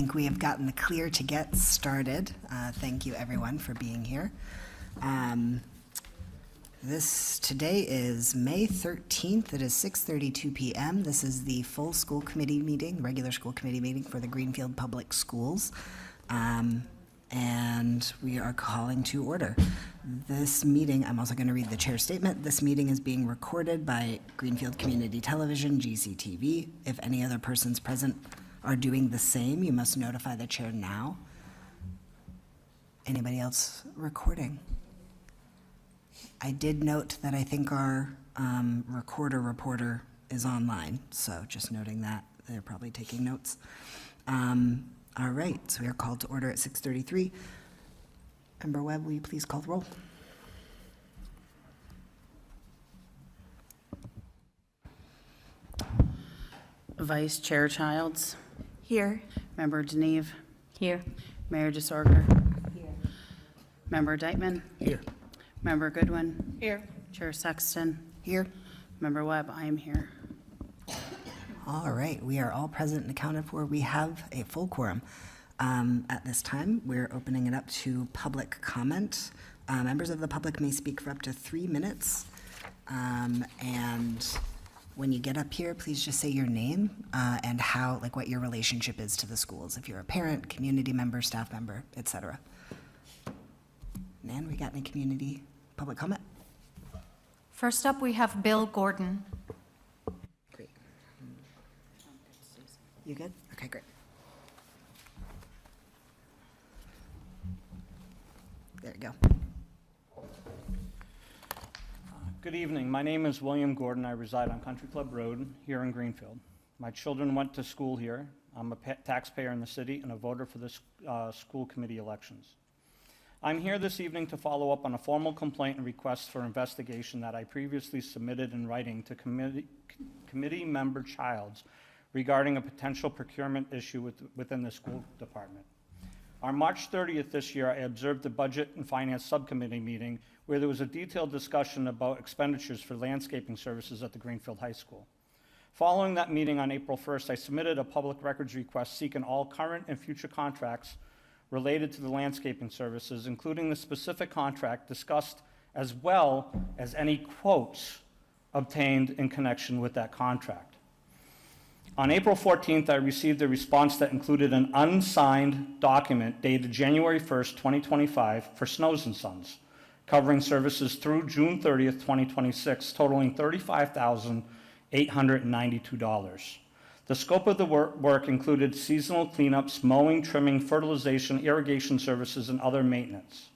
think we have gotten the clear to get started. Thank you, everyone, for being here. Today is May 13th. It is 6:32 p.m. This is the full school committee meeting, regular school committee meeting for the Greenfield Public Schools. And we are calling to order. This meeting, I'm also going to read the chair statement. This meeting is being recorded by Greenfield Community Television, GCTV. If any other persons present are doing the same, you must notify the chair now. Anybody else recording? I did note that I think our reporter is online, so just noting that. They're probably taking notes. All right, so we are called to order at 6:33. Member Webb, will you please call the roll? Vice Chair Childs. Here. Member Deneve. Here. Mayor DeSorger. Here. Member Deitman. Here. Member Goodwin. Here. Chair Sexton. Here. Member Webb, I am here. All right, we are all present and accounted for. We have a full quorum. At this time, we're opening it up to public comment. Members of the public may speak for up to 3 minutes. And when you get up here, please just say your name and what your relationship is to the schools. If you're a parent, community member, staff member, etc. Nan, we got any community public comment? First up, we have Bill Gordon. Great. You good? Okay, great. There you go. Good evening. My name is William Gordon. I reside on Country Club Road here in Greenfield. My children went to school here. I'm a taxpayer in the city and a voter for the school committee elections. I'm here this evening to follow up on a formal complaint and request for investigation that I previously submitted in writing to committee member Childs regarding a potential procurement issue within the school department. On March 30th this year, I observed the Budget and Finance Subcommittee meeting where there was a detailed discussion about expenditures for landscaping services at the Greenfield High School. Following that meeting on April 1st, I submitted a public records request seeking all current and future contracts related to the landscaping services, including the specific contract discussed, as well as any quotes obtained in connection with that contract. On April 14th, I received a response that included an unsigned document dated January 1st, 2025 for Snows and Sons, covering services through June 30th, 2026, totaling $35,892. The scope of the work included seasonal cleanups, mowing, trimming, fertilization, irrigation services, and other maintenance.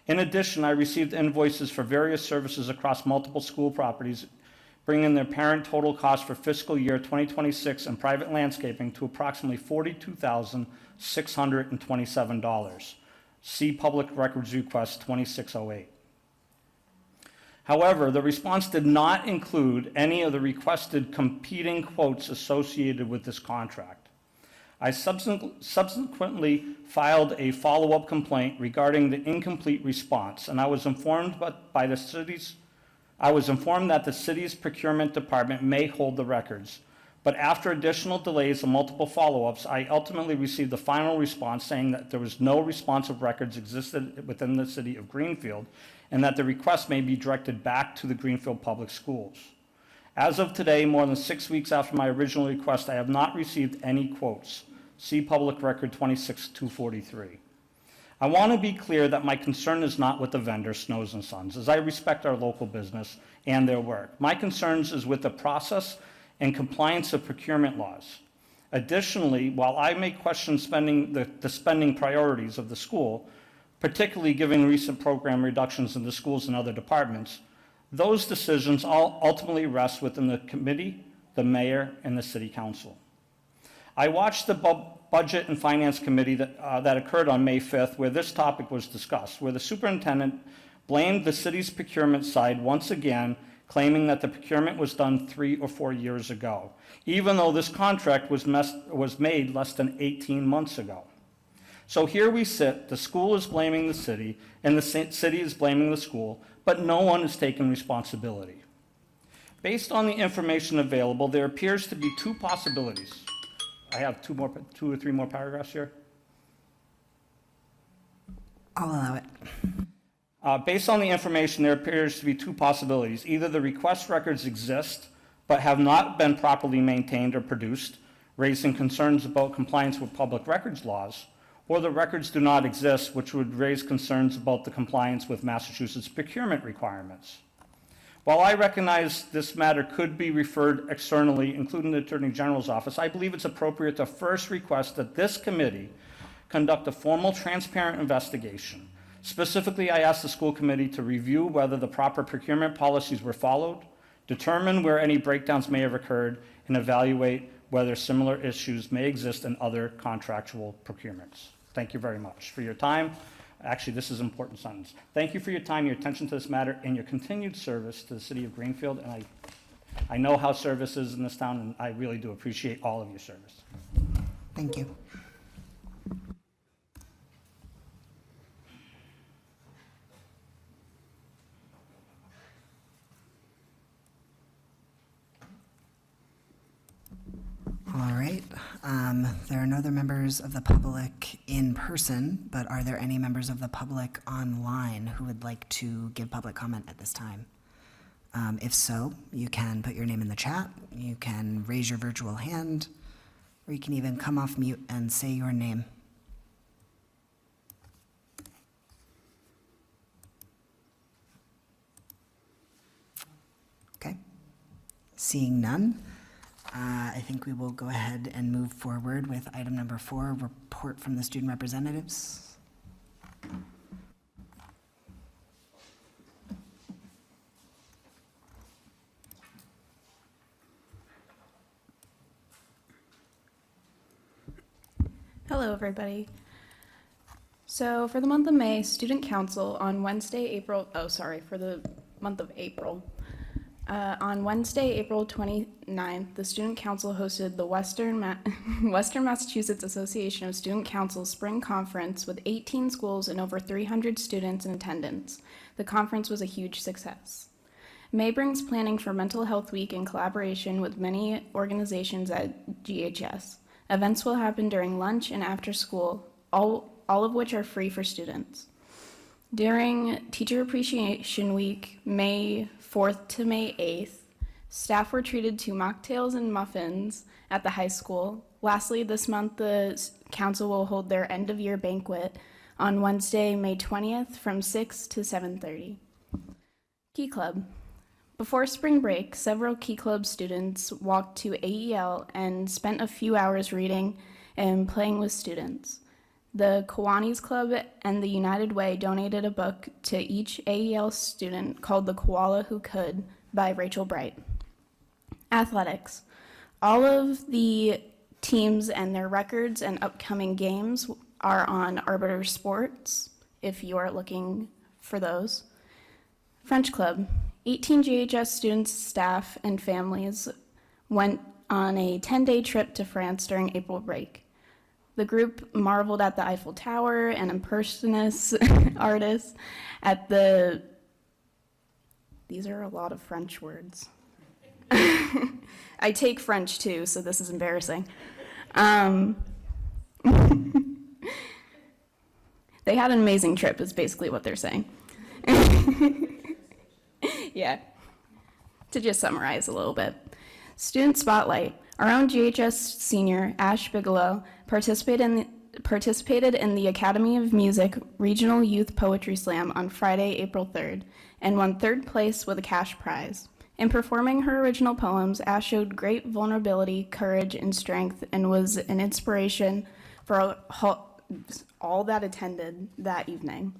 In addition, I received invoices for various services across multiple school properties, bringing their parent total cost for fiscal year 2026 and private landscaping to approximately $42,627. See Public Records Request 2608. However, the response did not include any of the requested competing quotes associated with this contract. I subsequently filed a follow-up complaint regarding the incomplete response, and I was informed that the city's procurement department may hold the records. But after additional delays and multiple follow-ups, I ultimately received the final response saying that there was no responsive records existed within the city of Greenfield, and that the request may be directed back to the Greenfield Public Schools. As of today, more than 6 weeks after my original request, I have not received any quotes. See Public Record 26243. I want to be clear that my concern is not with the vendor, Snows and Sons, as I respect our local business and their work. My concerns is with the process and compliance of procurement laws. Additionally, while I may question the spending priorities of the school, particularly given recent program reductions in the schools and other departments, those decisions all ultimately rest within the committee, the mayor, and the city council. I watched the Budget and Finance Committee that occurred on May 5th, where this topic was discussed, where the superintendent blamed the city's procurement side once again, claiming that the procurement was done 3 or 4 years ago, even though this contract was made less than 18 months ago. So here we sit, the school is blaming the city, and the city is blaming the school, but no one is taking responsibility. Based on the information available, there appears to be two possibilities. I have two or three more paragraphs here. I'll allow it. Based on the information, there appears to be two possibilities. Either the request records exist, but have not been properly maintained or produced, raising concerns about compliance with public records laws, or the records do not exist, which would raise concerns about the compliance with Massachusetts procurement requirements. While I recognize this matter could be referred externally, including the Attorney General's office, I believe it's appropriate to first request that this committee conduct a formal, transparent investigation. Specifically, I asked the school committee to review whether the proper procurement policies were followed, determine where any breakdowns may have occurred, and evaluate whether similar issues may exist in other contractual procurements. Thank you very much for your time. Actually, this is an important sentence. Thank you for your time, your attention to this matter, and your continued service to the city of Greenfield. And I know how service is in this town, and I really do appreciate all of your service. Thank you. All right. There are no other members of the public in person, but are there any members of the public online who would like to give public comment at this time? If so, you can put your name in the chat, you can raise your virtual hand, or you can even come off mute and say your name. Okay. Seeing none, I think we will go ahead and move forward with item number 4, report from the student representatives. Hello, everybody. So for the month of May, Student Council on Wednesday, for the month of April. On Wednesday, April 29th, the Student Council hosted the Western Massachusetts Association of Student Councils Spring Conference with 18 schools and over 300 students in attendance. The conference was a huge success. May brings planning for Mental Health Week in collaboration with many organizations at GHS. Events will happen during lunch and after school, all of which are free for students. During Teacher Appreciation Week, May 4th to May 8th, staff were treated to mocktails and muffins at the high school. Lastly, this month, the council will hold their end-of-year banquet on Wednesday, May 20th from 6 to 7:30. Key Club. Before spring break, several Key Club students walked to AEL and spent a few hours reading and playing with students. The Kiwanis Club and the United Way donated a book to each AEL student called The Koala Who Could by Rachel Bright. Athletics. All of the teams and their records and upcoming games are on Arbiter Sports, if you are looking for those. French Club. 18 GHS students, staff, and families went on a 10-day trip to France during April break. The group marveled at the Eiffel Tower and impressionist artists at the... These are a lot of French words. I take French too, so this is embarrassing. They had an amazing trip, is basically what they're saying. Yeah, to just summarize a little bit. Student Spotlight. Our own GHS senior, Ash Bigelow, participated in the Academy of Music Regional Youth Poetry Slam on Friday, April 3rd, and won 3rd place with a cash prize. In performing her original poems, Ash showed great vulnerability, courage, and strength, and was an inspiration for all that attended that evening.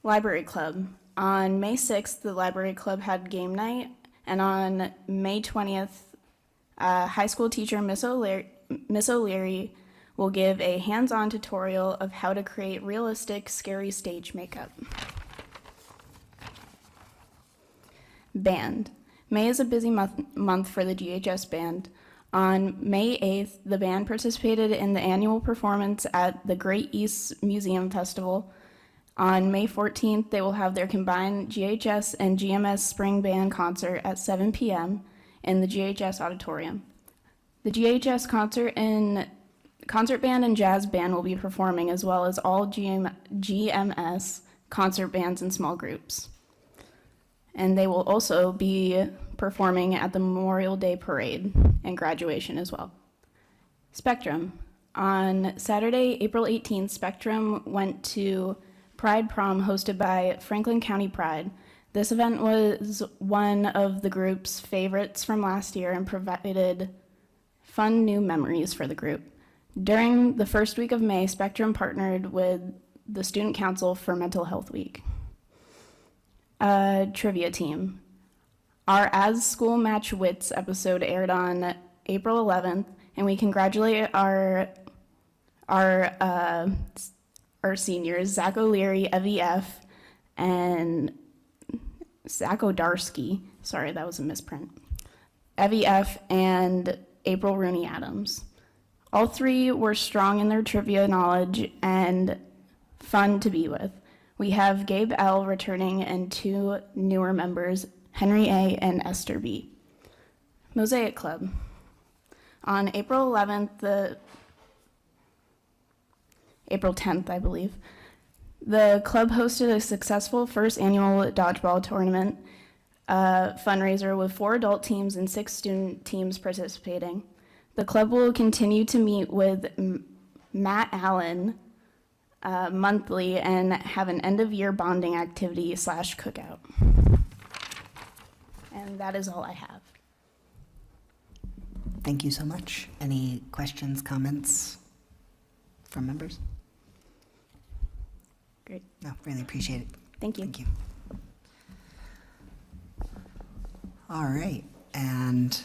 Library Club. On May 6th, the Library Club had game night, and on May 20th, high school teacher Miss O'Leary will give a hands-on tutorial of how to create realistic, scary stage makeup. Band. May is a busy month for the GHS band. On May 8th, the band participated in the annual performance at the Great East Museum Festival. On May 14th, they will have their combined GHS and GMS Spring Band concert at 7 p.m. in the GHS Auditorium. The GHS concert band and jazz band will be performing, as well as all GMS concert bands and small groups. And they will also be performing at the Memorial Day Parade and graduation as well. Spectrum. On Saturday, April 18th, Spectrum went to Pride Prom hosted by Franklin County Pride. This event was one of the group's favorites from last year and provided fun new memories for the group. During the first week of May, Spectrum partnered with the Student Council for Mental Health Week. Trivia team. Our As School Match Wits episode aired on April 11th, and we congratulate our seniors, Zach O'Leary, Evie F., and Zach Odarski. Sorry, that was a misprint. Evie F. and April Rooney Adams. All three were strong in their trivia knowledge and fun to be with. We have Gabe L. returning and two newer members, Henry A. and Esther B. Mosaic Club. On April 11th, April 10th, I believe, the club hosted a successful first annual dodgeball tournament fundraiser with 4 adult teams and 6 student teams participating. The club will continue to meet with Matt Allen monthly and have an end-of-year bonding activity / cookout. And that is all I have. Thank you so much. Any questions, comments from members? Great. No, really appreciate it. Thank you. Thank you. All right, and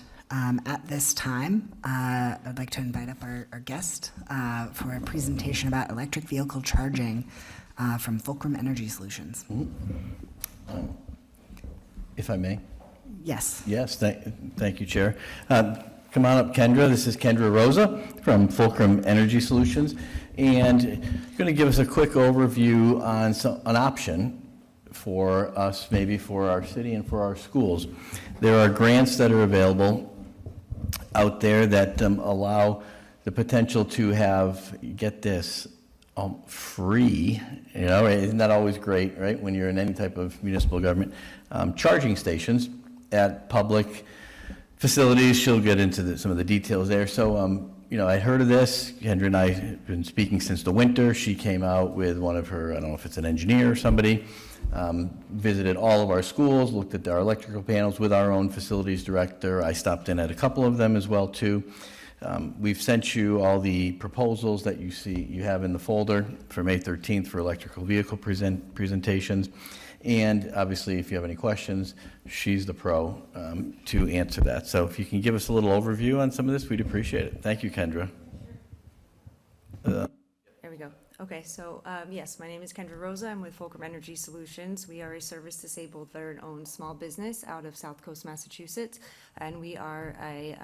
at this time, I'd like to invite up our guest for a presentation about electric vehicle charging from Fulcrum Energy Solutions. If I may. Yes. Yes, thank you, Chair. Come on up, Kendra. This is Kendra Rosa from Fulcrum Energy Solutions, and going to give us a quick overview on an option for us, maybe for our city and for our schools. There are grants that are available out there that allow the potential to get this, free, isn't that always great, right? When you're in any type of municipal government, charging stations at public facilities. She'll get into some of the details there. So, I'd heard of this. Kendra and I have been speaking since the winter. She came out with one of her, I don't know if it's an engineer or somebody, visited all of our schools, looked at our electrical panels with our own facilities director. I stopped in at a couple of them as well, too. We've sent you all the proposals that you have in the folder for May 13th for electrical vehicle presentations. And obviously, if you have any questions, she's the pro to answer that. So if you can give us a little overview on some of this, we'd appreciate it. Thank you, Kendra. There we go. Okay, so yes, my name is Kendra Rosa. I'm with Fulcrum Energy Solutions. We are a service-disabled, veteran-owned small business out of South Coast, Massachusetts, and we are a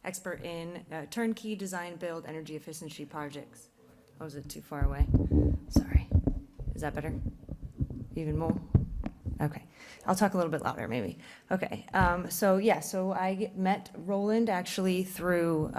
expert in turnkey design, build, energy efficiency projects. Oh, is it too far away? Sorry. Is that better? Even more? Okay. I'll talk a little bit louder, maybe. Okay. So I met Roland actually through,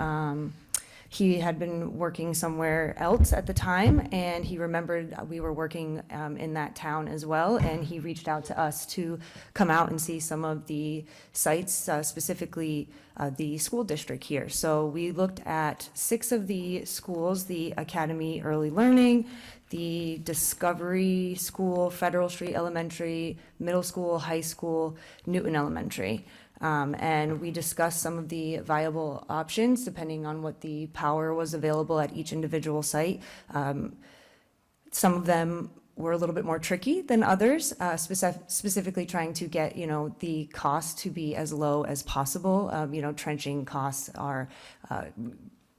he had been working somewhere else at the time, and he remembered we were working in that town as well, and he reached out to us to come out and see some of the sites, specifically the school district here. So we looked at 6 of the schools: the Academy Early Learning, the Discovery School, Federal Street Elementary, Middle School, High School, Newton Elementary. And we discussed some of the viable options depending on what the power was available at each individual site. Some of them were a little bit more tricky than others, specifically trying to get, the cost to be as low as possible. Trenching costs are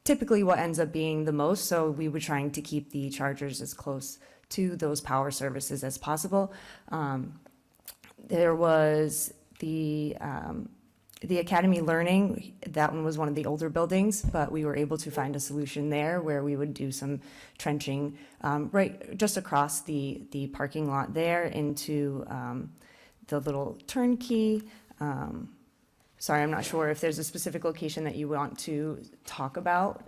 typically what ends up being the most, so we were trying to keep the chargers as close to those power services as possible. There was the Academy Learning. That one was one of the older buildings, but we were able to find a solution there where we would do some trenching right just across the parking lot there into the little turnkey sorry, I'm not sure if there's a specific location that you want to talk about,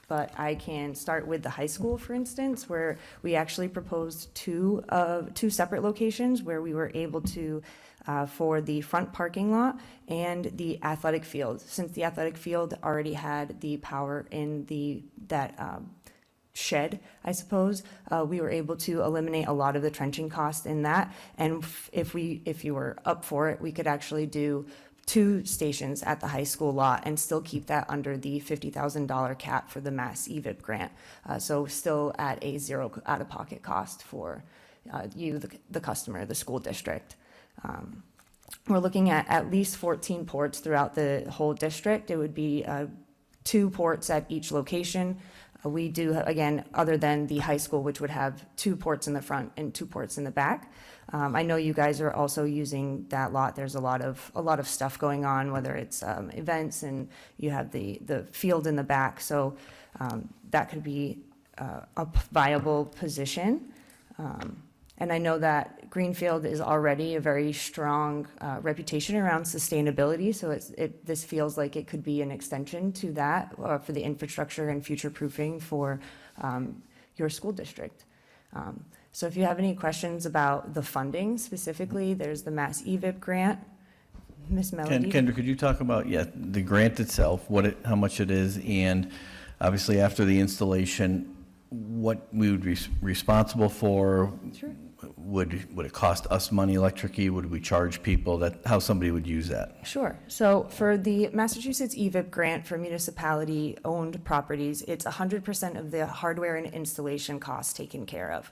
but I can start with the high school, for instance, where we actually proposed two separate locations where we were able to, for the front parking lot and the athletic field. Since the athletic field already had the power in that shed, I suppose, we were able to eliminate a lot of the trenching cost in that. And if you were up for it, we could actually do 2 stations at the high school lot and still keep that under the $50,000 cap for the Mass EVIP grant. So still at a zero out-of-pocket cost for you, the customer, the school district. We're looking at least 14 ports throughout the whole district. It would be 2 ports at each location. We do, again, other than the high school, which would have 2 ports in the front and 2 ports in the back. I know you guys are also using that lot. There's a lot of stuff going on, whether it's events, and you have the field in the back. So that could be a viable position. And I know that Greenfield is already a very strong reputation around sustainability, so this feels like it could be an extension to that for the infrastructure and future proofing for your school district. So if you have any questions about the funding specifically, there's the Mass EVIP grant. Ms. Melody? Kendra, could you talk about, the grant itself, how much it is, and obviously after the installation, what we would be responsible for? Sure. Would it cost us money, electric-y? Would we charge people? How somebody would use that? Sure. So for the Massachusetts EVIP grant for municipality-owned properties, it's 100% of the hardware and installation costs taken care of.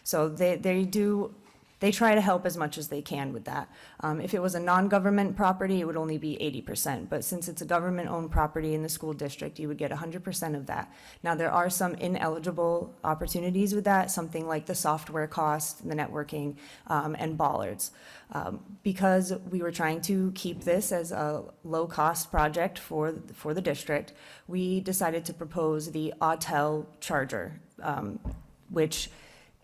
So they try to help as much as they can with that. If it was a non-government property, it would only be 80%. But since it's a government-owned property in the school district, you would get 100% of that. Now, there are some ineligible opportunities with that, something like the software cost, the networking, and bollards. Because we were trying to keep this as a low-cost project for the district, we decided to propose the Autel charger, which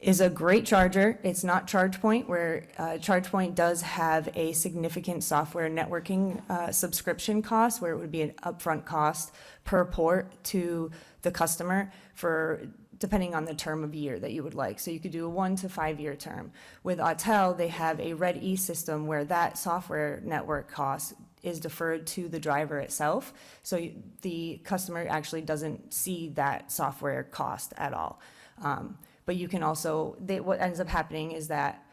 is a great charger. It's not ChargePoint, where ChargePoint does have a significant software networking subscription cost, where it would be an upfront cost per port to the customer for depending on the term of year that you would like. So you could do a 1 to 5 year term. With Autel, they have a Red E system where that software network cost is deferred to the driver itself. So the customer actually doesn't see that software cost at all. But you can also, what ends up happening is that,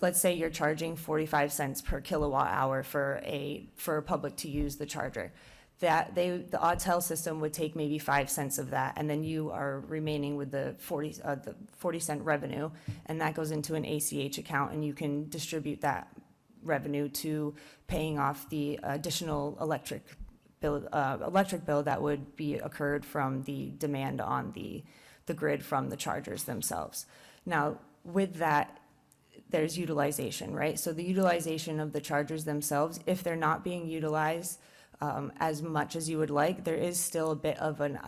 let's say you're charging 45 cents per kilowatt hour for a public to use the charger. The Autel system would take maybe 5 cents of that, and then you are remaining with the 40-cent revenue, and that goes into an ACH account, and you can distribute that revenue to paying off the additional electric bill that would be occurred from the demand on the grid from the chargers themselves. Now, with that, there's utilization, right? So the utilization of the chargers themselves, if they're not being utilized as much as you would like, there is still a bit of an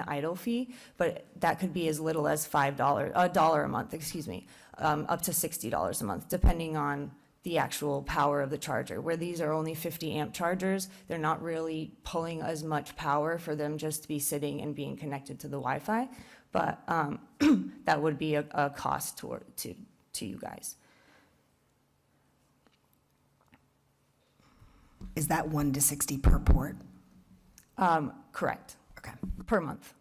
idle fee, but that could be as little as $1 a month, up to $60 a month, depending on the actual power of the charger. Where these are only 50 amp chargers, they're not really pulling as much power for them just to be sitting and being connected to the Wi-Fi. But that would be a cost to you guys. Is that 1 to 60 per port? Correct, Okay. per month.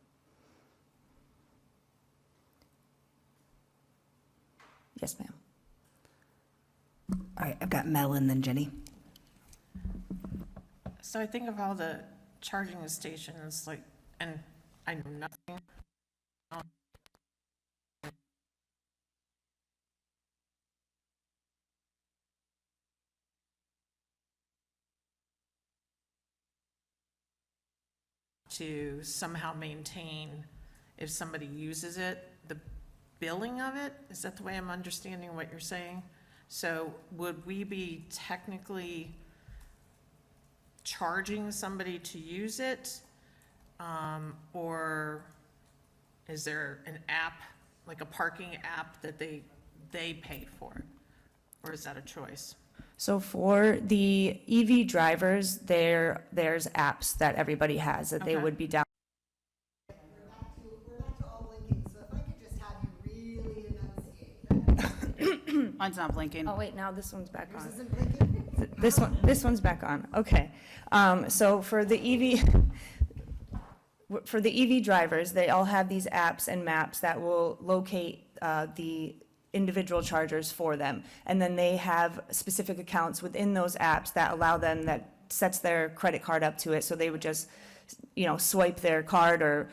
Yes, ma'am. All right, I've got Mel and then Jenny. So I think of all the charging stations, like, and I know nothing. To somehow maintain, if somebody uses it, the billing of it? Is that the way I'm understanding what you're saying? So would we be technically charging somebody to use it? Or is there an app, like a parking app that they pay for? Or is that a choice? So for the EV drivers, there's apps that everybody has that they Okay. would be down. We're back to all blinking, so if I could just have you really enunciate. Mine's not blinking. Oh, wait, now this one's back on. Isn't blinking? This one's back on, okay. So for the EV drivers, they all have these apps and maps that will locate the individual chargers for them. And then they have specific accounts within those apps that allow them, that sets their credit card up to it, so they would just, swipe their card or,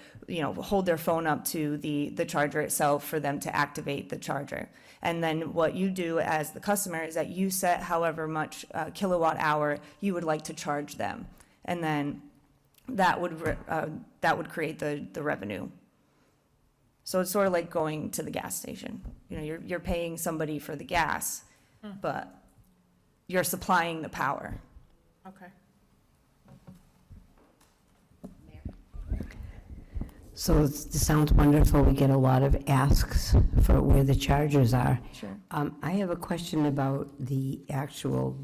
hold their phone up to the charger itself for them to activate the charger. And then what you do as the customer is that you set however much kilowatt hour you would like to charge them. And then that would create the revenue. So it's sort of like going to the gas station. You're paying somebody for the gas, but you're supplying the power. Okay. So this sounds wonderful. We get a lot of asks for where the chargers are. Sure. I have a question about the actual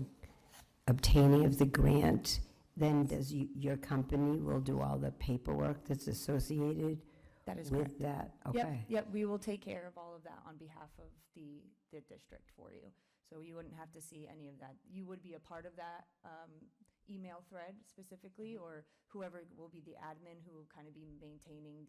obtaining of the grant. Then does your company will do all the paperwork that's associated That is with correct. that? Yep, Okay. yep, we will take care of all of that on behalf of the district for you. So you wouldn't have to see any of that. You would be a part of that email thread specifically, or whoever will be the admin who will kind of be maintaining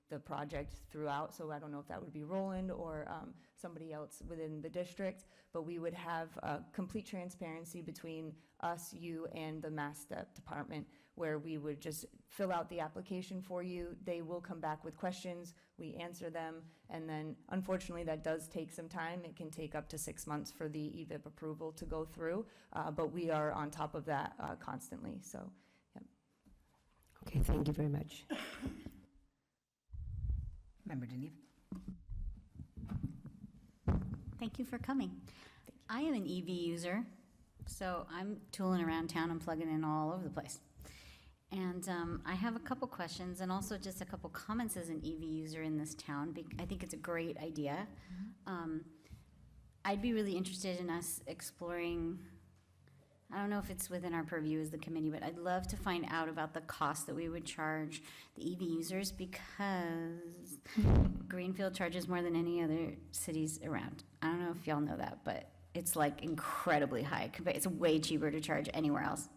the project throughout. So I don't know if that would be Roland or somebody else within the district, but we would have complete transparency between us, you, and the Mass Step Department, where we would just fill out the application for you. They will come back with questions, we answer them, and then unfortunately that does take some time. It can take up to 6 months for the EVIP approval to go through, but we are on top of that constantly, so, yep. Okay, thank you very much. Member Deneve? Thank you for coming. I am an EV user, so I'm tooling around town and plugging in all over the place. And I have a couple questions and also just a couple comments as an EV user in this town. I think it's a great idea. I'd be really interested in us exploring, I don't know if it's within our purview as the committee, but I'd love to find out about the cost that we would charge the EV users, because Greenfield charges more than any other cities around. I don't know if y'all know that, but it's like incredibly high. It's way cheaper to charge anywhere else.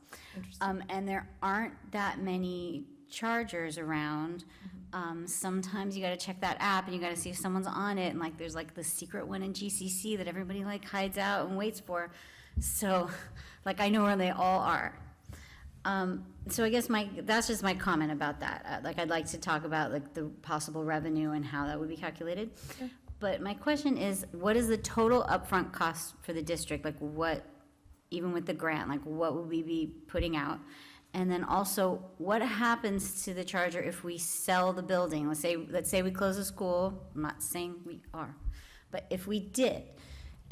And there aren't that many chargers around. Sometimes you gotta check that app and you gotta see if someone's on it, and like there's like the secret one in GCC that everybody like hides out and waits for. So, like, I know where they all are. So I guess that's just my comment about that. Like, I'd like to talk about like the possible revenue and how that would be calculated. Sure. But my question is, what is the total upfront cost for the district? Like, what, even with the grant, like what would we be putting out? And then also, what happens to the charger if we sell the building? Let's say we close the school. I'm not saying we are, but if we did,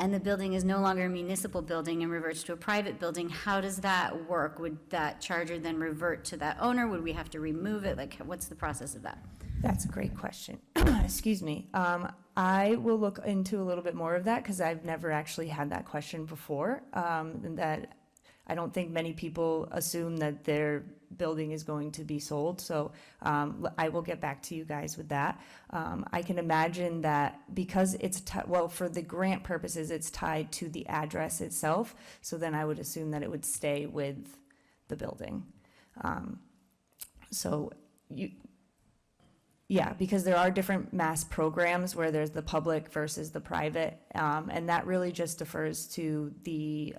and the building is no longer a municipal building and reverts to a private building, how does that work? Would that charger then revert to that owner? Would we have to remove it? Like, what's the process of that? That's a great question. Excuse me. I will look into a little bit more of that because I've never actually had that question before. And that I don't think many people assume that their building is going to be sold. So I will get back to you guys with that. I can imagine that because it's, for the grant purposes, it's tied to the address itself. So then I would assume that it would stay with the building. Yeah, because there are different mass programs where there's the public versus the private, and that really just defers to the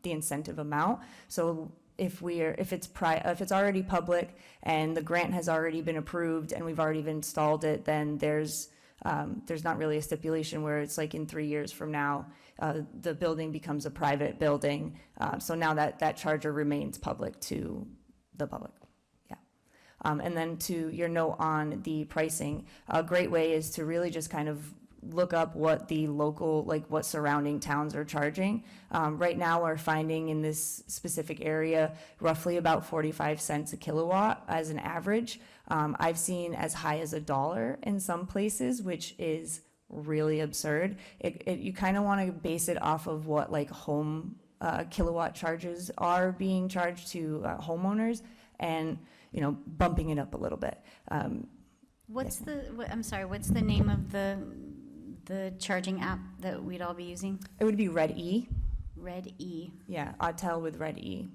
incentive amount. So if it's already public and the grant has already been approved and we've already installed it, then there's not really a stipulation where it's like in 3 years from now, the building becomes a private building. So now that charger remains public to the public. And then to your note on the pricing, a great way is to really just kind of look up what the local, like what surrounding towns are charging. Right now, we're finding in this specific area roughly about 45 cents a kilowatt as an average. I've seen as high as $1 in some places, which is really absurd. You kind of want to base it off of what like home kilowatt charges are being charged to homeowners and, you know, bumping it up a little bit. What's I'm sorry, what's the name of the charging app that we'd all be using? It would be Red E. Red E, Yeah, Autel with Red E.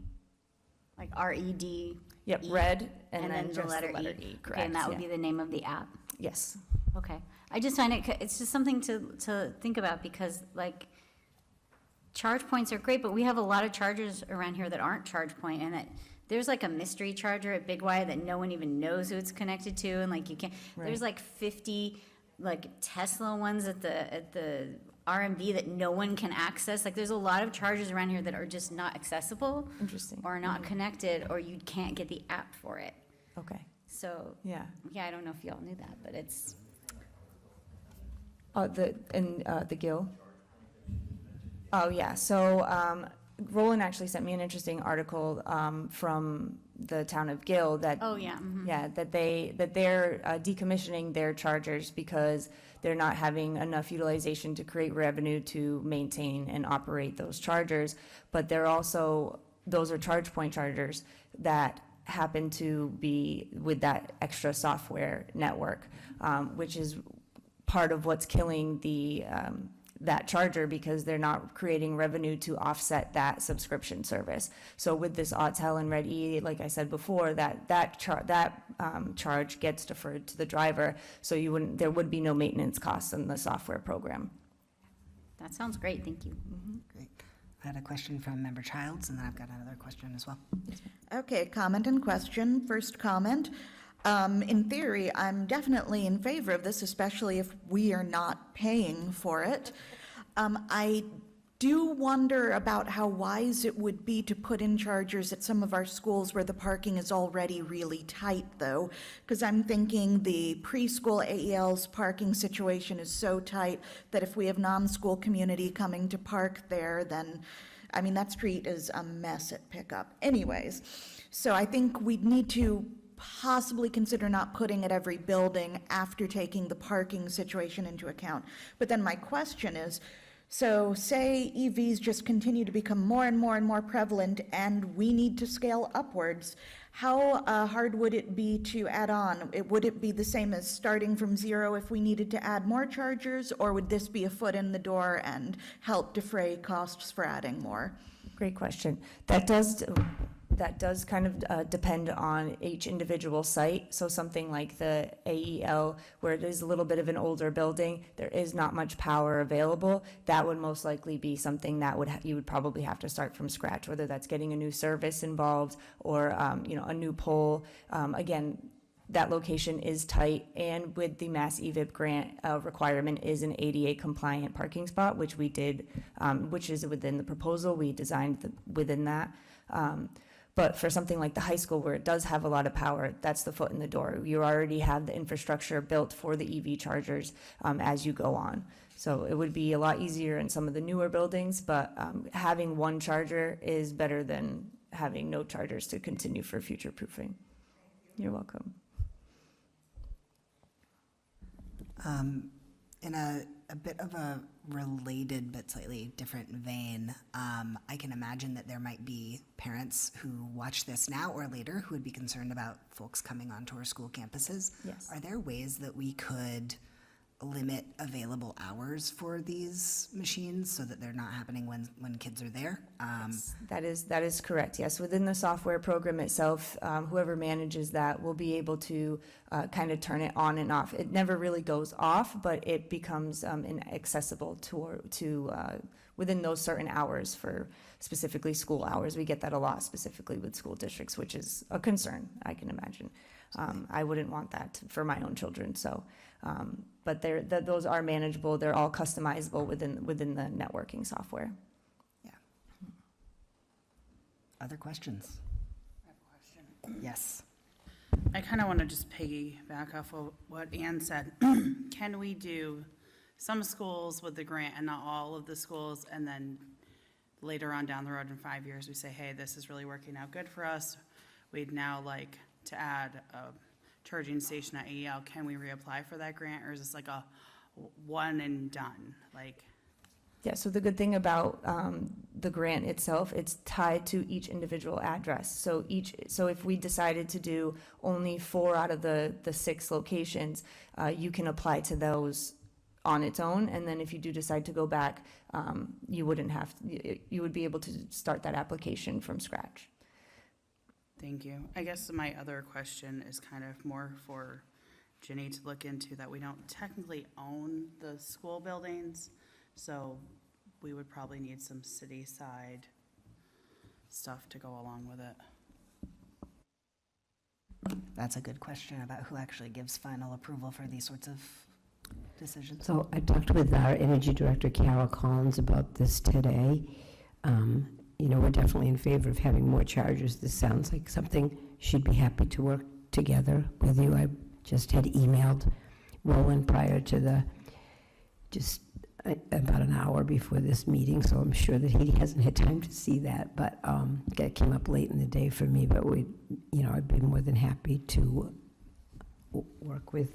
like R-E-D. Yep, E, Red and then the just letter the letter E. E, Okay, correct. and that would yeah. be the name of the app. Yes. Okay. I just find it's just something to think about because like charge points are great, but we have a lot of chargers around here that aren't charge point and that there's like a mystery charger at Big Y that no one even knows who it's connected to and like you can't, there's like 50 like Tesla ones at the RMV that no one can access. Like there's a lot of chargers around here that are just not accessible Interesting. or not connected or you can't get the app for it. Okay. So, Yeah. yeah, I don't know if y'all knew that, but it's, The Gill. Oh, yeah. So Roland actually sent me an interesting article from the town of Gill that. oh, yeah. Mhm. Yeah, that they're decommissioning their chargers because they're not having enough utilization to create revenue to maintain and operate those chargers. But they're also, those are charge point chargers that happen to be with that extra software network, which is part of what's killing that charger because they're not creating revenue to offset that subscription service. So with this Autel and Red E, like I said before, that charge gets deferred to the driver, so there would be no maintenance costs in the software program. That sounds great. Thank you. Great. I had a question from Member Childs, and then I've got another question as well. Okay, comment and question. First comment. In theory, I'm definitely in favor of this, especially if we are not paying for it. I do wonder about how wise it would be to put in chargers at some of our schools where the parking is already really tight, though, because I'm thinking the preschool AEL's parking situation is so tight that if we have non-school community coming to park there, then, I mean, that street is a mess at pickup. Anyways, so I think we'd need to possibly consider not putting at every building after taking the parking situation into account. But then my question is, so say EVs just continue to become more and more and more prevalent and we need to scale upwards, how hard would it be to add on? Would it be the same as starting from zero if we needed to add more chargers, or would this be a foot in the door and help defray costs for adding more? Great question. That does kind of depend on each individual site. So something like the AEL, where it is a little bit of an older building, there is not much power available. That would most likely be something that you would probably have to start from scratch, whether that's getting a new service involved or a new pole. Again, that location is tight, and with the Mass EVIP grant requirement is an ADA compliant parking spot, which we did, which is within the proposal. We designed within that. But for something like the high school where it does have a lot of power, that's the foot in the door. You already have the infrastructure built for the EV chargers as you go on. So it would be a lot easier in some of the newer buildings, but having one charger is better than having no chargers to continue for future proofing. You're welcome. In a bit of a related but slightly different vein, I can imagine that there might be parents who watch this now or later who would be concerned about folks coming onto our school campuses. Yes. Are there ways that we could limit available hours for these machines so that they're not happening when kids are there? That is correct, yes. Within the software program itself, whoever manages that will be able to kind of turn it on and off. It never really goes off, but it becomes inaccessible to within those certain hours for specifically school hours. We get that a lot specifically with school districts, which is a concern, I can imagine. I wouldn't want that for my own children, so. But those are manageable. They're all customizable within the networking software. Yeah. Other questions? I have a question. Yes. I kind of want to just piggyback off of what Ann said. Can we do some schools with the grant and not all of the schools, and then later on down the road in 5 years, we say, hey, this is really working out good for us. We'd now like to add a charging station at AEL. Can we reapply for that grant, or is this like a one and done? Like, Yeah, so the good thing about the grant itself, it's tied to each individual address. So if we decided to do only 4 out of the 6 locations, you can apply to those on its own. And then if you do decide to go back, you wouldn't have, you would be able to start that application from scratch. Thank you. I guess my other question is kind of more for Ginny to look into, that we don't technically own the school buildings, so we would probably need some city side stuff to go along with it. That's a good question about who actually gives final approval for these sorts of decisions. So I talked with our energy director, Carol Collins, about this today. You know, we're definitely in favor of having more chargers. This sounds like something she'd be happy to work together with you. I just had emailed Roland prior to about an hour before this meeting, so I'm sure that he hasn't had time to see that, but that came up late in the day for me, but I'd be more than happy to work with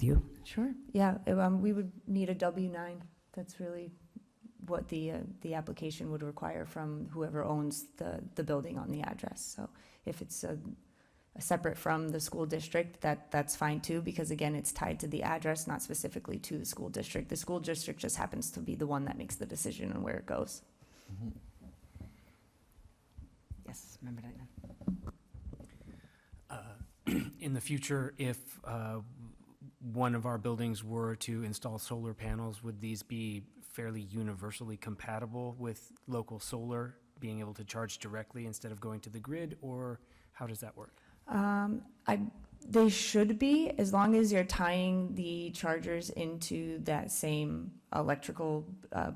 you. Sure. Yeah, we would need a W-9. That's really what the application would require from whoever owns the building on the address. So if it's separate from the school district, that's fine too, because again, it's tied to the address, not specifically to the school district. The school district just happens to be the one that makes the decision on where it goes. Yes, Member Dyckman. In the future, if one of our buildings were to install solar panels, would these be fairly universally compatible with local solar, being able to charge directly instead of going to the grid, or how does that work? They should be, as long as you're tying the chargers into that same electrical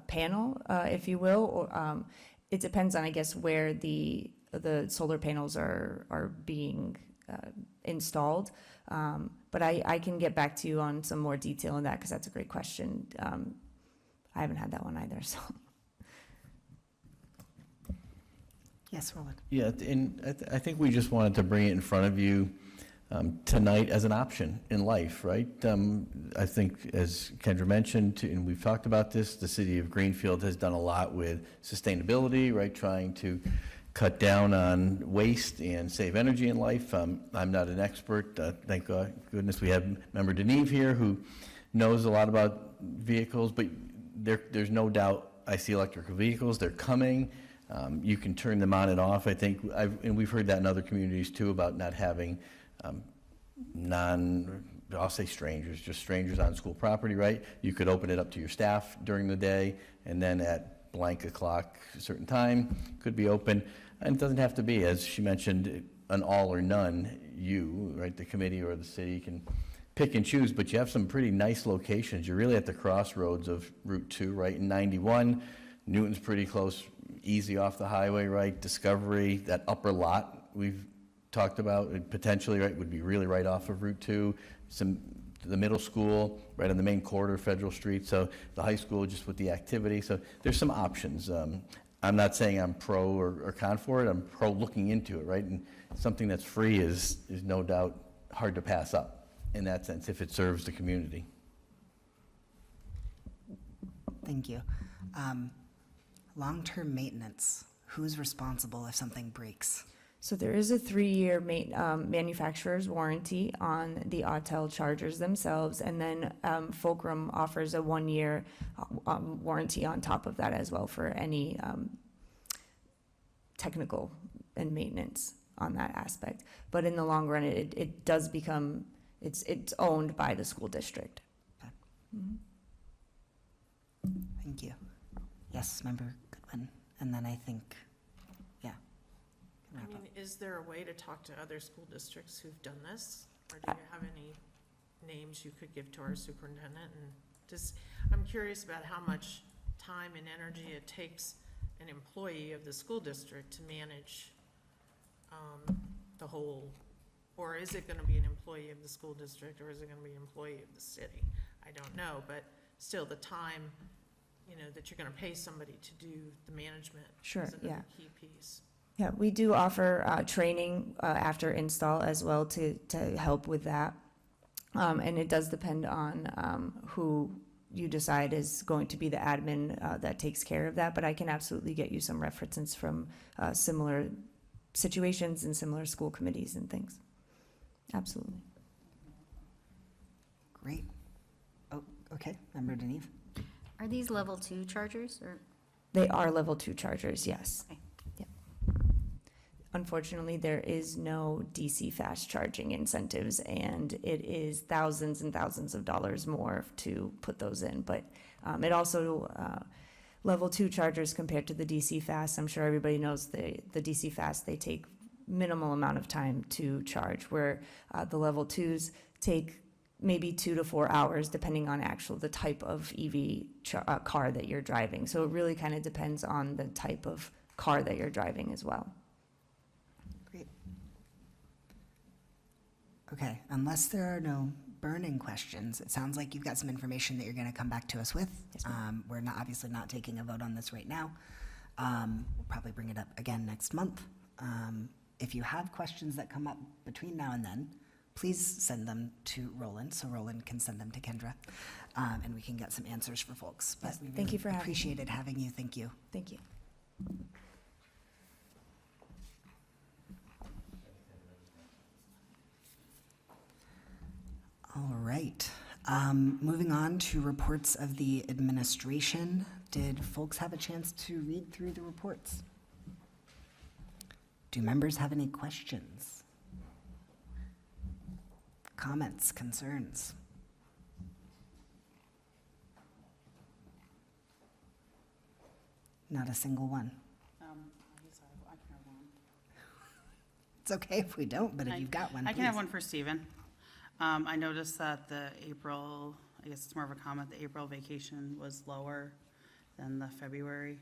panel, if you will, or it depends on, I guess, where the solar panels are being installed. But I can get back to you on some more detail on that, because that's a great question. I haven't had that one either, so. Yes, Roland. Yeah, and I think we just wanted to bring it in front of you tonight as an option in life, right? I think, as Kendra mentioned, and we've talked about this, the city of Greenfield has done a lot with sustainability, right? Trying to cut down on waste and save energy in life. I'm not an expert. Thank goodness we have Member Deneve here, who knows a lot about vehicles, but there's no doubt I see electrical vehicles. They're coming. You can turn them on and off. I think, and we've heard that in other communities too, about not having I'll say strangers, just strangers on school property, right? You could open it up to your staff during the day, and then at blank o'clock, a certain time, could be open. And it doesn't have to be, as she mentioned, an all or none. You, right, the committee or the city can pick and choose, but you have some pretty nice locations. You're really at the crossroads of Route 2, right, in 91. Newton's pretty close, easy off the highway, right? Discovery, that upper lot we've talked about, potentially, right, would be really right off of Route 2. The middle school, right on the main corridor, Federal Street. So the high school, just with the activity. So there's some options. I'm not saying I'm pro or con for it. I'm pro looking into it, right? And something that's free is no doubt hard to pass up in that sense if it serves the community. Thank you. Long-term maintenance, who's responsible if something breaks? So there is a 3-year manufacturer's warranty on the Autel chargers themselves, and then Fulcrum offers a 1-year warranty on top of that as well for any technical and maintenance on that aspect. But in the long run, it does become, it's owned by the school district. Okay. Thank you. Yes, Member Goodwin, and then I think, yeah. I mean, is there a way to talk to other school districts who've done this? Or do you have any names you could give to our superintendent? And just, I'm curious about how much time and energy it takes an employee of the school district to manage the whole, or is it gonna be an employee of the school district, or is it gonna be an employee of the city? I don't know, but still the time, that you're gonna pay somebody to do the management Sure, is another yeah. key piece. Yeah, we do offer training after install as well to help with that. And it does depend on who you decide is going to be the admin that takes care of that, but I can absolutely get you some references from similar situations and similar school committees and things. Absolutely. Great. Oh, okay, Member Deneve. Are these level 2 chargers or? They are level 2 chargers, yes. Okay. Yep. Unfortunately, there is no DC fast charging incentives, and it is thousands and thousands of dollars more to put those in. But it also, level 2 chargers compared to the DC fast, I'm sure everybody knows the DC fast, they take minimal amount of time to charge, where the level 2s take maybe 2 to 4 hours, depending on the type of EV car that you're driving. So it really kind of depends on the type of car that you're driving as well. Great. Okay, unless there are no burning questions, it sounds like you've got some information that you're going to come back to us with. Yes, We're not obviously not taking a vote on this right now. We'll probably bring it up again next month. If you have questions that come up between now and then, please send them to Roland, so Roland can send them to Kendra, and we can get some answers for folks. But Yes, we thank you for having me. appreciated having you. Thank you. Thank you. All right. Moving on to reports of the administration. Did folks have a chance to read through the reports? Do members have any questions? Comments, concerns? Not a single one. I can have one. It's okay if we don't, but if you've got one, I can have please. one for Stephen. I noticed that the April, I guess it's more of a comment, the April vacation was lower than the February.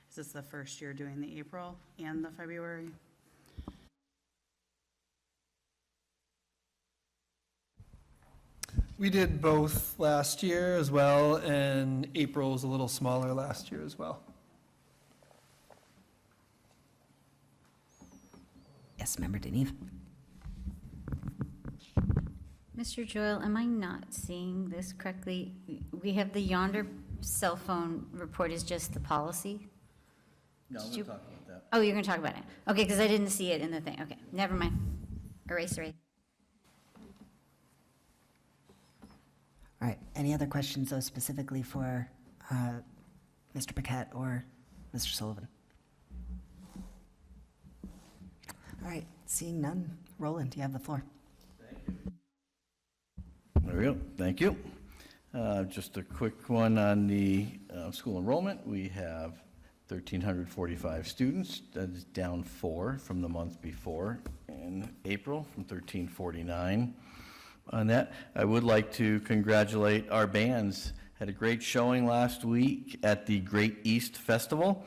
Is this the first year doing the April and the February? We did both last year as well, and April was a little smaller last year as well. Yes, Member Deneve. Mr. Joyle, am I not seeing this correctly? We have the Yonder cell phone report is just the policy? No, Did we'll you- talk about that. Oh, you're gonna talk about it? Okay, because I didn't see it in the thing. Okay, never mind. Erase. All right, any other questions, though, specifically for Mr. Paquette or Mr. Sullivan? All right, seeing none. Roland, you have the floor. There we go. Thank you. Just a quick one on the school enrollment. We have 1,345 students. That is down 4 from the month before in April, from 1,349. On that, I would like to congratulate our bands. Had a great showing last week at the Great East Festival.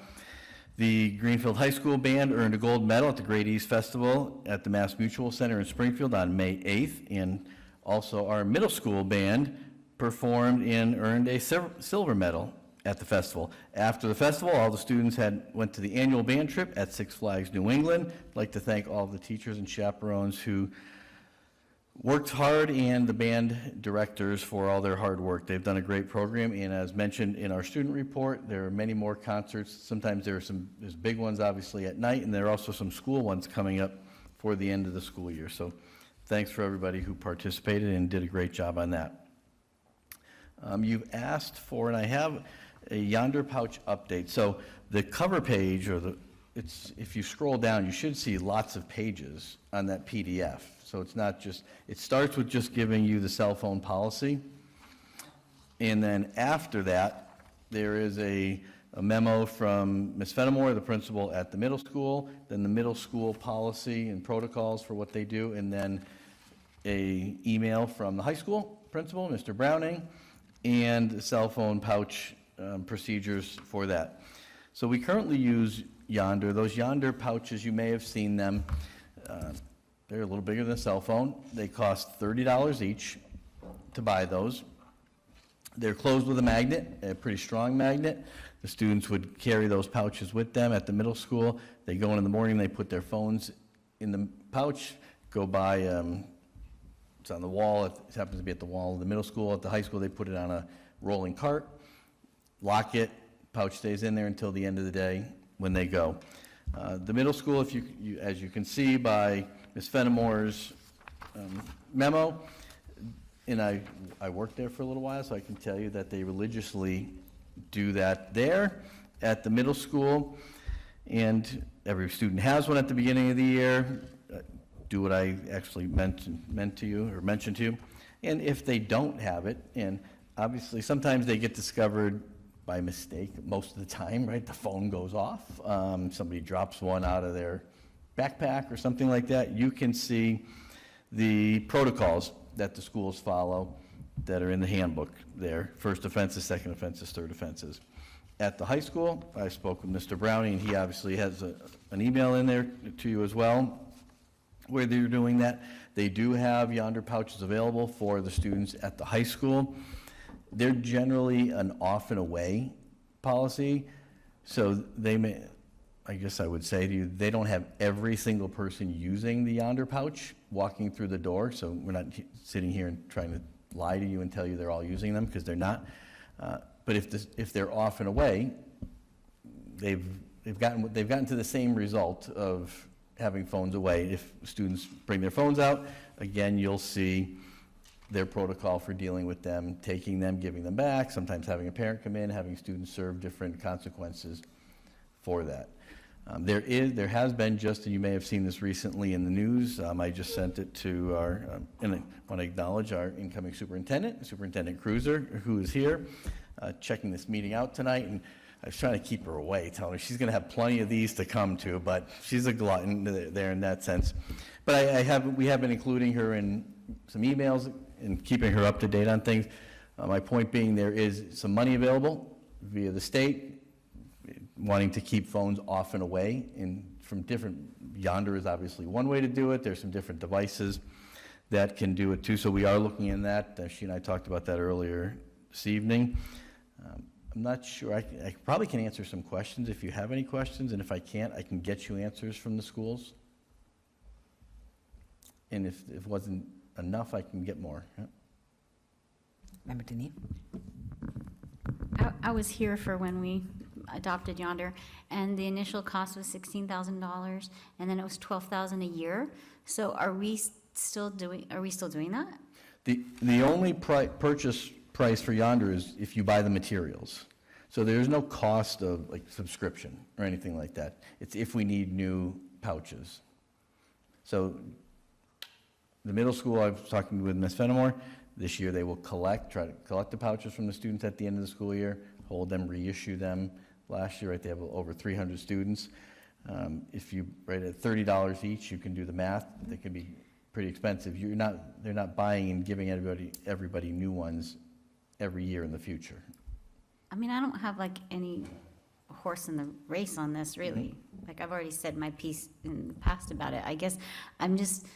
The Greenfield High School Band earned a gold medal at the Great East Festival at the Mass Mutual Center in Springfield on May 8th, and also our middle school band performed and earned a silver medal at the festival. After the festival, all the students went to the annual band trip at Six Flags New England. I'd like to thank all of the teachers and chaperones who worked hard, and the band directors for all their hard work. They've done a great program, and as mentioned in our student report, there are many more concerts. Sometimes there's big ones, obviously, at night, and there are also some school ones coming up for the end of the school year. So thanks for everybody who participated and did a great job on that. You've asked for, and I have a Yonder Pouch update. So the cover page, if you scroll down, you should see lots of pages on that PDF. So it's not just, it starts with just giving you the cell phone policy. And then after that, there is a memo from Ms. Fenimore, the principal at the middle school, then the middle school policy and protocols for what they do, and then a email from the high school principal, Mr. Browning, and the cell phone pouch procedures for that. So we currently use Yonder. Those Yonder pouches, you may have seen them. They're a little bigger than a cell phone. They cost $30 each to buy those. They're closed with a magnet, a pretty strong magnet. The students would carry those pouches with them at the middle school. They go in the morning, they put their phones in the pouch, go by, it's on the wall, it happens to be at the wall of the middle school. At the high school, they put it on a rolling cart, lock it, pouch stays in there until the end of the day when they go. The middle school, if as you can see by Ms. Fenimore's memo, and I worked there for a little while, so I can tell you that they religiously do that there at the middle school, and every student has one at the beginning of the year. Do what I actually mentioned to you, and if they don't have it, and obviously sometimes they get discovered by mistake, most of the time, right? The phone goes off, somebody drops one out of their backpack or something like that. You can see the protocols that the schools follow that are in the handbook there. First offenses, second offenses, third offenses. At the high school, I spoke with Mr. Browning, and he obviously has an email in there to you as well, where they're doing that. They do have Yonder pouches available for the students at the high school. They're generally an off and away policy, so they may, I guess I would say to you, they don't have every single person using the Yonder pouch walking through the door, so we're not sitting here and trying to lie to you and tell you they're all using them, because they're not. But if they're off and away, they've gotten to the same result of having phones away. If students bring their phones out, again, you'll see their protocol for dealing with them, taking them, giving them back, sometimes having a parent come in, having students serve different consequences for that. There has been, just, and you may have seen this recently in the news, I just sent it to our, and I want to acknowledge our incoming superintendent, Superintendent Cruiser, who is here, checking this meeting out tonight, and I was trying to keep her away, telling her she's going to have plenty of these to come to, but she's a glutton there in that sense. But we have been including her in some emails and keeping her up to date on things. My point being, there is some money available via the state, wanting to keep phones off and away, and from different, Yonder is obviously one way to do it. There's some different devices that can do it too, so we are looking in that. She and I talked about that earlier this evening. I'm not sure, I probably can answer some questions if you have any questions, and if I can't, I can get you answers from the schools. And if it wasn't enough, I can get more. Yeah. Member Denise? I was here for when we adopted Yonder, and the initial cost was $16,000, and then it was $12,000 a year. So are we still doing that? The only purchase price for Yonder is if you buy the materials. So there's no cost of like subscription or anything like that. It's if we need new pouches. So the middle school, I was talking with Ms. Fenimore, this year they will try to collect the pouches from the students at the end of the school year, hold them, reissue them. Last year, right, they have over 300 students. If you rate at $30 each, you can do the math. They can be pretty expensive. They're not buying and giving everybody new ones every year in the future. I mean, I don't have like any horse in the race on this, really. Like, I've already said my piece in the past about it. I guess I'm just,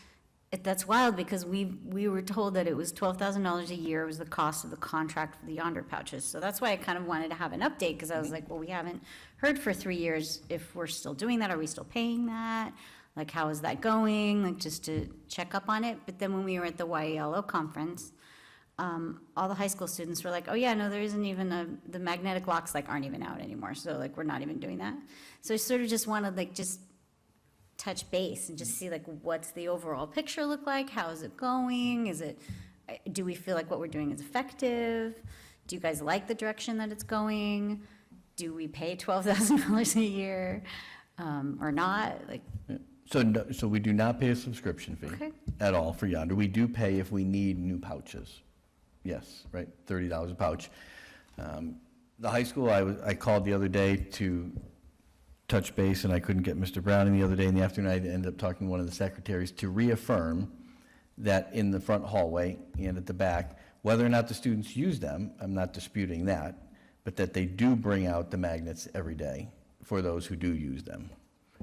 that's wild, because we were told that it was $12,000 a year was the cost of the contract for the Yonder pouches. So that's why I kind of wanted to have an update, because I was like, well, we haven't heard for 3 years if we're still doing that. Are we still paying that? Like, how is that going? Like, just to check up on it. But then when we were at the YELO conference, all the high school students were like, oh yeah, no, there isn't even the magnetic locks like aren't even out anymore. So like, we're not even doing that. So I sort of just wanted like, just touch base and just see like, what's the overall picture look like? How is it going? Do we feel like what we're doing is effective? Do you guys like the direction that it's going? Do we pay $12,000 a year, or not? Like, So we do not pay a subscription fee at all for Yonder. We do pay if we need new pouches. Yes, right, $30 a pouch. The high school, I called the other day to touch base, and I couldn't get Mr. Browning the other day in the afternoon. I ended up talking to one of the secretaries to reaffirm that in the front hallway and at the back, whether or not the students use them, I'm not disputing that, but that they do bring out the magnets every day for those who do use them.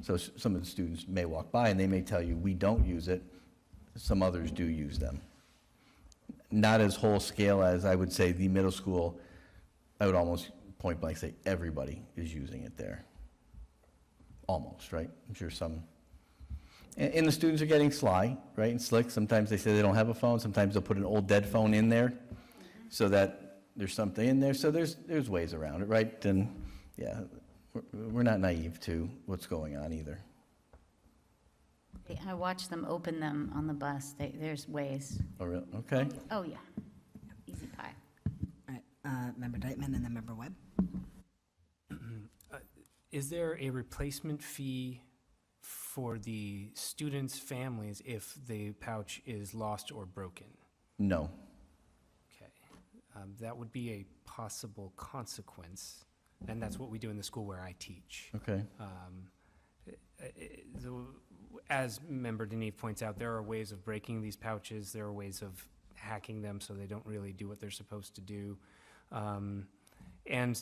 So some of the students may walk by and they may tell you, we don't use it. Some others do use them. Not as whole scale as I would say the middle school. I would almost point blank say everybody is using it there. Almost, right? I'm sure some. And the students are getting sly, right, and slick. Sometimes they say they don't have a phone. Sometimes they'll put an old dead phone in there so that there's something in there, so there's ways around it, right? And, yeah, we're not naive to what's going on either. I watch them open them on the bus. There's ways. Oh, really? Okay. Oh, yeah. Easy pie. All right, Member Deitman and then Member Webb. Is there a replacement fee for the students' families if the pouch is lost or broken? No. Okay. That would be a possible consequence, and that's what we do in the school where I teach. Okay. As Member Deneve points out, there are ways of breaking these pouches. There are ways of hacking them so they don't really do what they're supposed to do. And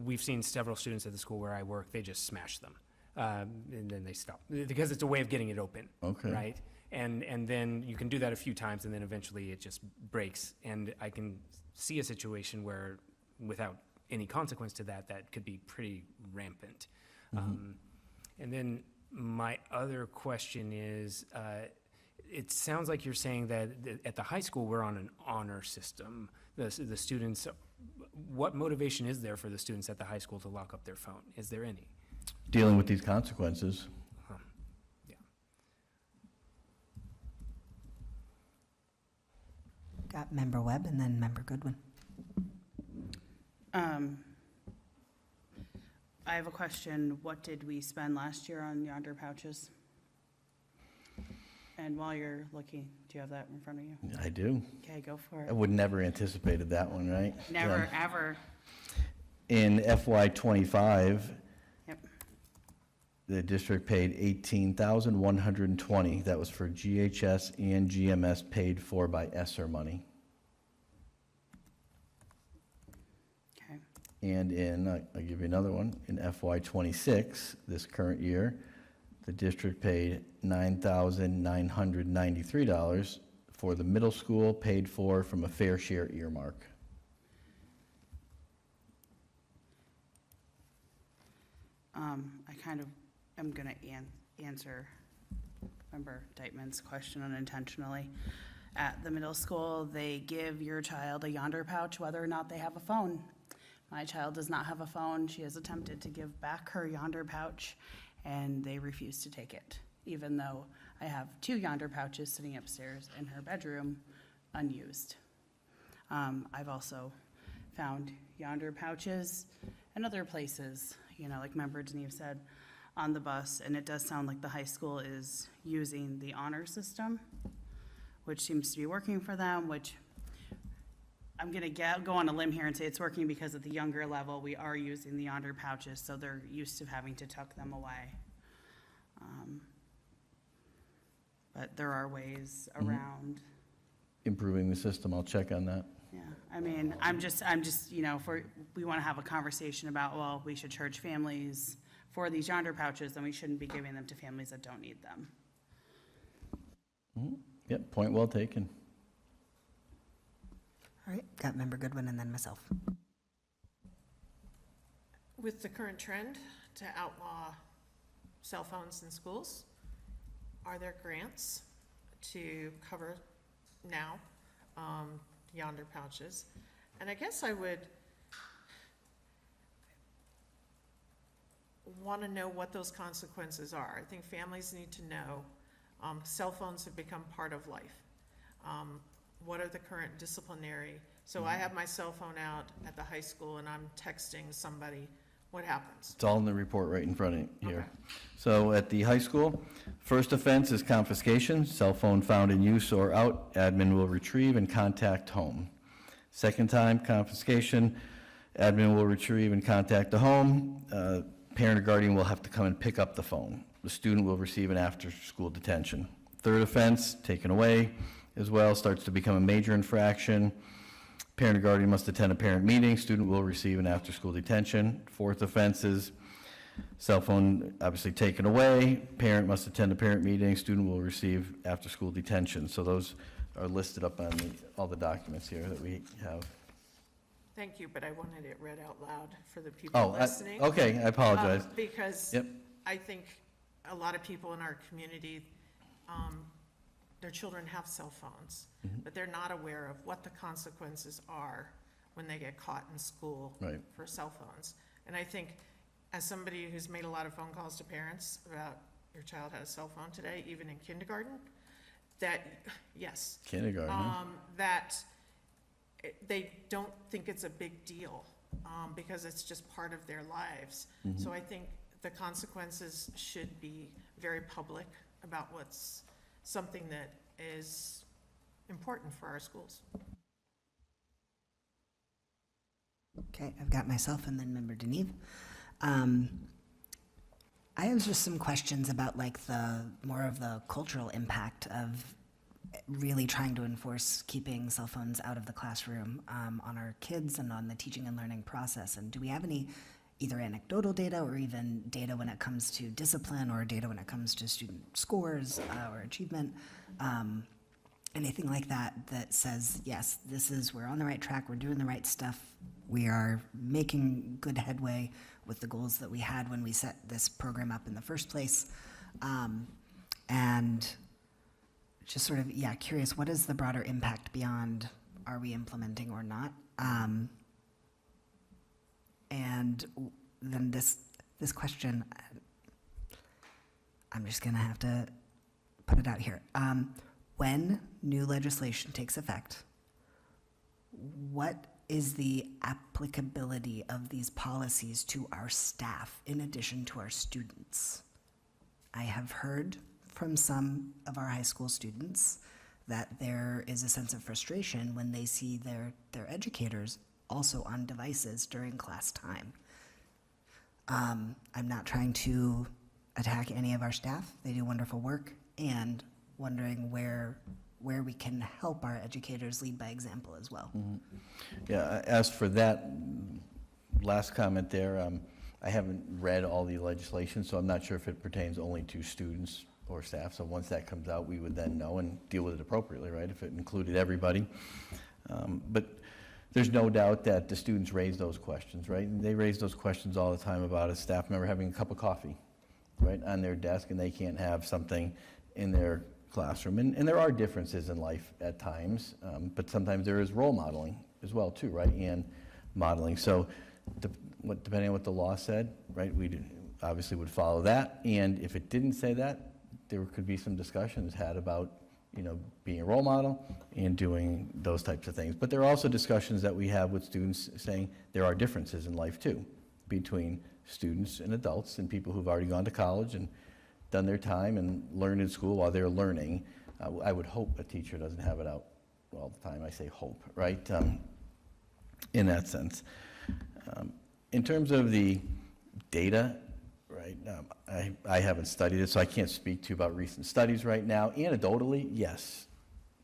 we've seen several students at the school where I work, they just smash them. And then they stop, because it's a way of getting it open. Okay. Right? And then you can do that a few times, and then eventually it just breaks. And I can see a situation where, without any consequence to that, that could be pretty rampant. And then my other question is, it sounds like you're saying that at the high school, we're on an honor system. The students, what motivation is there for the students at the high school to lock up their phone? Is there any? Dealing with these consequences. Yeah. Got Member Webb and then Member Goodwin. I have a question. What did we spend last year on Yonder pouches? And while you're looking, do you have that in front of you? I do. Okay, go for I it. would never anticipated that one, right? Never, ever. In FY '25, Yep. the district paid $18,120. That was for GHS and GMS paid for by ESSER money. Okay. And I'll give you another one, in FY '26, this current year, the district paid $9,993 for the middle school, paid for from a fair share earmark. I kind of am going to answer Member Deitman's question unintentionally. At the middle school, they give your child a Yonder pouch whether or not they have a phone. My child does not have a phone. She has attempted to give back her Yonder pouch, and they refuse to take it, even though I have 2 Yonder pouches sitting upstairs in her bedroom unused. I've also found Yonder pouches in other places, like Member Deneve said, on the bus, and it does sound like the high school is using the honor system, which seems to be working for them, which I'm gonna go on a limb here and say it's working because at the younger level, we are using the Yonder pouches, so they're used to having to tuck them away. But there are ways around. Improving the system, I'll check on that. Yeah, I mean, I'm just, we want to have a conversation about, well, we should charge families for these Yonder pouches, and we shouldn't be giving them to families that don't need them. Yep, point well taken. All right, got Member Goodwin and then myself. With the current trend to outlaw cell phones in schools, are there grants to cover now Yonder pouches? And I guess I would want to know what those consequences are. I think families need to know. Cell phones have become part of life. What are the current disciplinary? So I have my cell phone out at the high school and I'm texting somebody. What happens? It's all in the report right in front of you here. Okay. So at the high school, first offense is confiscation, cell phone found in use or out, admin will retrieve and contact home. Second time, confiscation, admin will retrieve and contact the home. Parent or guardian will have to come and pick up the phone. The student will receive an after-school detention. Third offense, taken away as well, starts to become a major infraction. Parent or guardian must attend a parent meeting. Student will receive an after-school detention. Fourth offense is cell phone obviously taken away. Parent must attend a parent meeting. Student will receive after-school detention. So those are listed up on all the documents here that we have. Thank you, but I wanted it read out loud for the people Oh, listening. okay, I apologize. Because Yep. I think a lot of people in our community, their children have cell phones, but they're not aware of what the consequences are when they get caught in school Right. for cell phones. And I think, as somebody who's made a lot of phone calls to parents about your child had a cell phone today, even in kindergarten, that, yes. Kindergarten, huh? That they don't think it's a big deal, because it's just part of their lives. So I think the consequences should be very public about what's something that is important for our schools. Okay, I've got myself and then member Deneve. I have just some questions about like more of the cultural impact of really trying to enforce keeping cell phones out of the classroom on our kids and on the teaching and learning process. And do we have any either anecdotal data or even data when it comes to discipline or data when it comes to student scores or achievement? Anything like that that says, yes, we're on the right track, we're doing the right stuff, we are making good headway with the goals that we had when we set this program up in the first place. And just sort of, curious, what is the broader impact beyond are we implementing or not? And then this question, I'm just gonna have to put it out here. When new legislation takes effect, what is the applicability of these policies to our staff in addition to our students? I have heard from some of our high school students that there is a sense of frustration when they see their educators also on devices during class time. I'm not trying to attack any of our staff. They do wonderful work, and wondering where we can help our educators lead by example as well. Yeah, as for that last comment there, I haven't read all the legislation, so I'm not sure if it pertains only to students or staff. So once that comes out, we would then know and deal with it appropriately, right, if it included everybody. But there's no doubt that the students raise those questions, right? And they raise those questions all the time about a staff member having a cup of coffee, right, on their desk, and they can't have something in their classroom. And there are differences in life at times, but sometimes there is role modeling as well too, right, and modeling. So depending on what the law said, right, we obviously would follow that. And if it didn't say that, there could be some discussions had about, being a role model and doing those types of things. But there are also discussions that we have with students saying there are differences in life too, between students and adults and people who've already gone to college and done their time and learned in school while they're learning. I would hope a teacher doesn't have it out all the time. I say hope, right, in that sense. In terms of the data, right, I haven't studied it, so I can't speak to you about recent studies right now. Anecdotally, yes,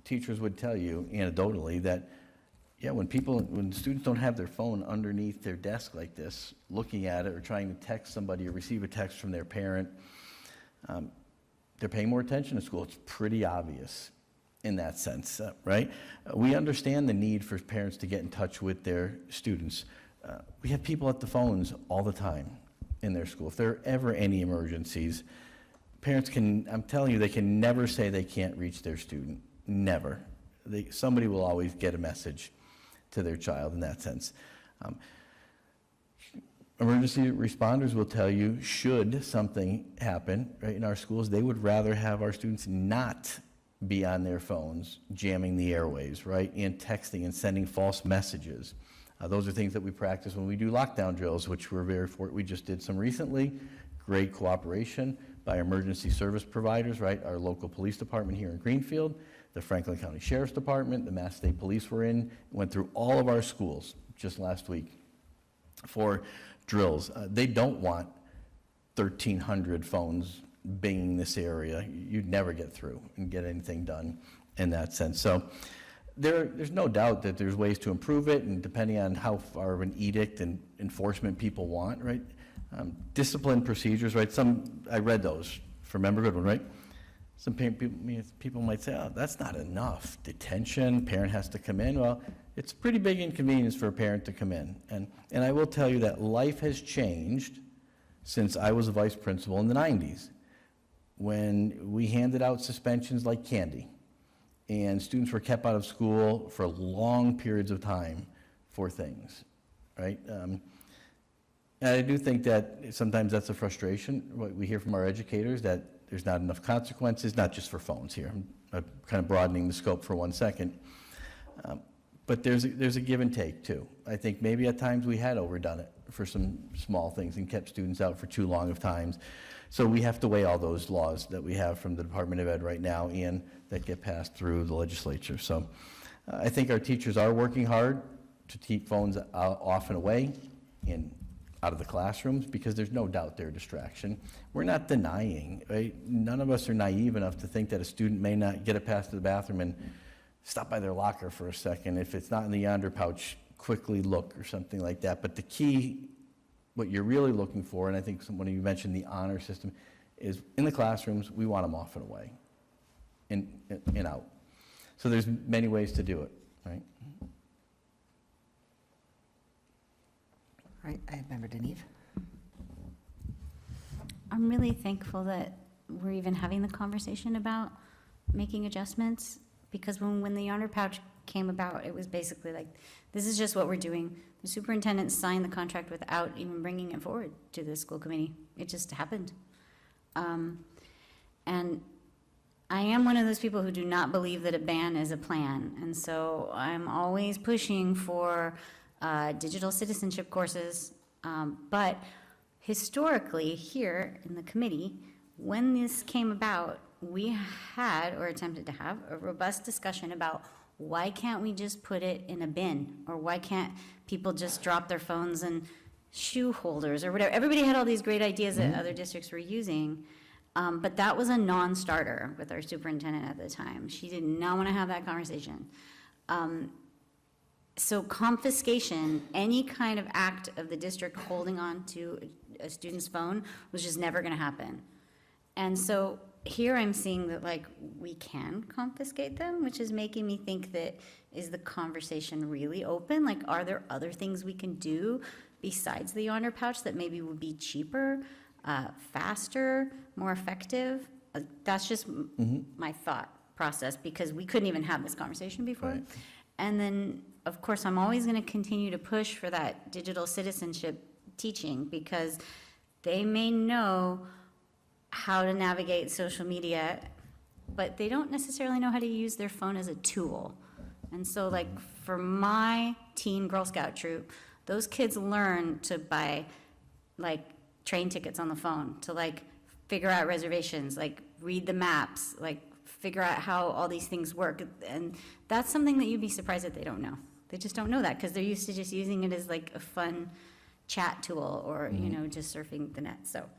teachers would tell you anecdotally that, when students don't have their phone underneath their desk like this, looking at it or trying to text somebody or receive a text from their parent, they're paying more attention to school. It's pretty obvious in that sense, right? We understand the need for parents to get in touch with their students. We have people at the phones all the time in their school. If there are ever any emergencies, parents I'm telling you, they can never say they can't reach their student. Never. Somebody will always get a message to their child in that sense. Emergency responders will tell you, should something happen, right, in our schools, they would rather have our students not be on their phones, jamming the airwaves, right, and texting and sending false messages. Those are things that we practice when we do lockdown drills, which we just did some recently. Great cooperation by emergency service providers, right, our local police department here in Greenfield, the Franklin County Sheriff's Department, the Mass State Police went through all of our schools just last week for drills. They don't want 1,300 phones binging this area. You'd never get through and get anything done in that sense. So there's no doubt that there's ways to improve it, and depending on how far of an edict and enforcement people want, right? Discipline procedures, right? I read those from Member Goodwin, right? Some people might say, oh, that's not enough. Detention, parent has to come in. Well, it's a pretty big inconvenience for a parent to come in. And I will tell you that life has changed since I was a vice principal in the 90s, when we handed out suspensions like candy, and students were kept out of school for long periods of time for things, right? And I do think that sometimes that's a frustration, what we hear from our educators, that there's not enough consequences, not just for phones here. I'm kind of broadening the scope for 1 second. But there's a give and take too. I think maybe at times we had overdone it for some small things and kept students out for too long of times. So we have to weigh all those laws that we have from the Department of Ed right now and that get passed through the legislature. So I think our teachers are working hard to keep phones off and away and out of the classrooms, because there's no doubt they're a distraction. We're not denying, right? None of us are naive enough to think that a student may not get it past the bathroom and stop by their locker for a second. If it's not in the yonder pouch, quickly look or something like that. But the key, what you're really looking for, and I think one of you mentioned the honor system, is in the classrooms, we want them off and away and out. So there's many ways to do it, right? All right, I have Member Deneve. I'm really thankful that we're even having the conversation about making adjustments, because when the Yonder Pouch came about, it was basically like, this is just what we're doing. The superintendent signed the contract without even bringing it forward to the school committee. It just happened. And I am one of those people who do not believe that a ban is a plan. And so I'm always pushing for digital citizenship courses. But historically, here in the committee, when this came about, we had, or attempted to have, a robust discussion about why can't we just put it in a bin? Or why can't people just drop their phones in shoe holders or whatever? Everybody had all these great ideas that other districts were using. But that was a non-starter with our superintendent at the time. She did not want to have that conversation. So confiscation, any kind of act of the district holding on to a student's phone, was just never going to happen. And so here I'm seeing that, like, we can confiscate them, which is making me think that, is the conversation really open? Like, are there other things we can do besides the Yonder Pouch that maybe would be cheaper, faster, more effective? That's just my thought process, because we couldn't even have this conversation before. Right. And then, of course, I'm always going to continue to push for that digital citizenship teaching, because they may know how to navigate social media, but they don't necessarily know how to use their phone as a tool. And so, like, for my teen Girl Scout troop, those kids learn to buy, like, train tickets on the phone, to, like, figure out reservations, like, read the maps, like, figure out how all these things work. And that's something that you'd be surprised that they don't know. They just don't know that, because they're used to just using it as, like, a fun chat tool, or, you know, just surfing the net. So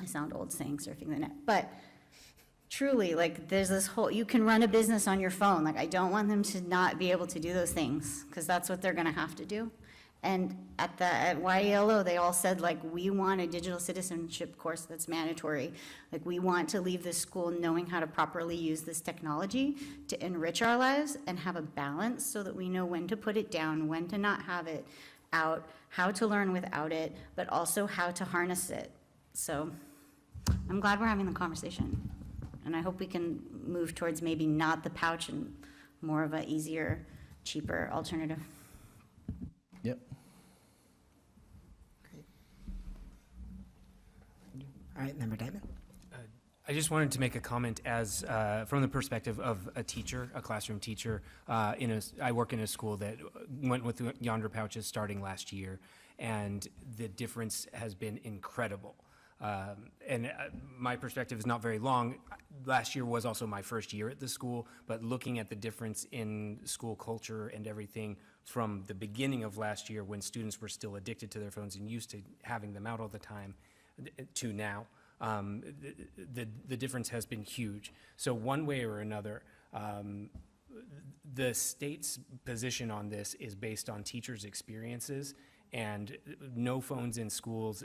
I sound old saying surfing the net, but truly, like, there's this whole, you can run a business on your phone. Like, I don't want them to not be able to do those things, because that's what they're going to have to do. And at YELO, they all said, like, we want a digital citizenship course that's mandatory. Like, we want to leave this school knowing how to properly use this technology to enrich our lives and have a balance, so that we know when to put it down, when to not have it out, how to learn without it, but also how to harness it. So I'm glad we're having the conversation. And I hope we can move towards maybe not the pouch and more of a easier, cheaper alternative. Yep. All right, Member Diamond. I just wanted to make a comment as, from the perspective of a teacher, a classroom teacher. I work in a school that went with Yonder Pouches starting last year, and the difference has been incredible. And my perspective is not very long. Last year was also my first year at the school, but looking at the difference in school culture and everything from the beginning of last year, when students were still addicted to their phones and used to having them out all the time, to now, the difference has been huge. So one way or another, the state's position on this is based on teachers' experiences, and no phones in schools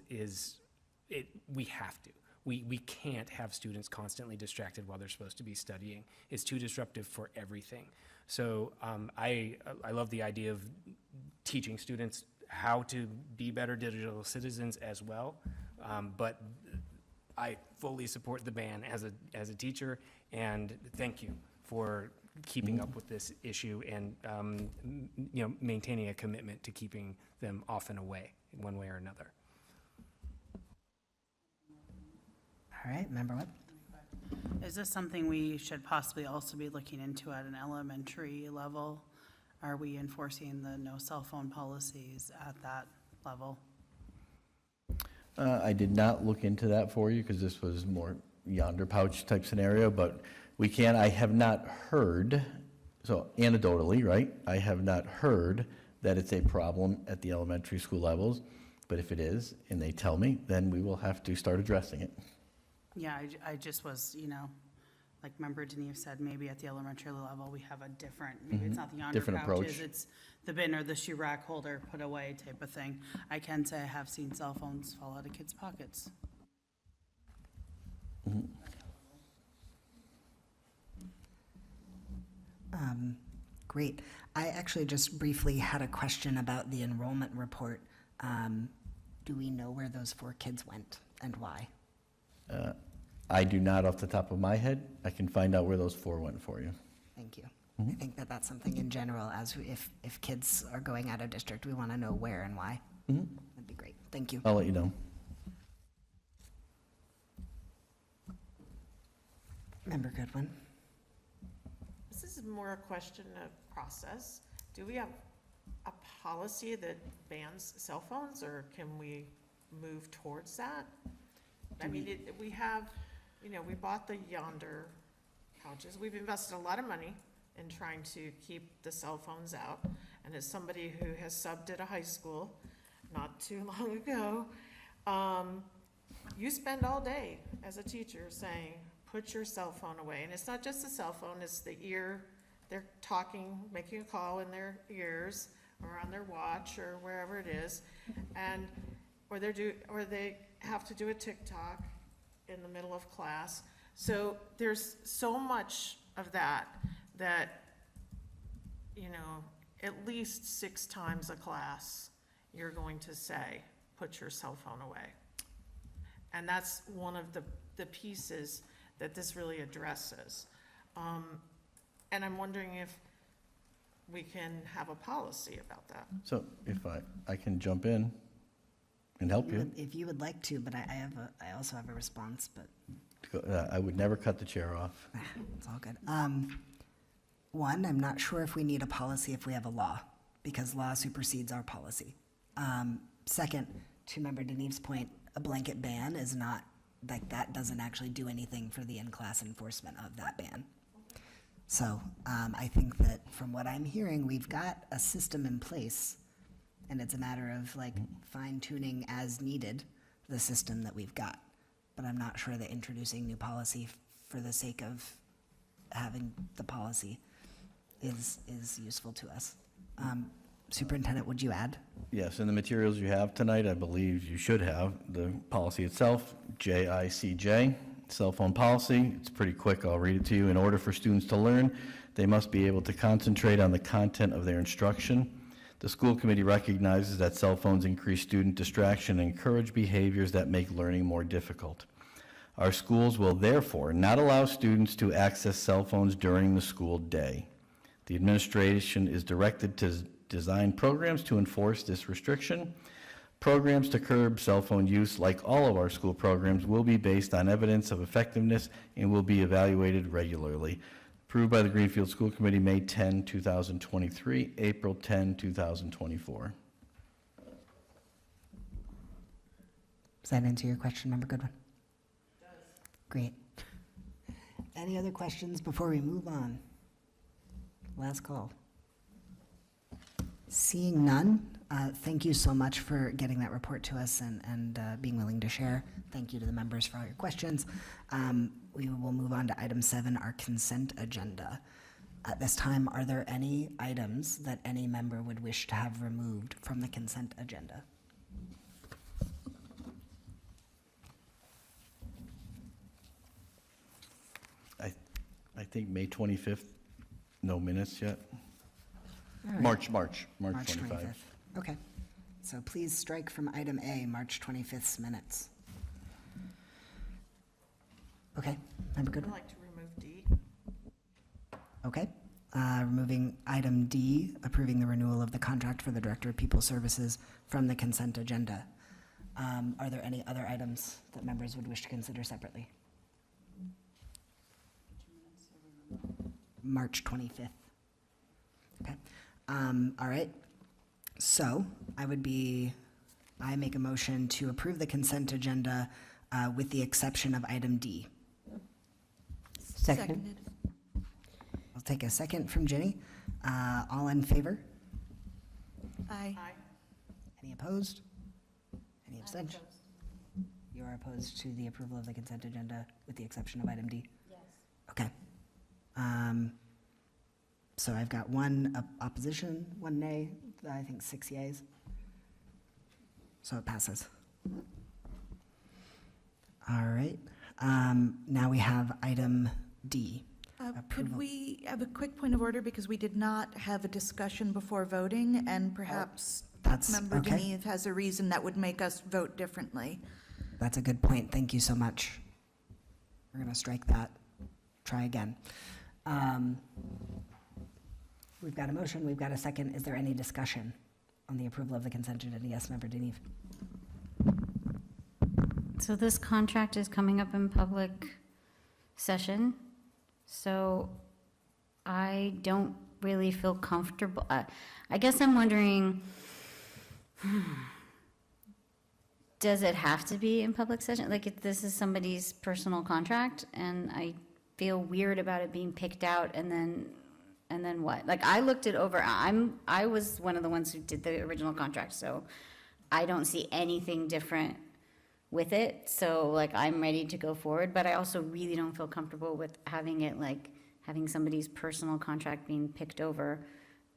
we have to. We can't have students constantly distracted while they're supposed to be studying. It's too disruptive for everything. So I love the idea of teaching students how to be better digital citizens as well. But I fully support the ban as a teacher, and thank you for keeping up with this issue and, maintaining a commitment to keeping them off and away in one way or another. All right, Member Webb? Is this something we should possibly also be looking into at an elementary level? Are we enforcing the no cell phone policies at that level? I did not look into that for you because this was more yonder pouch type scenario, but we can. I have not heard, so anecdotally, right? I have not heard that it's a problem at the elementary school levels, but if it is, and they tell me, then we will have to start addressing it. Yeah, I just was, like Member Denise said, maybe at the elementary level, we have a different, maybe it's not the yonder Different pouches, approach. it's the bin or the shoe rack holder put away type of thing. I can say I have seen cell phones fall out of kids' pockets. Great. I actually just briefly had a question about the enrollment report. Do we know where those 4 kids went and why? I do not off the top of my head. I can find out where those 4 went for you. Thank you. I think that that's something in general, if kids are going out of district, we want to know where and why. That'd be great. Thank you. I'll let you know. Member Goodwin? This is more a question of process. Do we have a policy that bans cell phones, or can we move towards that? I mean, we have, we bought the yonder pouches. We've invested a lot of money in trying to keep the cell phones out. And as somebody who has subbed at a high school not too long ago, you spend all day as a teacher saying, put your cell phone away. And it's not just the cell phone, it's the ear. They're talking, making a call in their ears or on their watch or wherever it is. And, or they have to do a TikTok in the middle of class. So there's so much of that, at least 6 times a class, you're going to say, put your cell phone away. And that's one of the pieces that this really addresses. And I'm wondering if we can have a policy about that. So if I can jump in and help you. If you would like to, but I also have a response, but I would never cut the chair off. it's all good. One, I'm not sure if we need a policy if we have a law, because law supersedes our policy. Second, to Member Denise's point, a blanket ban is not, like, that doesn't actually do anything for the in-class enforcement of that ban. So I think that from what I'm hearing, we've got a system in place, and it's a matter of like fine-tuning as needed the system that we've got. But I'm not sure that introducing new policy for the sake of having the policy is useful to us. Superintendent, would you add? Yes, in the materials you have tonight, I believe you should have the policy itself, JICJ, cell phone policy. It's pretty quick, I'll read it to you. In order for students to learn, they must be able to concentrate on the content of their instruction. The school committee recognizes that cell phones increase student distraction and encourage behaviors that make learning more difficult. Our schools will therefore not allow students to access cell phones during the school day. The administration is directed to design programs to enforce this restriction. Programs to curb cell phone use, like all of our school programs, will be based on evidence of effectiveness and will be evaluated regularly. Approved by the Greenfield School Committee, May 10, 2023, April 10, 2024. Does that answer your question, Member Goodwin? It does. Great. Any other questions before we move on? Last call. Seeing none, thank you so much for getting that report to us and being willing to share. Thank you to the members for all your questions. We will move on to item 7, our consent agenda. At this time, are there any items that any member would wish to have removed from the consent agenda? I think May 25th, no minutes yet. All right. March 25th. 25th. Okay. So please strike from item A, March 25th's minutes. Okay, Member I'd Goodwin? like to remove D. Okay, removing item D, approving the renewal of the contract for the Director of People Services from the consent agenda. Are there any other items that members would wish to consider separately? March 25th. Okay. All right. So I make a motion to approve the consent agenda with the exception of item D. Second. I'll take a second from Ginny. All in favor? Aye. Any opposed? Any abstentions? You are opposed to the approval of the consent agenda with the exception of item D? Yes. Okay. So I've got one opposition, one nay, I think 6 yeas. So it passes. All right. Now we have item D. Could Approval. we have a quick point of order, because we did not have a discussion before voting, and perhaps That's Member okay. Denise has a reason that would make us vote differently. That's a good point. Thank you so much. We're going to strike that. Try again. We've got a motion. We've got a second. Is there any discussion on the approval of the consent agenda? Yes, Member Denise. So this contract is coming up in public session, so I don't really feel comfortable. I guess I'm wondering, does it have to be in public session? Like, if this is somebody's personal contract, and I feel weird about it being picked out, and then what? Like, I looked it over. I was one of the ones who did the original contract, so I don't see anything different with it. So, like, I'm ready to go forward, but I also really don't feel comfortable with having it, like, having somebody's personal contract being picked over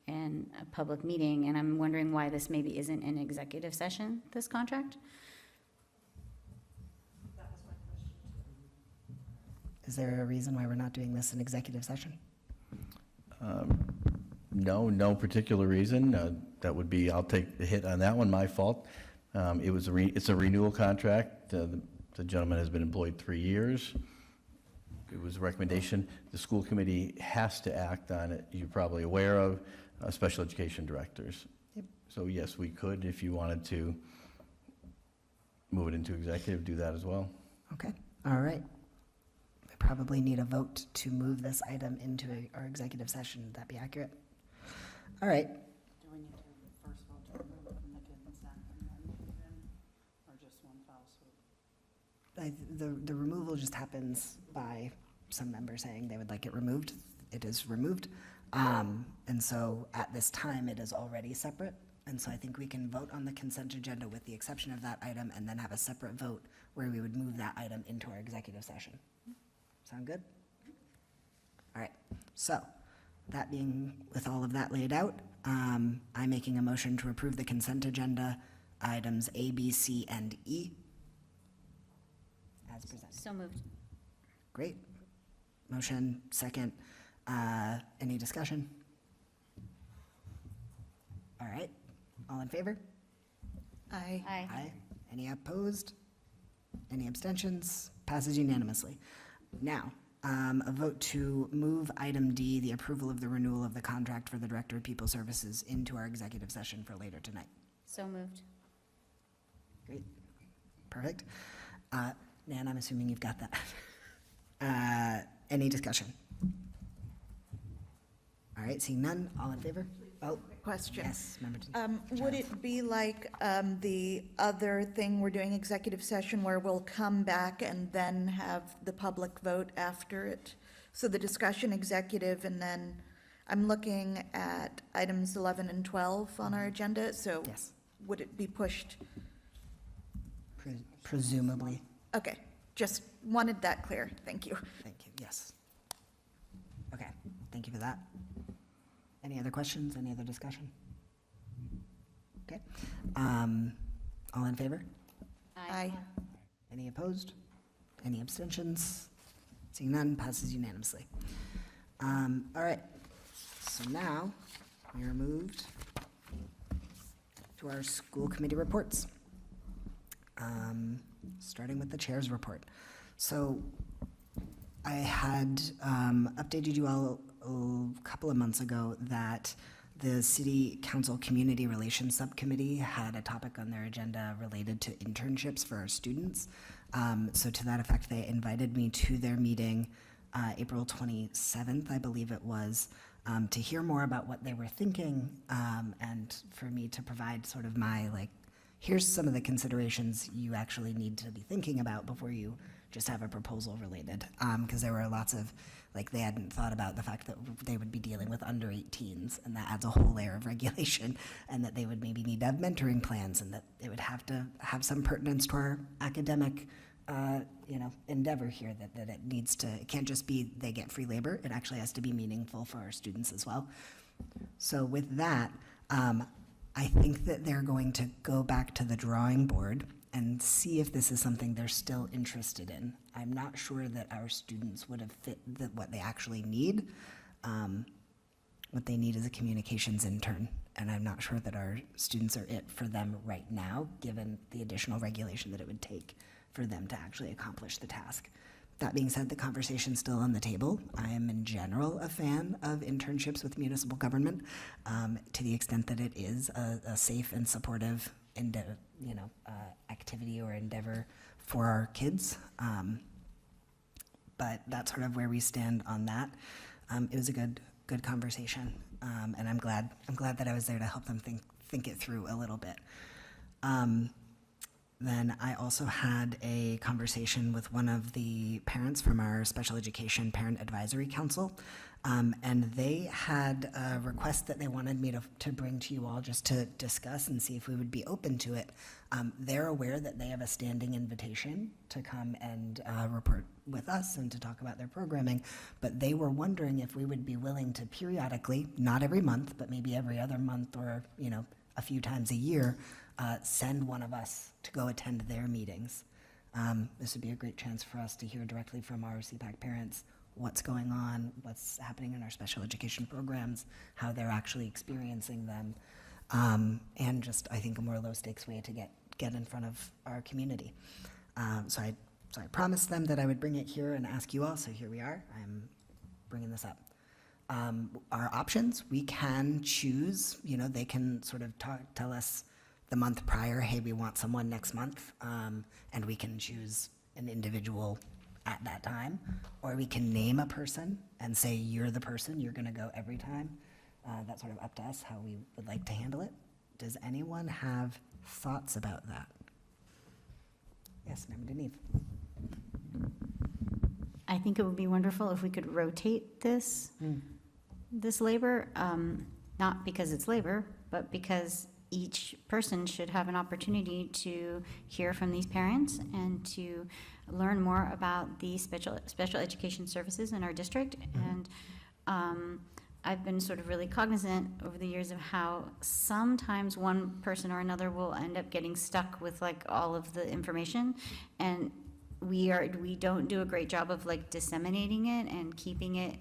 in a public meeting, and I'm wondering why this maybe isn't an executive session, this contract? Is there a reason why we're not doing this in executive session? No particular reason. That would be, I'll take the hit on that one, my fault. It's a renewal contract. The gentleman has been employed 3 years. It was a recommendation. The school committee has to act on it. You're probably aware of special education directors. Yep. So yes, we could, if you wanted to move it into executive, do that as well. Okay. All right. We probably need a vote to move this item into our executive session. Would that be accurate? All right. Do we need to first vote to remove it from the consent and then move it in, or just one foul swoop? The removal just happens by some member saying they would like it removed. It is removed. And so at this time, it is already separate. And so I think we can vote on the consent agenda with the exception of that item, and then have a separate vote where we would move that item into our executive session. Sound good? All right. So that being, with all of that laid out, I'm making a motion to approve the consent agenda items A, B, C, and E as presented. So moved. Great. Motion, second. Any discussion? All right. All in favor? Aye. Aye. Aye. Any opposed? Any abstentions? Passes unanimously. Now, a vote to move item D, the approval of the renewal of the contract for the Director of People Services, into our executive session for later tonight. So moved. Great. Perfect. Nan, I'm assuming you've got that. Any discussion? All right, seeing none, all in favor? Oh, Question. yes, Member Would it be like the other thing we're doing, executive session, where we'll come back and then have the public vote after it? So the discussion executive, and then I'm looking at items 11 and 12 on our agenda, so Yes, would it be pushed? presumably. Okay, just wanted that clear. Thank you. Thank you, yes. Okay, thank you for that. Any other questions, any other discussion? Okay. All in favor? Aye. Any opposed? Any abstentions? Seeing none, passes unanimously. All right, so now we are moved to our school committee reports. Starting with the chair's report. So I had updated you all a couple of months ago that the City Council Community Relations Subcommittee had a topic on their agenda related to internships for our students. So to that effect, they invited me to their meeting, April 27th, I believe it was, to hear more about what they were thinking, and for me to provide sort of my, like, here's some of the considerations you actually need to be thinking about before you just have a proposal related. Because there were lots of, like, they hadn't thought about the fact that they would be dealing with under 18s, and that adds a whole layer of regulation, and that they would maybe need to have mentoring plans, and that it would have to have some pertinence to our academic endeavor here, that it needs to, it can't just be they get free labor, it actually has to be meaningful for our students as well. So with that, I think that they're going to go back to the drawing board and see if this is something they're still interested in. I'm not sure that our students would have fit what they actually need. What they need is a communications intern, and I'm not sure that our students are it for them right now, given the additional regulation that it would take for them to actually accomplish the task. That being said, the conversation's still on the table. I am in general a fan of internships with municipal government, to the extent that it is a safe and supportive activity or endeavor for our kids. But that's sort of where we stand on that. It was a good conversation, and I'm glad that I was there to help them think it through a little bit. Then I also had a conversation with one of the parents from our Special Education Parent Advisory Council, and they had a request that they wanted me to bring to you all just to discuss and see if we would be open to it. They're aware that they have a standing invitation to come and report with us and to talk about their programming, but they were wondering if we would be willing to periodically, not every month, but maybe every other month or a few times a year, send one of us to go attend their meetings. This would be a great chance for us to hear directly from our CPAC parents what's going on, what's happening in our special education programs, how they're actually experiencing them, and just, I think, a more low-stakes way to get in front of our community. So I promised them that I would bring it here and ask you all, so here we are. I'm bringing this up. Our options, we can choose, they can sort of tell us the month prior, hey, we want someone next month, and we can choose an individual at that time, or we can name a person and say, you're the person, you're gonna go every time. That's sort of up to us how we would like to handle it. Does anyone have thoughts about that? Yes, Member Deneve. I think it would be wonderful if we could rotate this labor, not because it's labor, but because each person should have an opportunity to hear from these parents and to learn more about the special education services in our district. And I've been sort of really cognizant over the years of how sometimes one person or another will end up getting stuck with like all of the information, and we don't do a great job of like disseminating it and keeping it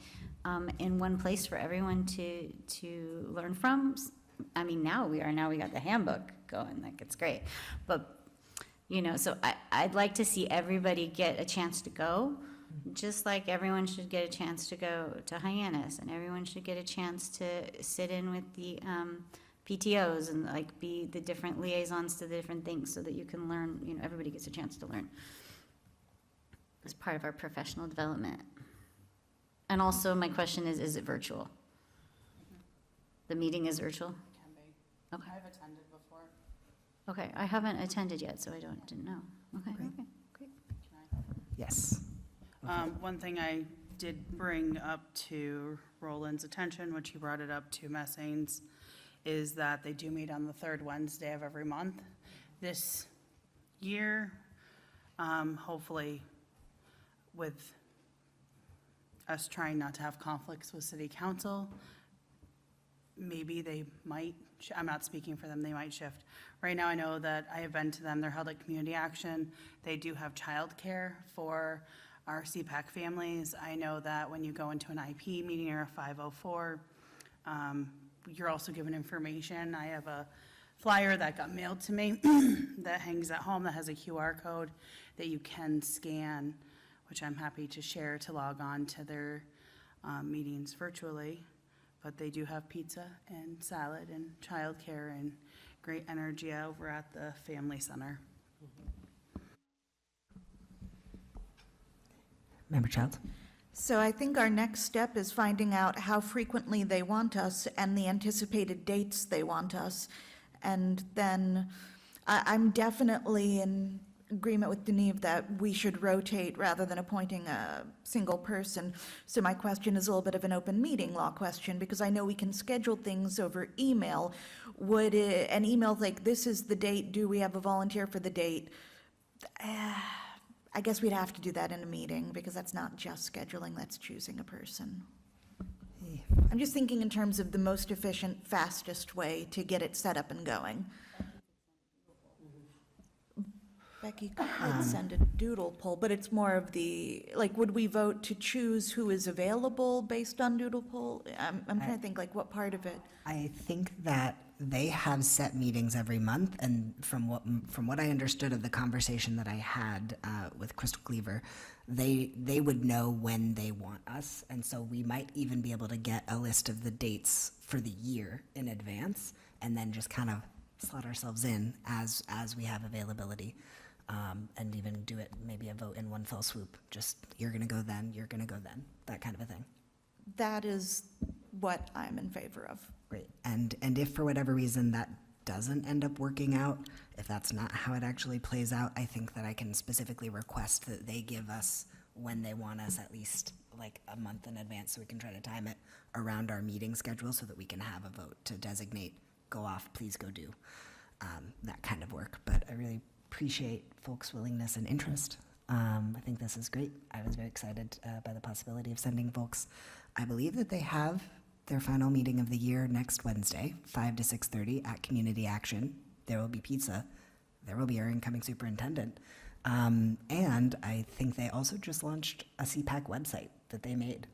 in one place for everyone to learn from. I mean, now we got the handbook going, like, it's great. But, so I'd like to see everybody get a chance to go, just like everyone should get a chance to go to Hyannis, and everyone should get a chance to sit in with the PTOs and like be the different liaisons to the different things, so that you can learn, everybody gets a chance to learn as part of our professional development. And also, my question is it virtual? The meeting is virtual? Can be. Okay. I've attended before. Okay, I haven't attended yet, so I didn't know. Okay, Great. okay, great. Yes. One thing I did bring up to Roland's attention, which he brought it up to Messanes, is that they do meet on the third Wednesday of every month. This year, hopefully with us trying not to have conflicts with city council, maybe they might, I'm not speaking for them, they might shift. Right now, I know that I have been to them, they're held at Community Action. They do have childcare for our CPAC families. I know that when you go into an IP meeting or a 504, you're also given information. I have a flyer that got mailed to me that hangs at home that has a QR code that you can scan, which I'm happy to share to log on to their meetings virtually, but they do have pizza and salad and childcare and great energy over at the Family Center. Member Childs? So I think our next step is finding out how frequently they want us and the anticipated dates they want us. And then I'm definitely in agreement with Deneve that we should rotate rather than appointing a single person. So my question is a little bit of an open meeting law question, because I know we can schedule things over email. Would an email like, this is the date, do we have a volunteer for the date? I guess we'd have to do that in a meeting, because that's not just scheduling, that's choosing a person. I'm just thinking in terms of the most efficient, fastest way to get it set up and going. Becky could send a doodle poll, but it's more of the, like, would we vote to choose who is available based on doodle poll? I'm trying to think, like, what part of it? I think that they have set meetings every month, and from what I understood of the conversation that I had with Crystal Cleaver, they would know when they want us, and so we might even be able to get a list of the dates for the year in advance, and then just kind of slot ourselves in as we have availability, and even do it maybe a vote in one fell swoop. Just you're gonna go then, you're gonna go then, that kind of a thing. That is what I'm in favor of. Great. And if for whatever reason that doesn't end up working out, if that's not how it actually plays out, I think that I can specifically request that they give us when they want us, at least like a month in advance, so we can try to time it around our meeting schedule so that we can have a vote to designate, go off, please go do, that kind of work. But I really appreciate folks' willingness and interest. I think this is great. I was very excited by the possibility of sending folks. I believe that they have their final meeting of the year next Wednesday, 5 to 6:30 at Community Action. There will be pizza. There will be our incoming superintendent. And I think they also just launched a CPAC website that they made.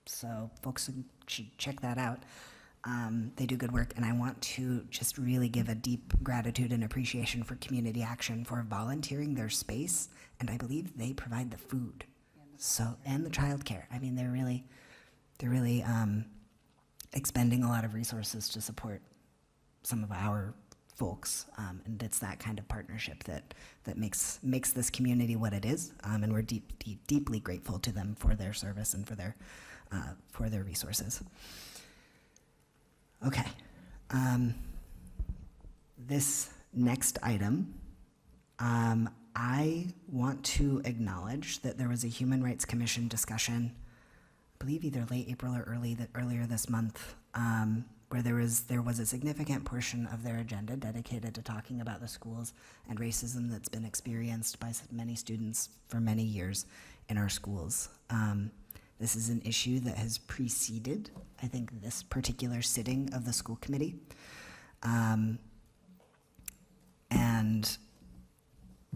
So folks should check that out. They do good work, and I want to just really give a deep gratitude and appreciation for Community Action for volunteering their space, and I believe they provide the food, and the childcare. I mean, they're really expending a lot of resources to support some of our folks, and it's that kind of partnership that makes this community what it is, and we're deeply grateful to them for their service and for their resources. Okay. This next item, I want to acknowledge that there was a Human Rights Commission discussion, I believe either late April or earlier this month, where there was a significant portion of their agenda dedicated to talking about the schools and racism that's been experienced by many students for many years in our schools. This is an issue that has preceded, I think, this particular sitting of the school committee. And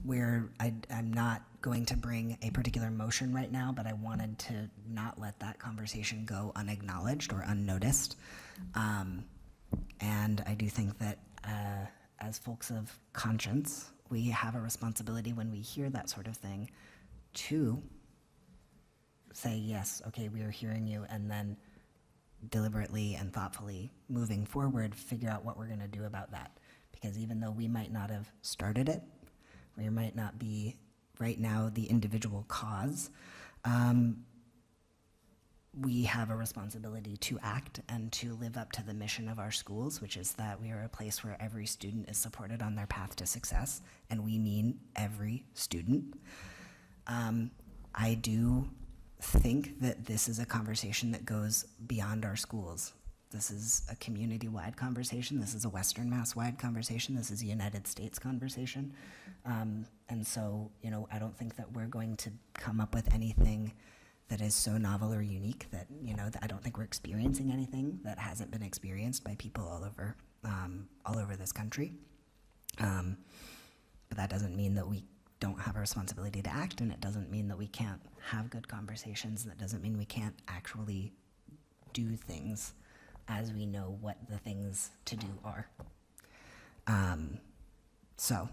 where I'm not going to bring a particular motion right now, but I wanted to not let that conversation go unacknowledged or unnoticed. And I do think that as folks of conscience, we have a responsibility when we hear that sort of thing to say, yes, okay, we are hearing you, and then deliberately and thoughtfully moving forward, figure out what we're going to do about that. Because even though we might not have started it, we might not be right now the individual cause, we have a responsibility to act and to live up to the mission of our schools, which is that we are a place where every student is supported on their path to success, and we mean every student. I do think that this is a conversation that goes beyond our schools. This is a community-wide conversation. This is a Western Mass-wide conversation. This is a United States conversation. And so, I don't think that we're going to come up with anything that is so novel or unique that, that I don't think we're experiencing anything that hasn't been experienced by people all over this country. But that doesn't mean that we don't have a responsibility to act, and it doesn't mean that we can't have good conversations, and that doesn't mean we can't actually do things as we know what the things to do are. So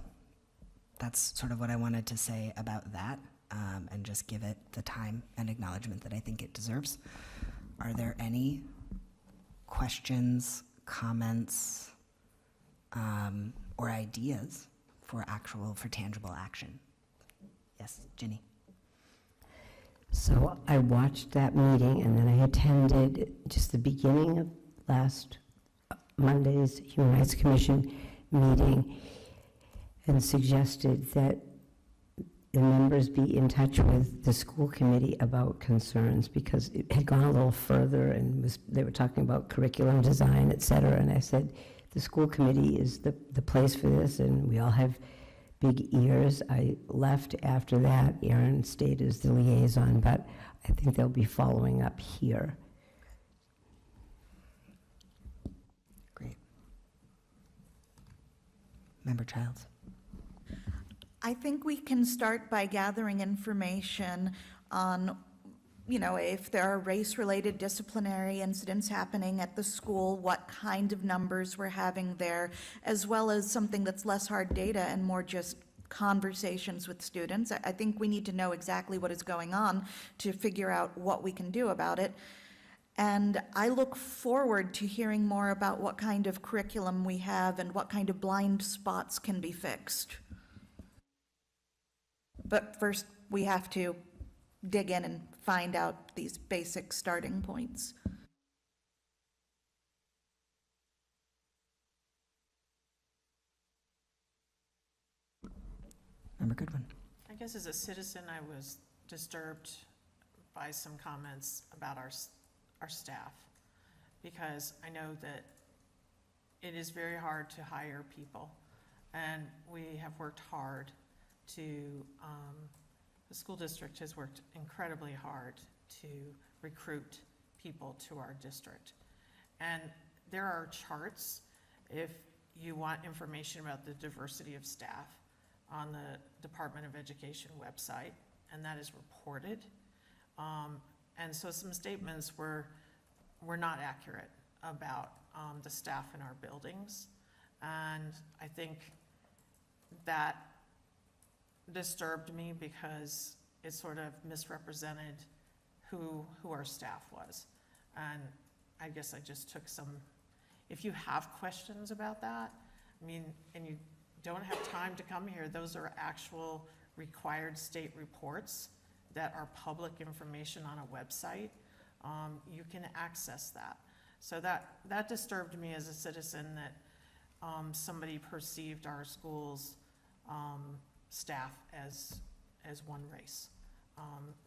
that's sort of what I wanted to say about that, and just give it the time and acknowledgement that I think it deserves. Are there any questions, comments, or ideas for tangible action? Yes, Ginny? So I watched that meeting, and then I attended just the beginning of last Monday's Human Rights Commission meeting, and suggested that the members be in touch with the school committee about concerns, because it had gone a little further, and they were talking about curriculum design, et cetera, and I said, the school committee is the place for this, and we all have big ears. I left after that. Erin stayed as the liaison, but I think they'll be following up here. Great. Member Childs? I think we can start by gathering information on, if there are race-related disciplinary incidents happening at the school, what kind of numbers we're having there, as well as something that's less hard data and more just conversations with students. I think we need to know exactly what is going on to figure out what we can do about it. And I look forward to hearing more about what kind of curriculum we have and what kind of blind spots can be fixed. But first, we have to dig in and find out these basic starting points. Member Goodwin? I guess as a citizen, I was disturbed by some comments about our staff, because I know that it is very hard to hire people, and we have worked hard to, the school district has worked incredibly hard to recruit people to our district. And there are charts, if you want information about the diversity of staff, on the Department of Education website, and that is reported. And so some statements were not accurate about the staff in our buildings. And I think that disturbed me because it sort of misrepresented who our staff was. And I guess I just took some, if you have questions about that, and you don't have time to come here, those are actual required state reports that are public information on a website. You can access that. So that disturbed me as a citizen, that somebody perceived our school's staff as one race.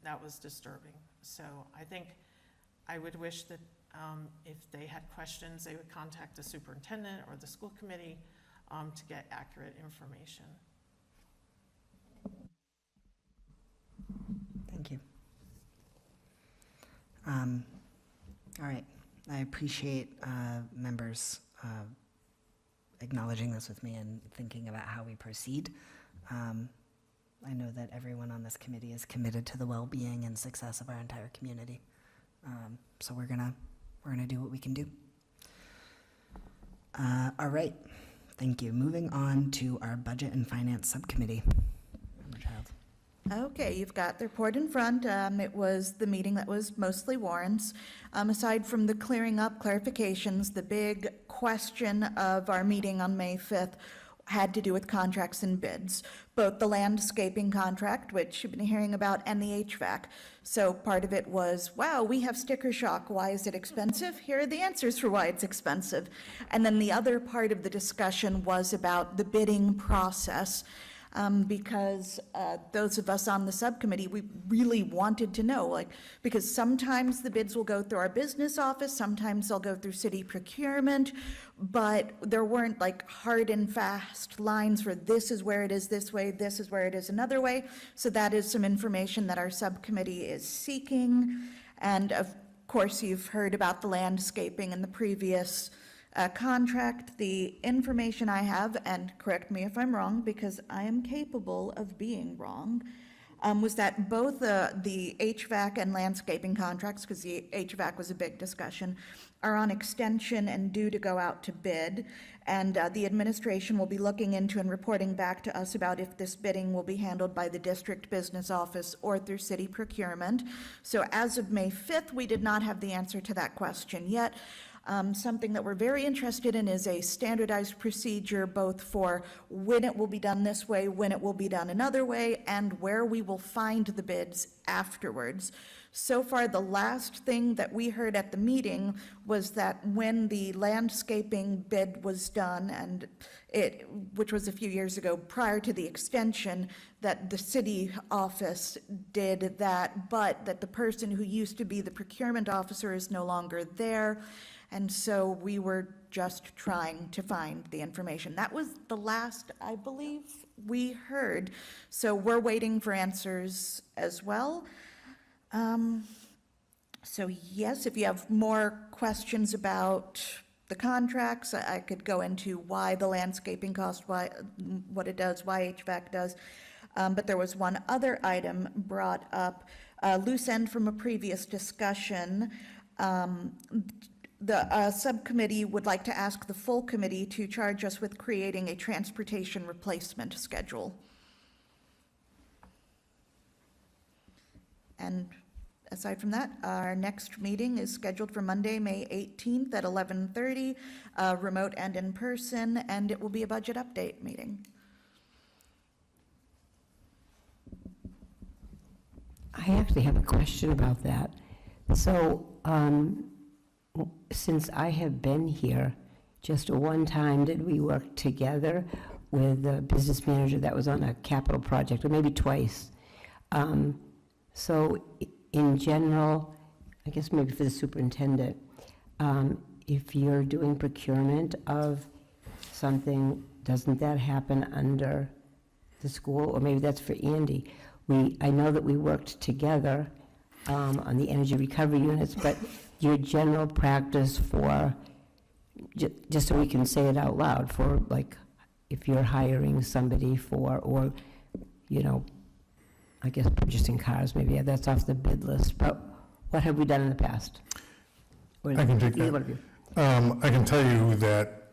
That was disturbing. So I think I would wish that if they had questions, they would contact the superintendent or the school committee to get accurate information. Thank you. All right. I appreciate members acknowledging this with me and thinking about how we proceed. I know that everyone on this committee is committed to the well-being and success of our entire community. So we're gonna do what we can do. All right. Thank you. Moving on to our Budget and Finance Subcommittee. Member Childs. Okay, you've got the report in front. It was the meeting that was mostly Warren's. Aside from the clearing up clarifications, the big question of our meeting on May 5th had to do with contracts and bids, both the landscaping contract, which you've been hearing about, and the HVAC. So part of it was, wow, we have sticker shock. Why is it expensive? Here are the answers for why it's expensive. And then the other part of the discussion was about the bidding process. Because those of us on the subcommittee, we really wanted to know, because sometimes the bids will go through our business office, sometimes they'll go through city procurement, but there weren't hard and fast lines for this is where it is this way, this is where it is another way. So that is some information that our subcommittee is seeking. And of course, you've heard about the landscaping in the previous contract. The information I have, and correct me if I'm wrong, because I am capable of being wrong, was that both the HVAC and landscaping contracts, because the HVAC was a big discussion, are on extension and due to go out to bid. And the administration will be looking into and reporting back to us about if this bidding will be handled by the district business office or through city procurement. So as of May 5th, we did not have the answer to that question yet. Something that we're very interested in is a standardized procedure, both for when it will be done this way, when it will be done another way, and where we will find the bids afterwards. So far, the last thing that we heard at the meeting was that when the landscaping bid was done, and which was a few years ago prior to the extension, that the city office did that, but that the person who used to be the procurement officer is no longer there. And so we were just trying to find the information. That was the last, I believe, we heard. So we're waiting for answers as well. So yes, if you have more questions about the contracts, I could go into why the landscaping cost, what it does, why HVAC does. But there was one other item brought up, loose end from a previous discussion. The subcommittee would like to ask the full committee to charge us with creating a transportation replacement schedule. And aside from that, our next meeting is scheduled for Monday, May 18th at 11:30, remote and in person, and it will be a budget update meeting. I actually have a question about that. So, since I have been here, just one time did we work together with the business manager that was on a capital project, or maybe twice. So in general, I guess maybe for the superintendent, if you're doing procurement of something, doesn't that happen under the school? Or maybe that's for Andy. I know that we worked together on the energy recovery units, but your general practice for, just so we can say it out loud, for like, if you're hiring somebody for, or, you know, I guess purchasing cars, maybe that's off the bid list, but what have we done in the past? Or I can take either that. one of you. I can tell you that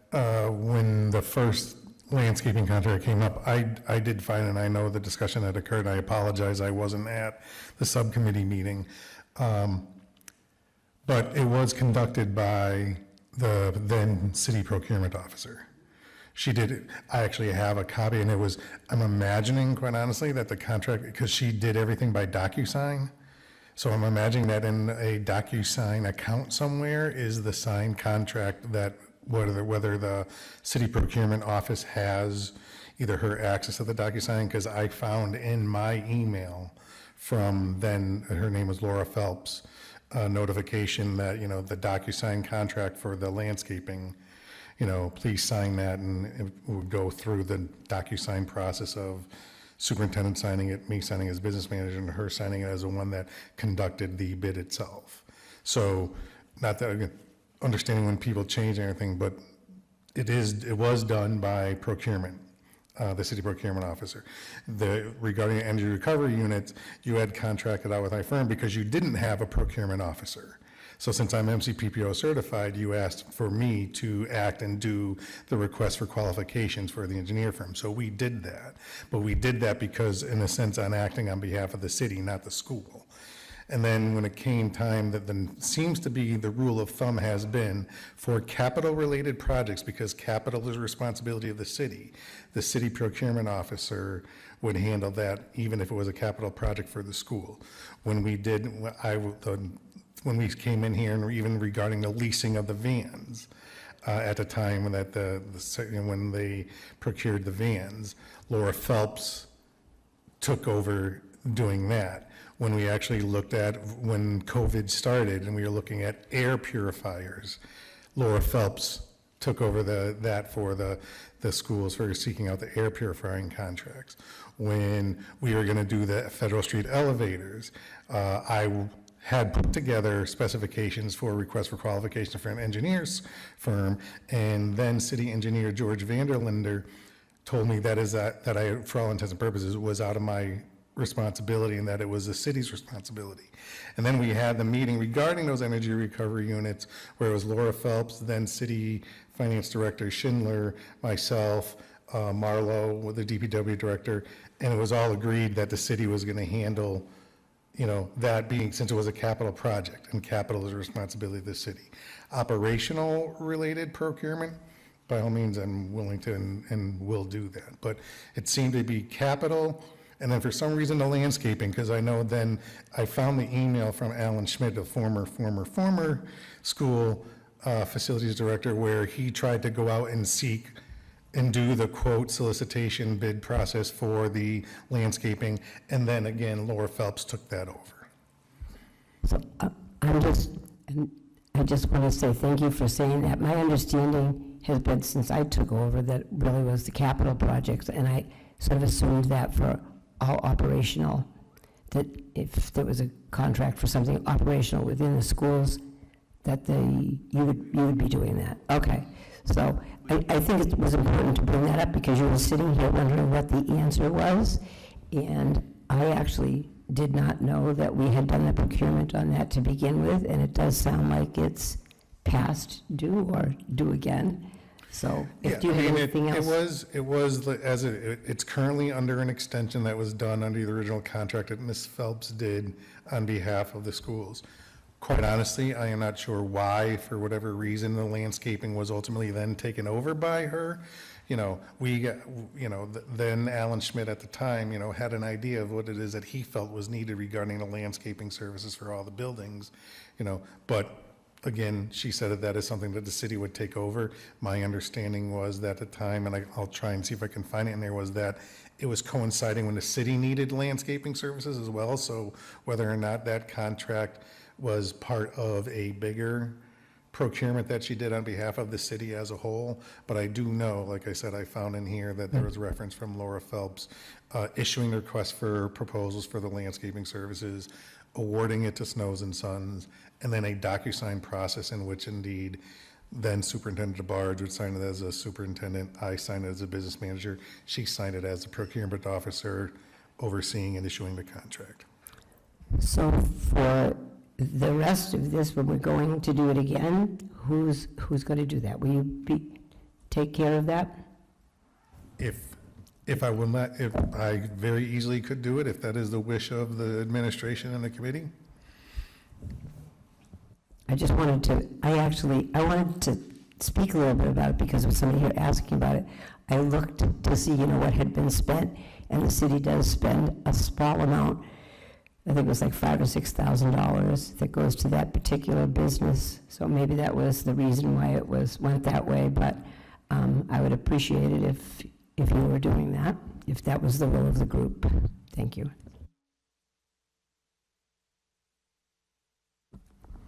when the first landscaping contract came up, I did find, and I know the discussion that occurred, I apologize, I wasn't at the subcommittee meeting, but it was conducted by the then city procurement officer. She did it. I actually have a copy, and I'm imagining, quite honestly, that the contract, because she did everything by DocuSign. So I'm imagining that in a DocuSign account somewhere is the signed contract that whether the city procurement office has either her access to the DocuSign, because I found in my email from then, her name was Laura Phelps, a notification that, the DocuSign contract for the landscaping, please sign that, and it would go through the DocuSign process of superintendent signing it, me signing as business manager, and her signing it as the one that conducted the bid itself. So, not that, again, understanding when people change anything, but it was done by procurement, the city procurement officer. Regarding the energy recovery units, you had contracted out with iFirm because you didn't have a procurement officer. So since I'm MCPPO certified, you asked for me to act and do the request for qualifications for the engineer firm. So we did that. But we did that because, in a sense, I'm acting on behalf of the city, not the school. And then when it came time that seems to be the rule of thumb has been for capital-related projects, because capital is a responsibility of the city procurement officer would handle that even if it was a capital project for the school. When we when we came in here, and even regarding the leasing of the vans, at the time that when they procured the vans, Laura Phelps took over doing that. When we actually looked at when COVID started and we were looking at air purifiers, Laura Phelps took over that for the schools for seeking out the air purifying contracts. When we were going to do the Federal Street elevators, I had put together specifications for request for qualification for an engineer's firm, and then city engineer George Vanderlinder told me that I, for all intents and purposes, was out of my responsibility and that it was the city's responsibility. And then we had the meeting regarding those energy recovery units where it was Laura Phelps, then City Finance Director Schindler, myself, Marlo, with the DPW Director, and it was all agreed that the city was going to handle, you know, that being, since it was a capital project, and capital is a responsibility of the city. Operational related procurement, by all means, I'm willing to and will do that. But it seemed to be capital, and then for some reason the landscaping, because I know then I found the email from Alan Schmidt, the former school facilities director, where he tried to go out and seek and do the quote solicitation bid process for the landscaping, and then again, Laura Phelps took that over. So I just want to say thank you for saying that. My understanding has been, since I took over, that really was the capital projects, and I sort of assumed that for all operational, that if there was a contract for something operational within the schools, that you would be doing that. Okay, so I think it was important to bring that up because you were sitting here wondering what the answer was, and I actually did not know that we had done the procurement on that to begin with, and it does sound like it's past due or due again. So if you have anything else. It's currently under an extension that was done under the original contract that Ms. Phelps did on behalf of the schools. Quite honestly, I am not sure why, for whatever reason, the landscaping was ultimately then taken over by her. You know, then Alan Schmidt at the time, you know, had an idea of what it is that he felt was needed regarding the landscaping services for all the buildings, you know, but again, she said that is something that the city would take over. My understanding was that at the time, and I'll try and see if I can find it in there, was that it was coinciding when the city needed landscaping services as well, so whether or not that contract was part of a bigger procurement that she did on behalf of the city as a whole. But I do know, like I said, I found in here that there was reference from Laura Phelps issuing the request for proposals for the landscaping services, awarding it to Snows and Sons, and then a DocuSign process in which indeed then Superintendent DeBarge would sign it as a superintendent, I signed it as a business manager, she signed it as the procurement officer overseeing and issuing the contract. So for the rest of this, when we're going to do it again, who's going to do that? Will you take care of that? If I will not, if I very easily could do it, if that is the wish of the administration and the committee. I just wanted to, I wanted to speak a little bit about it because of somebody here asking about it. I looked to see, you know, what had been spent, and the city does spend a small amount. I think it was like $5,000 or $6,000 that goes to that particular business. So maybe that was the reason why it went that way. But I would appreciate it if you were doing that, if that was the will of the group. Thank you.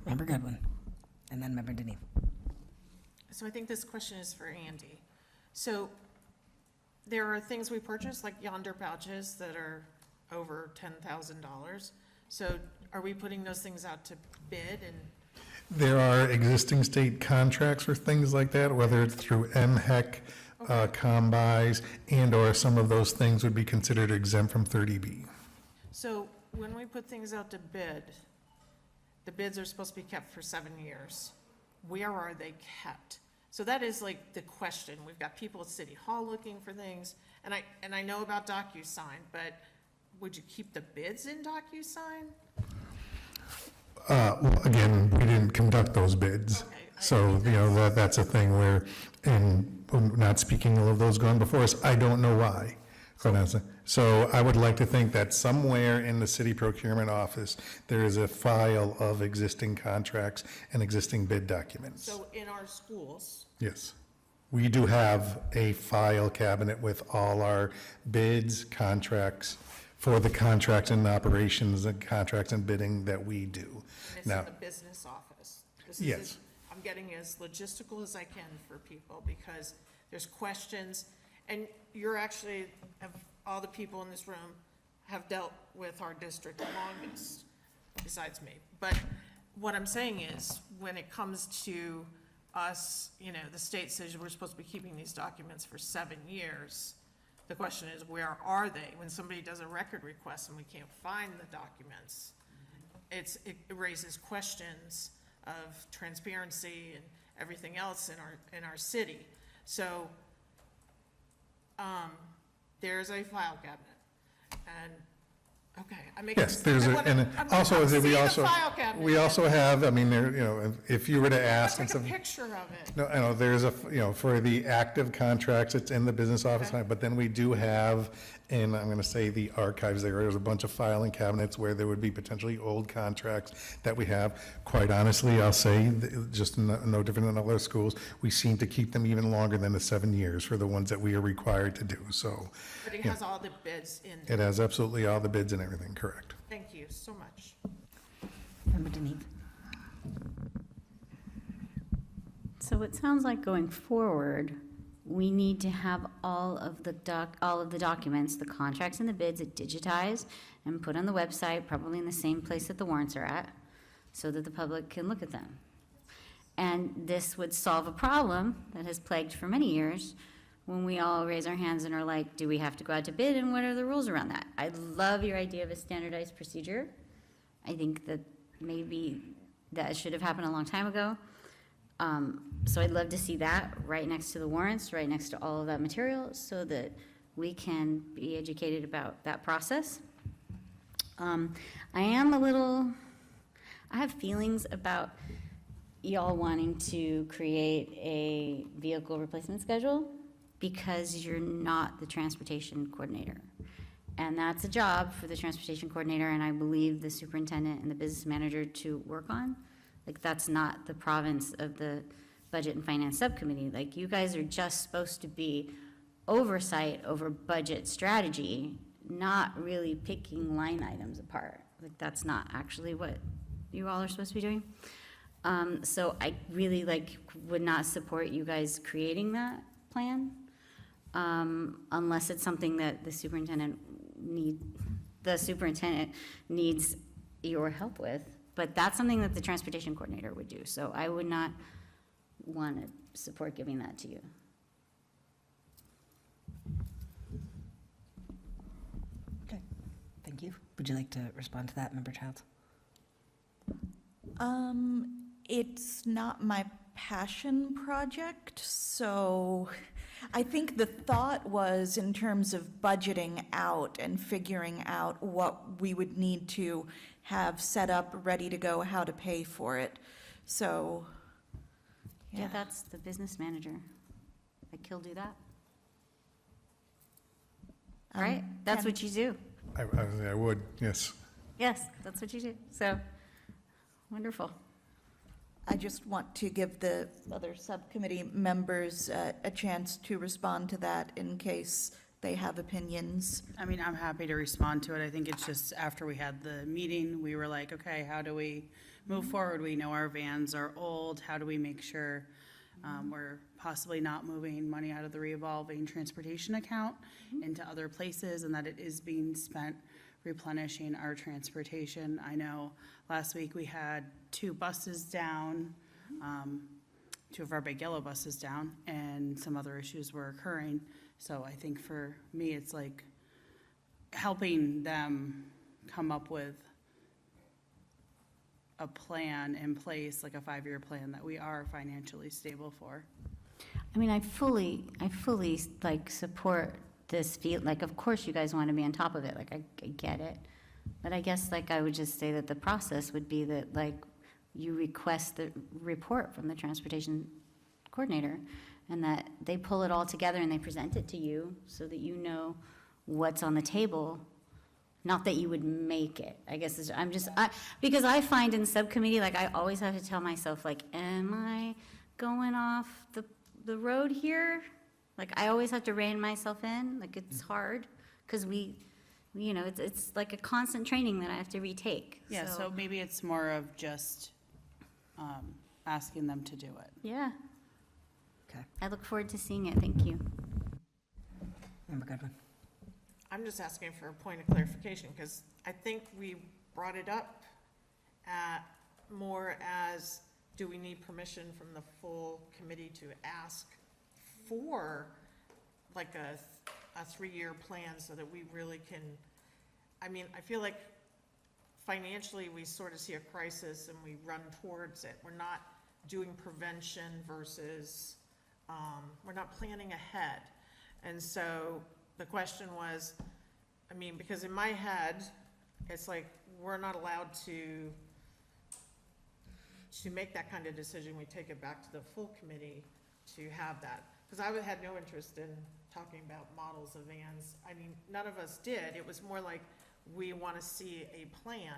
Member Goodwin, and then Member Deneen. So I think this question is for Andy. So there are things we purchase, like yonder pouches that are over $10,000. So are we putting those things out to bid? And There are existing state contracts for things like that, whether it's through MHEC, combis, and/or some of those things would be considered exempt from 30B. so when we put things out to bid, the bids are supposed to be kept for 7 years. Where are they kept? So that is like the question. We've got people at City Hall looking for things, and I know about DocuSign, but would you keep the bids in DocuSign? Well, again, we didn't conduct those bids. Okay, So, you know, that's a thing where, and not speaking of those gone before us, I don't know why, quite honestly. So I would like to think that somewhere in the city procurement office, there is a file of existing contracts and existing bid documents. So in our schools, Yes. We do have a file cabinet with all our bids, contracts, for the contracts and operations and contracts and bidding that we do. and it's Now, in the business office. This is Yes. I'm getting as logistical as I can for people, because there's questions, and you're actually, of all the people in this room, have dealt with our district the longest, besides me. But what I'm saying is, when it comes to us, you know, the state says we're supposed to be keeping these documents for 7 years. The question is, where are they? When somebody does a record request and we can't find the documents, it raises questions of transparency and everything else in our city. So, there's a file cabinet, and, okay, I'm making. Yes, there's I a, wanna- and I'm also, gonna see we the also, file cabinet. we also have, I mean, there, you know, if you were to ask and Take a some. picture of it. No, I know, there's a, you know, for the active contracts, it's in the business office, Okay. but then we do have, and I'm gonna say the archives there's a bunch of filing cabinets where there would be potentially old contracts that we have. Quite honestly, I'll say, just no different than other schools, we seem to keep them even longer than the 7 years for the ones that we are required to do, so. But it yeah. has all the bids in. It has absolutely all the bids and everything, correct. Thank you so much. Member Denise? So it sounds like going forward, we need to have all of the documents, the contracts and the bids digitized and put on the website, probably in the same place that the warrants are at, so that the public can look at them. And this would solve a problem that has plagued for many years, when we all raise our hands and are like, do we have to go out to bid, and what are the rules around that? I love your idea of a standardized procedure. I think that maybe that should have happened a long time ago. So I'd love to see that right next to the warrants, right next to all of that material, so that we can be educated about that process. I have feelings about y'all wanting to create a vehicle replacement schedule, because you're not the transportation coordinator. And that's a job for the transportation coordinator, and I believe the superintendent and the business manager to work on. Like, that's not the province of the Budget and Finance Subcommittee. Like, you guys are just supposed to be oversight over budget strategy, not really picking line items apart. Like, that's not actually what you all are supposed to be doing. So I really would not support you guys creating that plan, unless it's something that the superintendent needs your help with. But that's something that the transportation coordinator would do. So I would not want to support giving that to you. Okay, thank you. Would you like to respond to that, Member Childs? It's not my passion project, so I think the thought was in terms of budgeting out and figuring out what we would need to have set up, ready to go, how to pay for it. So, Yeah, that's the business manager. Like, he'll do that. Right? That's what you do. I would, yes. Yes, that's what you do. So, wonderful. I just want to give the other subcommittee members a chance to respond to that in case they have opinions. I mean, I'm happy to respond to it. I think it's just after we had the meeting, we were like, okay, how do we move forward? We know our vans are old. How do we make sure we're possibly not moving money out of the revolving transportation account into other places, and that it is being spent replenishing our transportation? I know last week we had 2 buses down, 2 of our big yellow buses down, and some other issues were occurring. So I think for me, it's like helping them come up with a plan in place, like a 5-year plan that we are financially stable for. I mean, I fully support this feel, of course you guys want to be on top of it, I get it. But I guess, I would just say that the process would be that, you request the report from the transportation coordinator, and that they pull it all together and they present it to you, so that you know what's on the table. Not that you would make it, I guess, because I find in subcommittee, I always have to tell myself, am I going off the road here? I always have to rein myself in, it's hard, because it's like a constant training that I have to retake. Yeah, so maybe it's more of just asking them to do it. Yeah. Okay. I look forward to seeing it, thank you. Member Goodwin? I'm just asking for a point of clarification, because I think we brought it up more as, do we need permission from the full committee to ask for a 3-year plan so that we really can, I mean, I feel like financially, we sort of see a crisis and we run towards it. We're not doing prevention versus, we're not planning ahead. And so the question was, I mean, because in my head, it's like, we're not allowed to make that kind of decision. We take it back to the full committee to have that. Because I had no interest in talking about models of vans. I mean, none of us did. It was more like, we want to see a plan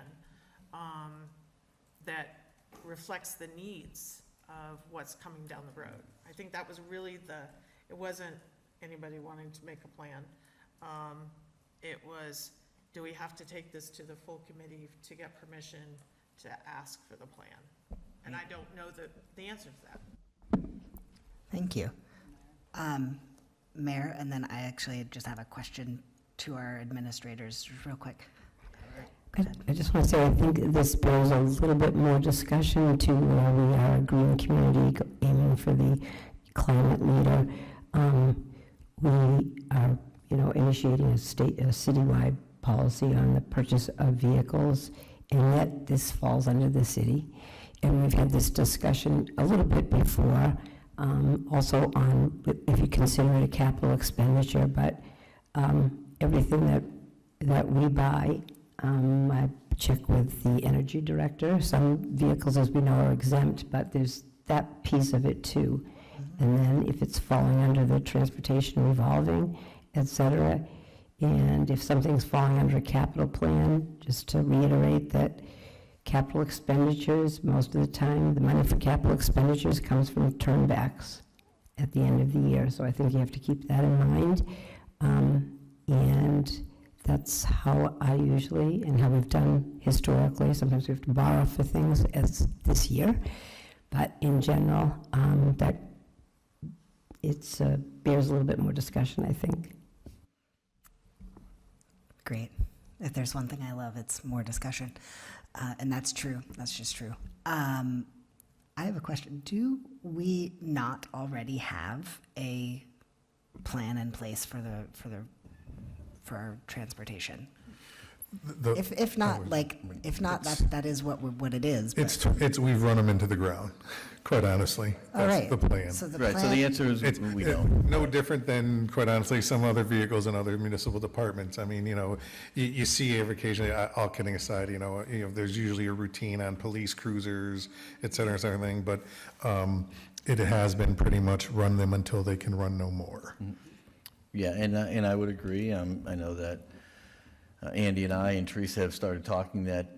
that reflects the needs of what's coming down the road. I think that was really it wasn't anybody wanting to make a plan. It was, do we have to take this to the full committee to get permission to ask for the plan? And I don't know the answer to that. Thank you. Mayor, and then I actually just have a question to our administrators, real quick. I just want to say, I think this bears a little bit more discussion to where we are a green community aiming for the climate leader. We are, initiating a citywide policy on the purchase of vehicles, and yet this falls under the city. And we've had this discussion a little bit before, also on if you consider it a capital expenditure, but everything that we buy, I check with the energy director. Some vehicles, as we know, are exempt, but there's that piece of it too. And then if it's falling under the transportation revolving, et cetera, and if something's falling under a capital plan, just to reiterate that capital expenditures, most of the time, the money for capital expenditures comes from turnbacks at the end of the year. So I think you have to keep that in mind. And that's how I usually, and how we've done historically. Sometimes we have to borrow for things, as this year. But in general, that it's bears a little bit more discussion, I think. Great. If there's one thing I love, it's more discussion. And that's true. That's just true. I have a question. Do we not already have a plan in place for our transportation? If not, that is what it is. but- We've run them into the ground, quite honestly. All right. That's the plan. So the Right, so plan- the answer is, It's we don't. no different than, quite honestly, some other vehicles in other municipal departments. I mean, you see occasionally, all kidding aside, there's usually a routine on police cruisers, et cetera, but it has been pretty much run them until they can run no more. Yeah, and I would agree. I know that Andy and I and Teresa have started talking that,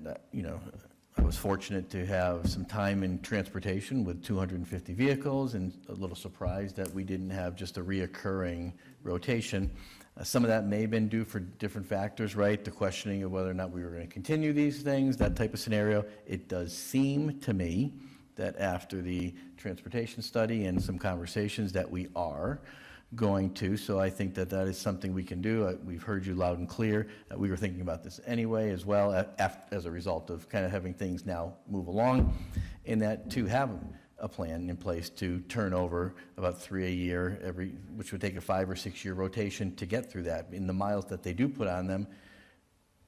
I was fortunate to have some time in transportation with 250 vehicles, and a little surprised that we didn't have just a reoccurring rotation. Some of that may have been due for different factors, right? The questioning of whether or not we were going to continue these things, that type of scenario. It does seem to me that after the transportation study and some conversations that we are going to, so I think that is something we can do. We've heard you loud and clear. We were thinking about this anyway as well, as a result of kind of having things now move along, in that to have a plan in place to turn over about 3 a year, which would take a 5 or 6 year rotation to get through that. In the miles that they do put on them,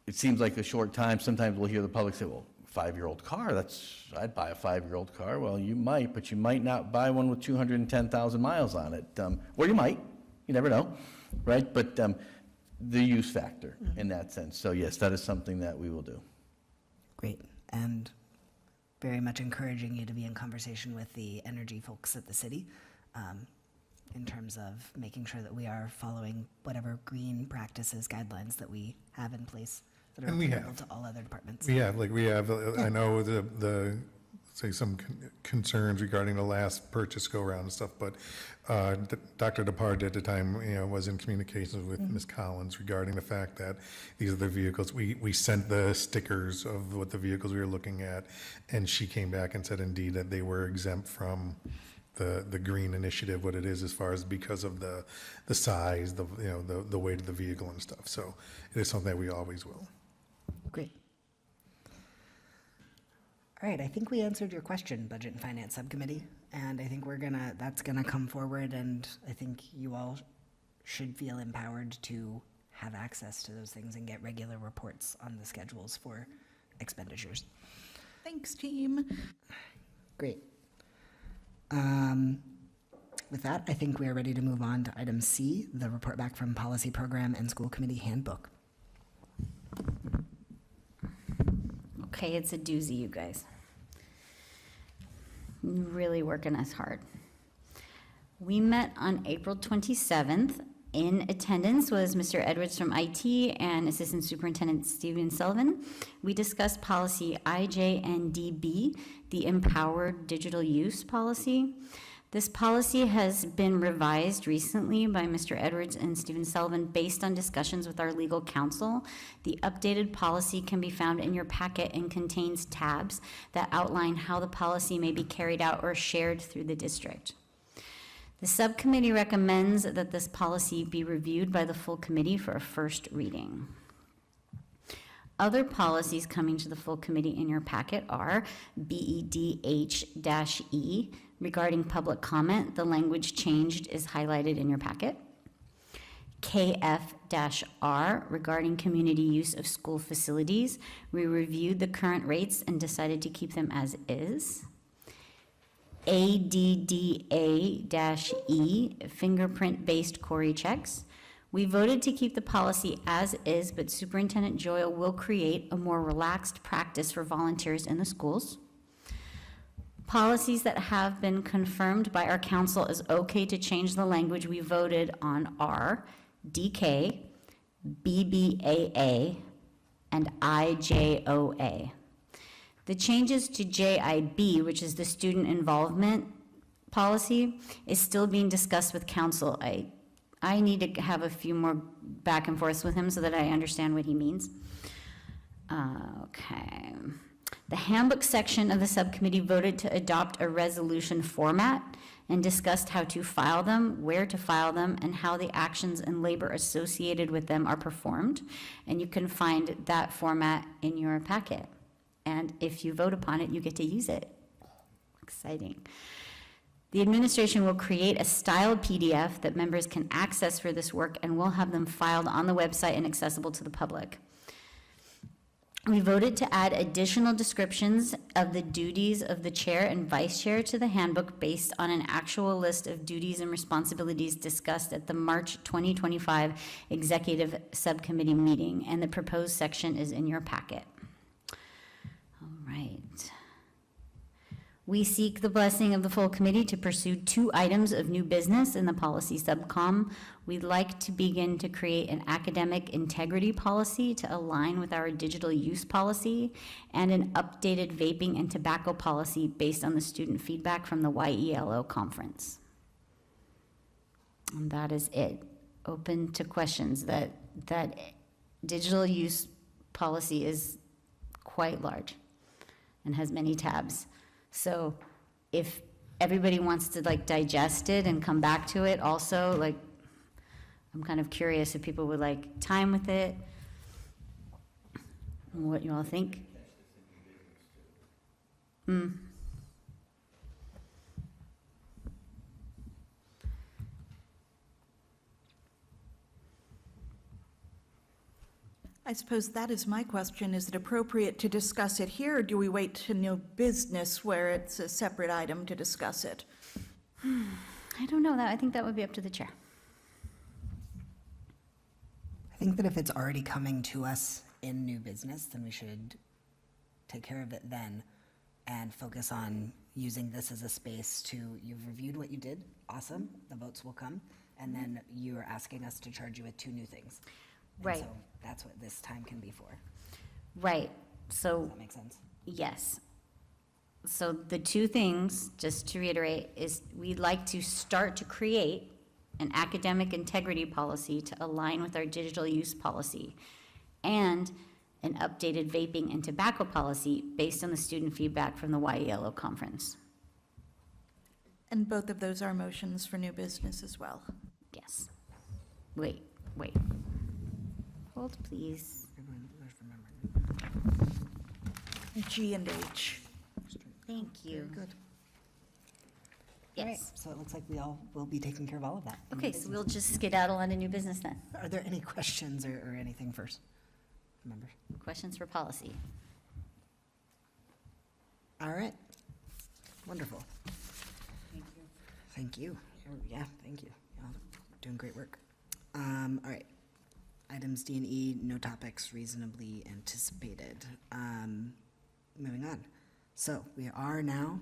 it seems like a short time. Sometimes we'll hear the public say, well, 5-year-old car, I'd buy a 5-year-old car. Well, you might, but you might not buy one with 210,000 miles on it. Or you might, you never know, right? But the use factor in that sense. So yes, that is something that we will do. Great. And very much encouraging you to be in conversation with the energy folks at the city in terms of making sure that we are following whatever green practices, guidelines that we have in place that are And we applicable have. to all other departments. We have, I know some concerns regarding the last purchase go-around and stuff, but Dr. DePard at the time, was in communications with Ms. Collins regarding the fact that these are the vehicles. We sent the stickers of what the vehicles we were looking at, and she came back and said indeed that they were exempt from the green initiative, what it is as far as because of the size, the weight of the vehicle and stuff. So it is something that we always will. Great. All right, I think we answered your question, Budget and Finance Subcommittee, and I think that's gonna come forward, and I think you all should feel empowered to have access to those things and get regular reports on the schedules for expenditures. Thanks, team. Great. With that, I think we are ready to move on to item C, the report back from Policy Program and School Committee Handbook. Okay, it's a doozy, you guys. Really working us hard. We met on April 27th. In attendance was Mr. Edwards from IT and Assistant Superintendent Steven Sullivan. We discussed policy IJNDB, the Empowered Digital Use Policy. This policy has been revised recently by Mr. Edwards and Steven Sullivan based on discussions with our legal counsel. The updated policy can be found in your packet and contains tabs that outline how the policy may be carried out or shared through the district. The subcommittee recommends that this policy be reviewed by the full committee for a first reading. Other policies coming to the full committee in your packet are BEDH-E regarding public comment. The language changed is highlighted in your packet. KF-R regarding community use of school facilities. We reviewed the current rates and decided to keep them as is. ADDA-E, fingerprint-based query checks. We voted to keep the policy as is, but Superintendent Joyle will create a more relaxed practice for volunteers in the schools. Policies that have been confirmed by our council is okay to change the language we voted on are DK, BBAA, and IJOA. The changes to JIB, which is the student involvement policy, is still being discussed with council. I need to have a few more back and forths with him so that I understand what he means. Okay. The handbook section of the subcommittee voted to adopt a resolution format and discussed how to file them, where to file them, and how the actions and labor associated with them are performed. And you can find that format in your packet. And if you vote upon it, you get to use it. Exciting. The administration will create a styled PDF that members can access for this work, and we'll have them filed on the website and accessible to the public. We voted to add additional descriptions of the duties of the chair and vice chair to the handbook based on an actual list of duties and responsibilities discussed at the March 2025 Executive Subcommittee meeting, and the proposed section is in your packet. All right. We seek the blessing of the full committee to pursue 2 items of new business in the policy subcom. We'd like to begin to create an academic integrity policy to align with our digital use policy and an updated vaping and tobacco policy based on the student feedback from the YELO conference. And that is it. Open to questions. That digital use policy is quite large and has many tabs. So if everybody wants to digest it and come back to it also, I'm kind of curious if people would like time with it and what you all think. I suppose that is my question. Is it appropriate to discuss it here, or do we wait to new business where it's a separate item to discuss it? I don't know that. I think that would be up to the chair. I think that if it's already coming to us in new business, then we should take care of it then and focus on using this as a space to, you've reviewed what you did, awesome, the votes will come, and then you are asking us to charge you with 2 new things. And Right. so that's what this time can be for. Right. So Does that make sense? yes. So the 2 things, just to reiterate, is we'd like to start to create an academic integrity policy to align with our digital use policy and an updated vaping and tobacco policy based on the student feedback from the YELO conference. And both of those are motions for new business as well. Yes. Wait. Hold, please. G and H. Thank you. Good. All right, Yes. so it looks like we all will be taking care of all of that. in new Okay, so business. we'll just skedaddle on to new business then. Are there any questions or anything first? Members? Questions for policy? All right. Wonderful. Thank you. Yeah, thank you. Y'all doing great work. All right. Items D and E, no topics reasonably anticipated. Moving on. So we are now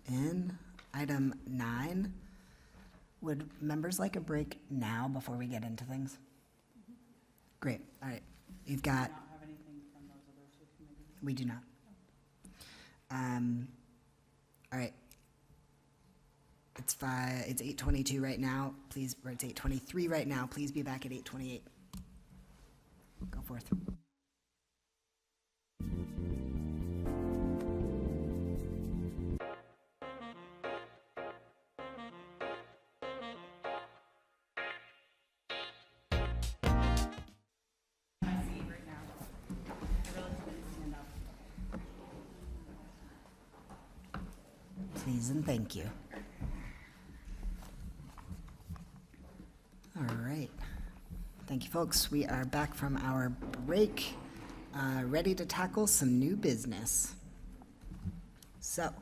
in item 9. Would members like a break now before we get into things? Great. All right. You've got. We do not. All right. It's 8:22 right now. Please, or it's 8:23 right now. Please be back at 8:28. Go forth. Please and thank you. All right. Thank you, folks. We are back from our break, ready to tackle some new business. So,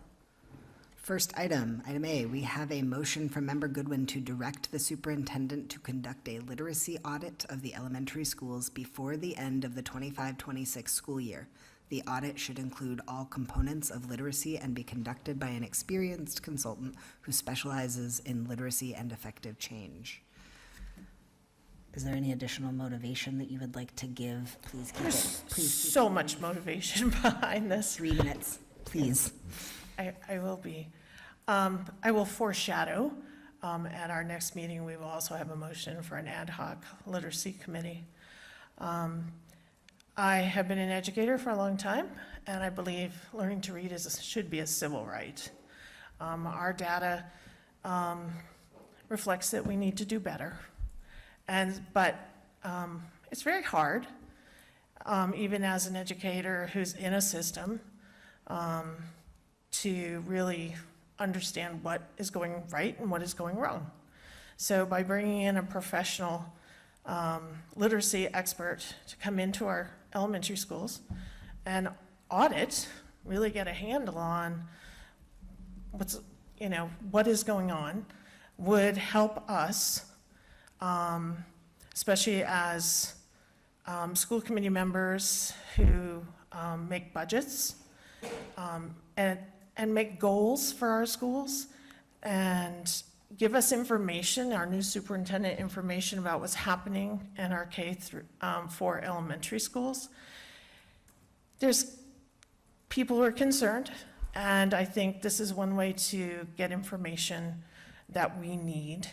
first item, item A, we have a motion from Member Goodwin to direct the superintendent to conduct a literacy audit of the elementary schools before the end of the 25-26 school year. The audit should include all components of literacy and be conducted by an experienced consultant who specializes in literacy and effective change. Is there any additional motivation that you would like to give? Please keep There's it. Please keep so much motivation behind this. 3 minutes, please. I will be. I will foreshadow, at our next meeting, we will also have a motion for an ad hoc literacy committee. I have been an educator for a long time, and I believe learning to read should be a civil right. Our data reflects that we need to do better. But it's very hard, even as an educator who's in a system, to really understand what is going right and what is going wrong. So by bringing in a professional literacy expert to come into our elementary schools and audit, really get a handle on what is going on, would help us, especially as school committee members who make budgets and make goals for our schools and give us information, our new superintendent information about what's happening in our K-4 elementary schools. There's people who are concerned, and I think this is one way to get information that we need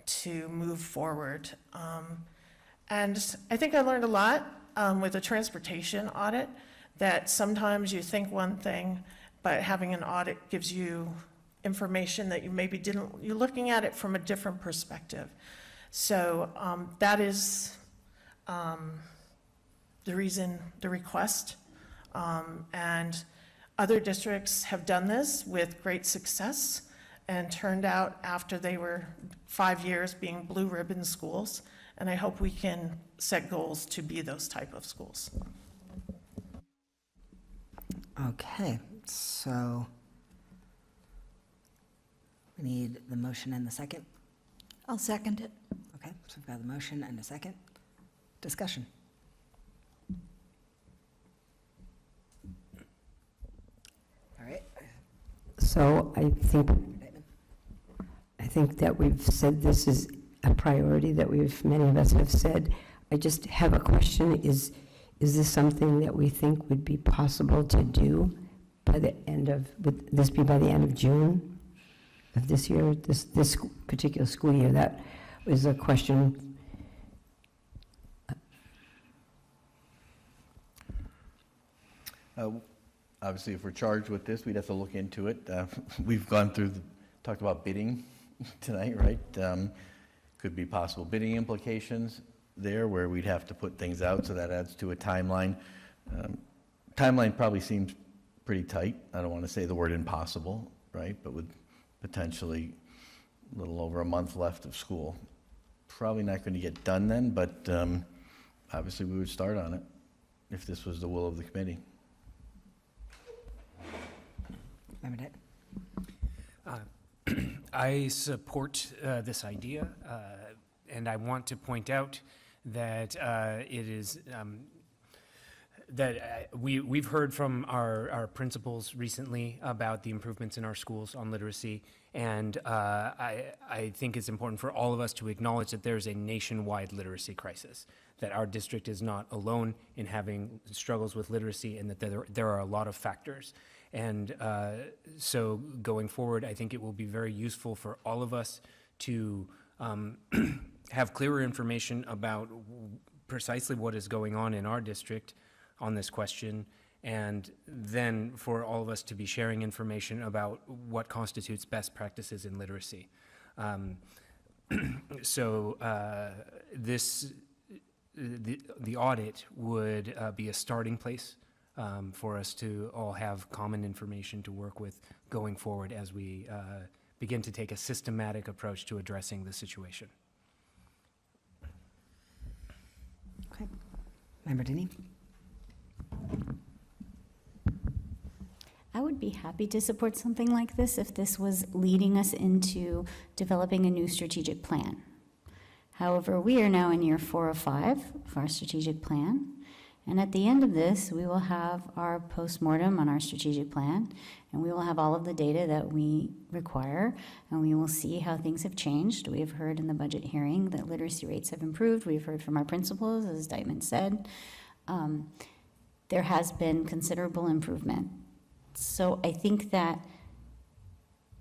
to move forward. And I think I learned a lot with the transportation audit, that sometimes you think one thing, but having an audit gives you information that you maybe didn't, you're looking at it from a different perspective. So that is the reason, the request. And other districts have done this with great success and turned out after they were 5 years being blue ribbon schools. And I hope we can set goals to be those type of schools. Okay, so we need the motion and the second. I'll second it. Okay, so we've got the motion and a second. Discussion. All right. So I think that we've said this is a priority that many of us have said. I just have a question. Is this something that we think would be possible to do by the end of, would this be by the end of June of this year, this particular school year? That was a question. Obviously, if we're charged with this, we'd have to look into it. We've talked about bidding tonight, right? Could be possible bidding implications there where we'd have to put things out, so that adds to a timeline. Timeline probably seems pretty tight. I don't want to say the word impossible, right? But with potentially a little over a month left of school. Probably not going to get done then, but obviously we would start on it if this was the will of the committee. Member Dick? I support this idea, and I want to point out that it is that we've heard from our principals recently about the improvements in our schools on literacy, and I think it's important for all of us to acknowledge that there's a nationwide literacy crisis, that our district is not alone in having struggles with literacy, and that there are a lot of factors. And so going forward, I think it will be very useful for all of us to have clearer information about precisely what is going on in our district on this question, and then for all of us to be sharing information about what constitutes best practices in literacy. So the audit would be a starting place for us to all have common information to work with going forward as we begin to take a systematic approach to addressing the situation. Okay. Member Denny? I would be happy to support something like this if this was leading us into developing a new strategic plan. However, we are now in year 4 of 5 of our strategic plan. And at the end of this, we will have our postmortem on our strategic plan, and we will have all of the data that we require, and we will see how things have changed. We have heard in the budget hearing that literacy rates have improved. We've heard from our principals, as Dyman said. There has been considerable improvement. So I think that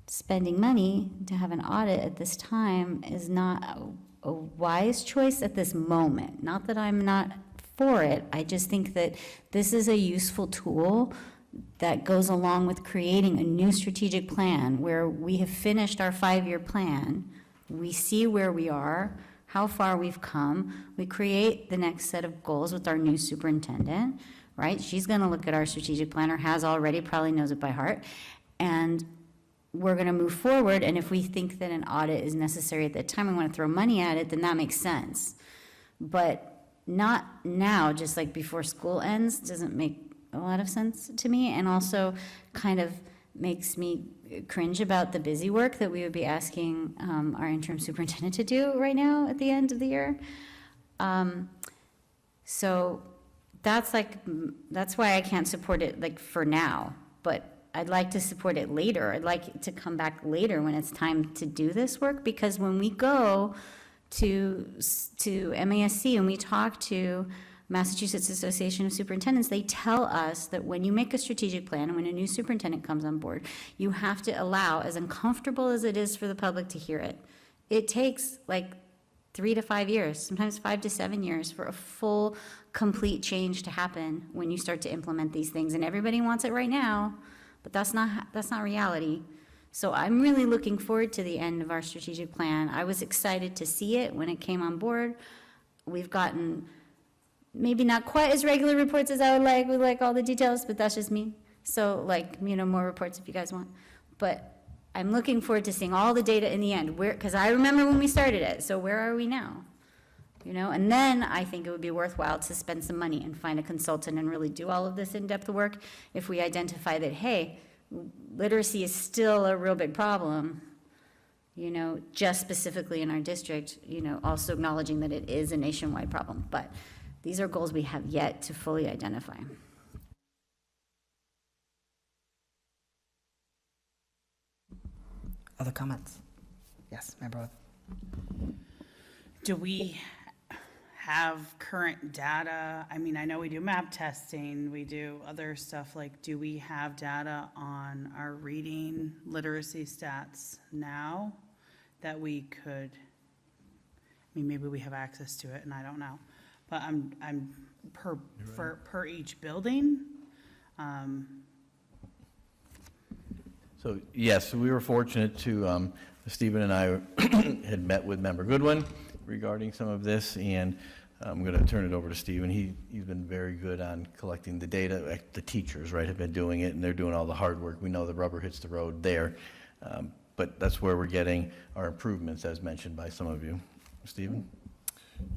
spending money to have an audit at this time is not a wise choice at this moment. Not that I'm not for it. I just think that this is a useful tool that goes along with creating a new strategic plan where we have finished our 5-year plan. We see where we are, how far we've come. We create the next set of goals with our new superintendent, right? She's going to look at our strategic plan, or has already, probably knows it by heart. And we're going to move forward. And if we think that an audit is necessary at that time, we want to throw money at it, then that makes sense. But not now, just like before school ends, doesn't make a lot of sense to me, and also kind of makes me cringe about the busy work that we would be asking our interim superintendent to do right now at the end of the year. So that's why I can't support it like for now, but I'd like to support it later. I'd like it to come back later when it's time to do this work, because when we go to MASC and we talk to Massachusetts Association of Superintendents, they tell us that when you make a strategic plan and when a new superintendent comes on board, you have to allow, as uncomfortable as it is for the public to hear it, it takes like 3 to 5 years, sometimes 5 to 7 years for a full, complete change to happen when you start to implement these things. And everybody wants it right now, but that's not reality. So I'm really looking forward to the end of our strategic plan. I was excited to see it when it came on board. We've gotten maybe not quite as regular reports as I would like. We like all the details, but that's just me. So more reports if you guys want. But I'm looking forward to seeing all the data in the end, because I remember when we started it. So where are we now? And then I think it would be worthwhile to spend some money and find a consultant and really do all of this in-depth work if we identify that, hey, literacy is still a real big problem, just specifically in our district, also acknowledging that it is a nationwide problem. But these are goals we have yet to fully identify. Other comments? Yes, Member Webb. Do we have current data? I mean, I know we do map testing, we do other stuff, do we have data on our reading literacy stats now that we could, maybe we have access to it and I don't know, but I'm per each building. So yes, we were fortunate to, Stephen and I had met with Member Goodwin regarding some of this, and I'm going to turn it over to Stephen. He's been very good on collecting the data. The teachers, right, have been doing it, and they're doing all the hard work. We know the rubber hits the road there. but that's where we're getting our improvements, as mentioned by some of you. Stephen?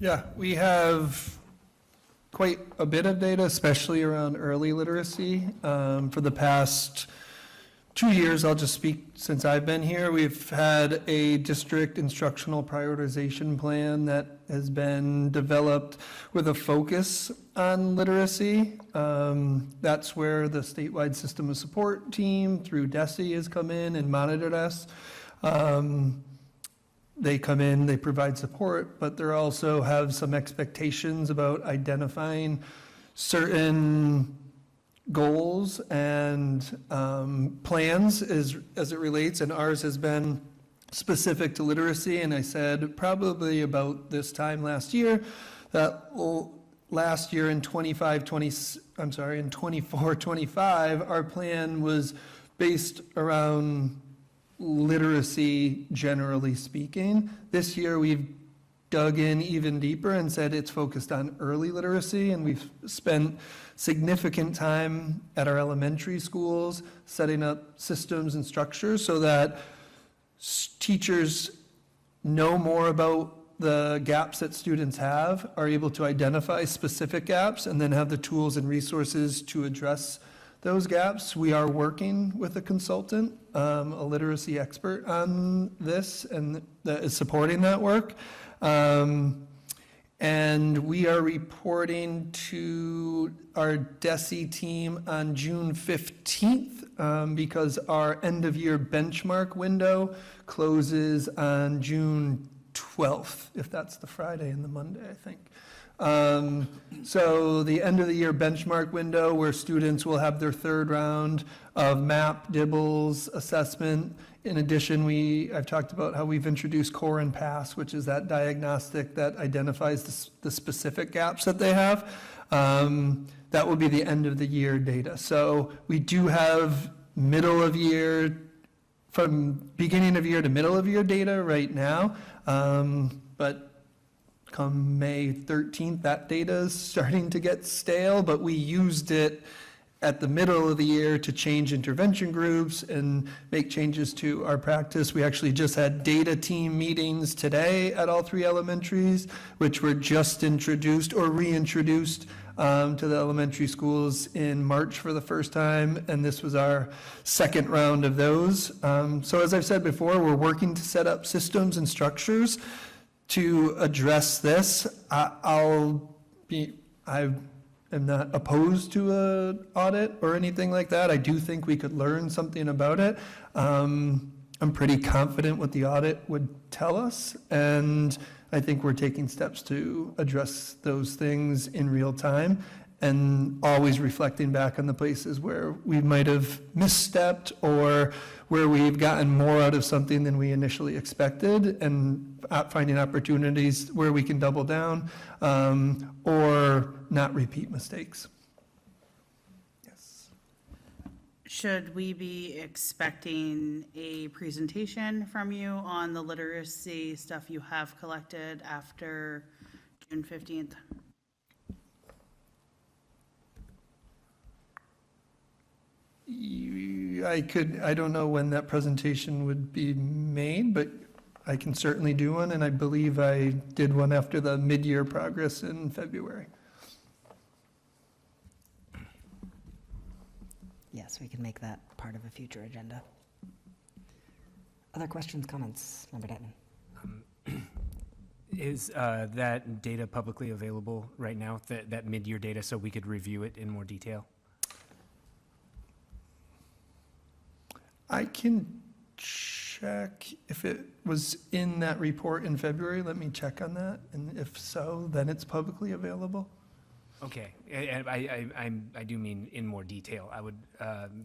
Yeah, we have quite a bit of data, especially around early literacy. For the past 2 years, I'll just speak since I've been here, we've had a district instructional prioritization plan that has been developed with a focus on literacy. That's where the statewide system of support team through DESE has come in and monitored us. They come in, they provide support, but they also have some expectations about identifying certain goals and plans as it relates, and ours has been specific to literacy. And I said probably about this time last year that last year in 24-25, our plan was based around literacy, generally speaking. This year, we've dug in even deeper and said it's focused on early literacy, and we've spent significant time at our elementary schools setting up systems and structures so that teachers know more about the gaps that students have, are able to identify specific gaps, and then have the tools and resources to address those gaps. We are working with a consultant, a literacy expert on this, and that is supporting that work. And we are reporting to our DESE team on June 15th because our end-of-year benchmark window closes on June 12th, if that's the Friday and the Monday, I think. So the end of the year benchmark window where students will have their third round of MAP, DIBELS assessment. In addition, I've talked about how we've introduced CORE and PASS, which is that diagnostic that identifies the specific gaps that they have. That will be the end of the year data. So we do have middle of year, from beginning of year to middle of year data right now. But come May 13th, that data is starting to get stale, but we used it at the middle of the year to change intervention groups and make changes to our practice. We actually just had data team meetings today at all 3 elementaries, which were just introduced or reintroduced to the elementary schools in March for the first time, and this was our second round of those. So as I've said before, we're working to set up systems and structures to address this. I am not opposed to an audit or anything like that. I do think we could learn something about it. I'm pretty confident what the audit would tell us, and I think we're taking steps to address those things in real time and always reflecting back on the places where we might have misstepped or where we've gotten more out of something than we initially expected, and finding opportunities where we can double down or not repeat mistakes. Yes. Should we be expecting a presentation from you on the literacy stuff you have collected after June 15th? I don't know when that presentation would be made, but I can certainly do one, and I believe I did one after the mid-year progress in February. Yes, we can make that part of a future agenda. Other questions, comments? Member Detman. Is that data publicly available right now, that mid-year data, so we could review it in more detail? I can check if it was in that report in February. Let me check on that, and if so, then it's publicly available. Okay, I do mean in more detail. I would,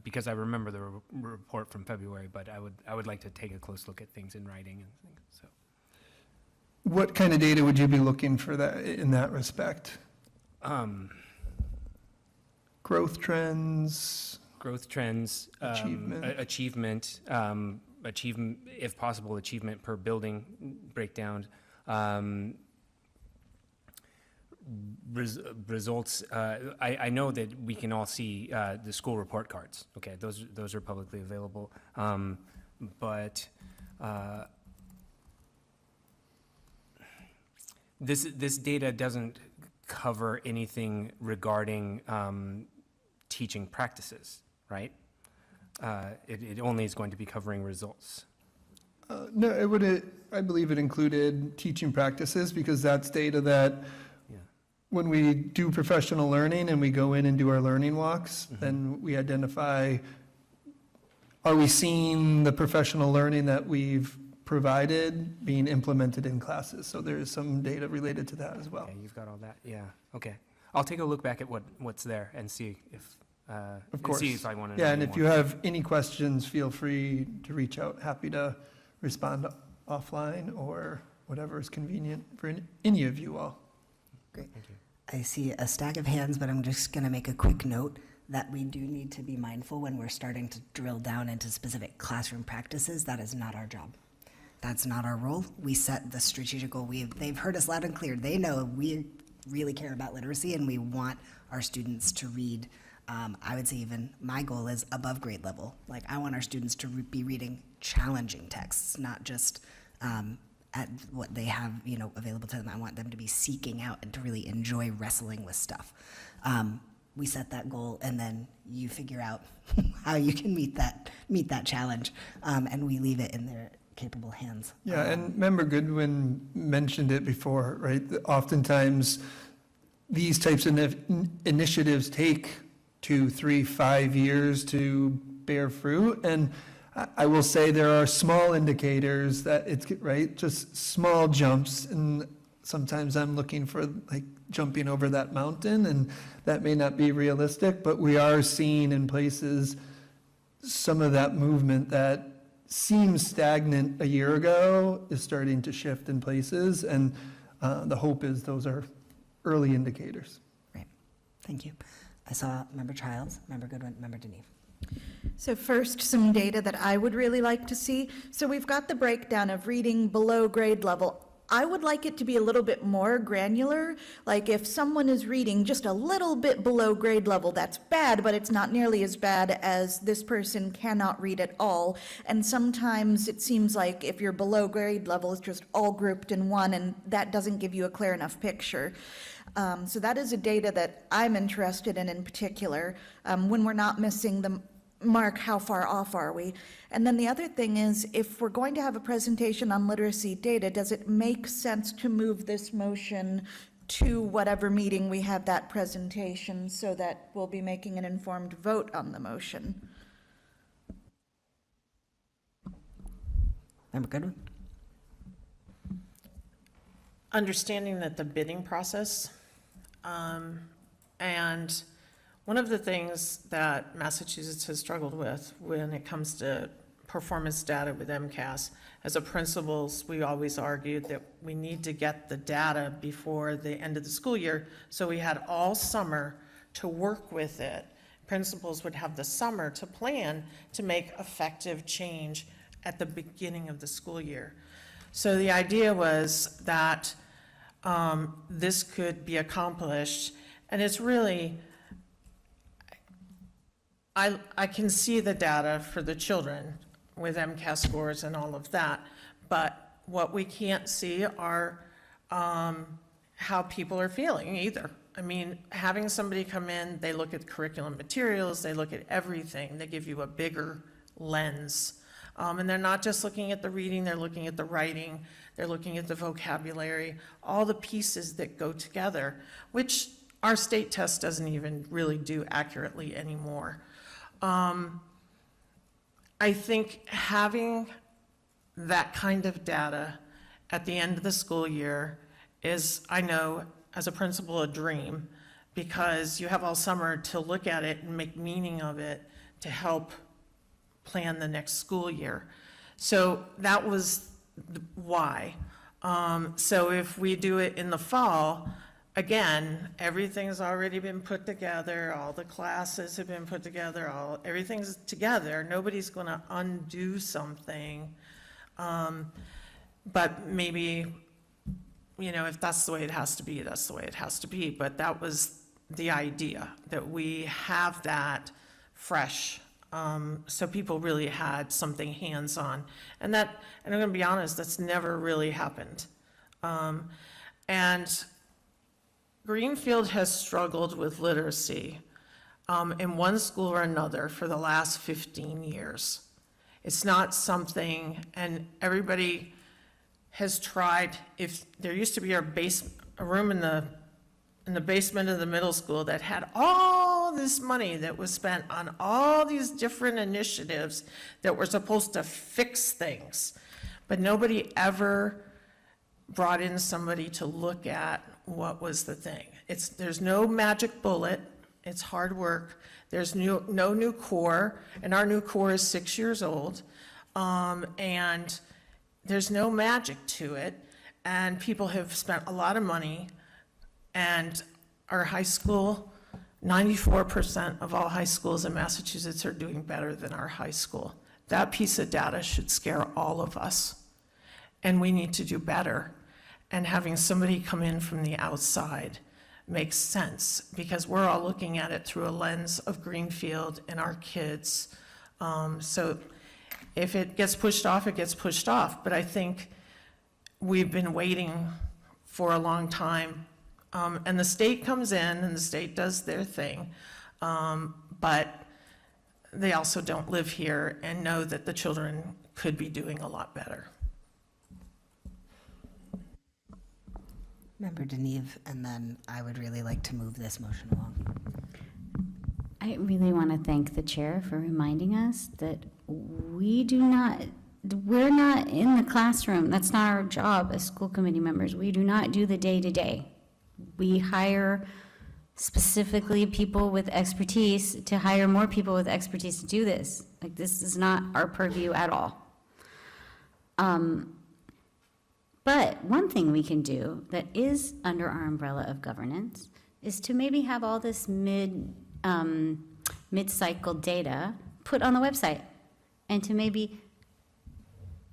because I remember the report from February, but I would like to take a close look at things in writing and things, so. What kind of data would you be looking for that, in that respect? Growth trends? Growth trends. Achievement. Achievement, if possible, achievement per building breakdown. Results, I know that we can all see the school report cards. Okay, those are publicly available. But This data doesn't cover anything regarding teaching practices, right? It only is going to be covering results. No, it would, I believe it included teaching practices, because that's data that Yeah. when we do professional learning and we go in and do our learning walks, then we identify, are we seeing the professional learning that we've provided being implemented in classes? So there is some data related to that as well. Okay, you've got all that, yeah, okay. I'll take a look back at what's there and see if, Of course. see if I want to know Yeah, and any if more. you have any questions, feel free to reach out. Happy to respond offline or whatever is convenient for any of you all. Great. I see a stack of hands, but I'm just going to make a quick note that we do need to be mindful when we're starting to drill down into specific classroom practices. That is not our job. That's not our role. We set the strategic goal. They've heard us loud and clear. They know we really care about literacy and we want our students to read. I would say even my goal is above grade level. Like, I want our students to be reading challenging texts, not just at what they have, available to them. I want them to be seeking out and to really enjoy wrestling with stuff. We set that goal, and then you figure out how you can meet that challenge, and we leave it in their capable hands. Yeah, and Member Goodwin mentioned it before, right? That oftentimes, these types of initiatives take 2, 3, 5 years to bear fruit. And I will say there are small indicators that it's, right, just small jumps. And sometimes I'm looking for like jumping over that mountain, and that may not be realistic, but we are seeing in places some of that movement that seems stagnant a year ago is starting to shift in places. And the hope is those are early indicators. Right. Thank you. I saw Member Childs, Member Goodwin, Member Deneve. So first, some data that I would really like to see. So we've got the breakdown of reading below grade level. I would like it to be a little bit more granular. Like, if someone is reading just a little bit below grade level, that's bad, but it's not nearly as bad as this person cannot read at all. And sometimes it seems like if you're below grade level, it's just all grouped in one, and that doesn't give you a clear enough picture. So that is a data that I'm interested in particular, when we're not missing the mark, how far off are we? And then the other thing is, if we're going to have a presentation on literacy data, does it make sense to move this motion to whatever meeting we have that presentation, so that we'll be making an informed vote on the motion? Member Goodwin? Understanding that the bidding process, and one of the things that Massachusetts has struggled with when it comes to performance data with MCAS, as a principals, we always argued that we need to get the data before the end of the school year, so we had all summer to work with it. Principals would have the summer to plan to make effective change at the beginning of the school year. So the idea was that this could be accomplished, and it's really, I can see the data for the children with MCAS scores and all of that, but what we can't see are how people are feeling either. I mean, having somebody come in, they look at curriculum materials, they look at everything, they give you a bigger lens. And they're not just looking at the reading, they're looking at the writing, they're looking at the vocabulary, all the pieces that go together, which our state test doesn't even really do accurately anymore. I think having that kind of data at the end of the school year is, I know, as a principal, a dream, because you have all summer to look at it and make meaning of it to help plan the next school year. So that was why. So if we do it in the fall, again, everything's already been put together, all the classes have been put together, everything's together, nobody's gonna undo something. But maybe, if that's the way it has to be, that's the way it has to be. But that was the idea, that we have that fresh So people really had something hands-on. And I'm gonna be honest, that's never really happened. And Greenfield has struggled with literacy in one school or another for the last 15 years. It's not something, and everybody has tried, if there used to be a room in the basement of the middle school that had all this money that was spent on all these different initiatives that were supposed to fix things. But nobody ever brought in somebody to look at what was the thing. There's no magic bullet. It's hard work. There's no new core, and our new core is 6 years old. And there's no magic to it. And people have spent a lot of money. And our high school, 94% of all high schools in Massachusetts are doing better than our high school. That piece of data should scare all of us. And we need to do better. And having somebody come in from the outside makes sense, because we're all looking at it through a lens of Greenfield and our kids. So if it gets pushed off, it gets pushed off. But I think we've been waiting for a long time. And the state comes in and the state does their thing. But they also don't live here and know that the children could be doing a lot better. Member Deneve, and then I would really like to move this motion along. I really want to thank the chair for reminding us that we're not in the classroom. That's not our job as school committee members. We do not do the day-to-day. We hire specifically people with expertise to hire more people with expertise to do this. Like, this is not our purview at all. But one thing we can do that is under our umbrella of governance is to maybe have all this mid-cycle data put on the website, and to maybe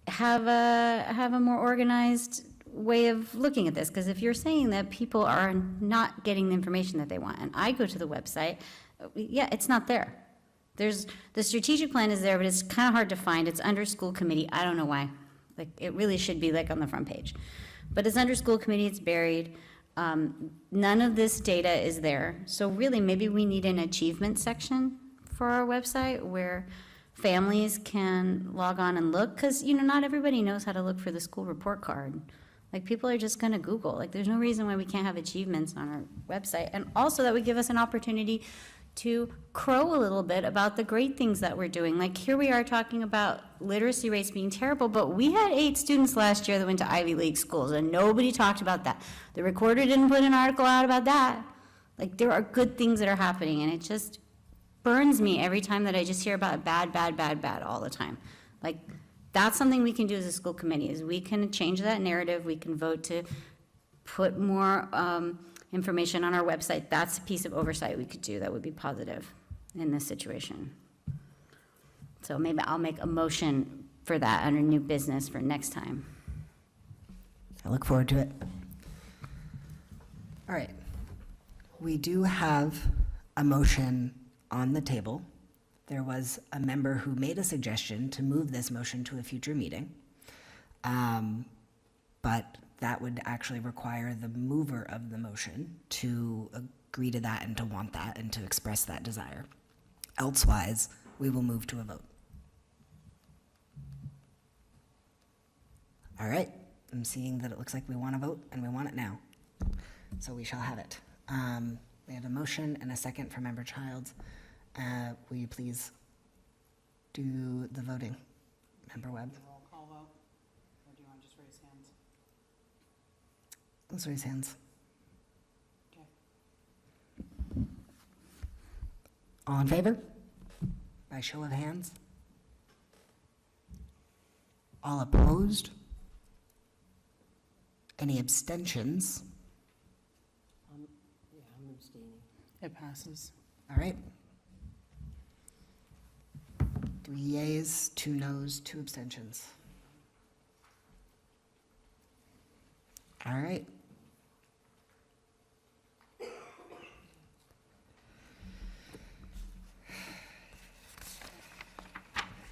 have a more organized way of looking at this. Because if you're saying that people are not getting the information that they want, and I go to the website, yeah, it's not there. The strategic plan is there, but it's kind of hard to find. It's under school committee. I don't know why. Like, it really should be like on the front page. But it's under school committee, it's buried. None of this data is there. So really, maybe we need an achievement section for our website where families can log on and look, because, not everybody knows how to look for the school report card. Like, people are just gonna Google. Like, there's no reason why we can't have achievements on our website. And also that would give us an opportunity to crow a little bit about the great things that we're doing. Like, here we are talking about literacy rates being terrible, but we had 8 students last year that went to Ivy League schools, and nobody talked about that. The Recorder didn't put an article out about that. Like, there are good things that are happening, and it just burns me every time that I just hear about bad all the time. Like, that's something we can do as a school committee, is we can change that narrative. We can vote to put more information on our website. That's a piece of oversight we could do that would be positive in this situation. So maybe I'll make a motion for that under new business for next time. I look forward to it. All right. We do have a motion on the table. There was a member who made a suggestion to move this motion to a future meeting. But that would actually require the mover of the motion to agree to that and to want that and to express that desire. Elsewise, we will move to a vote. All right, I'm seeing that it looks like we want to vote, and we want it now. So we shall have it. We have a motion and a second from Member Childs. Will you please do the voting, Member Webb? Roll call vote, or do you want to just raise hands? Let's raise hands. Okay. All in favor? By show of hands? All opposed? Any abstentions? I'm abstaining. It passes. All right. 3 yeas, 2 noes, 2 abstentions. All right.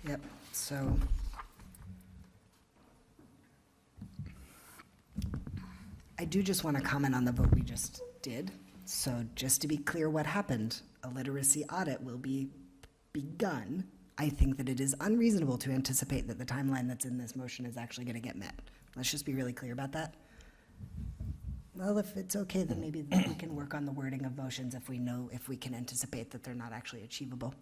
Yep, so. I do just want to comment on the vote we just did. So just to be clear what happened, a literacy audit will be begun. I think that it is unreasonable to anticipate that the timeline that's in this motion is actually going to get met. Let's just be really clear about that. Well, if it's okay, then maybe we can work on the wording of motions if we know, if we can anticipate that they're not actually achievable.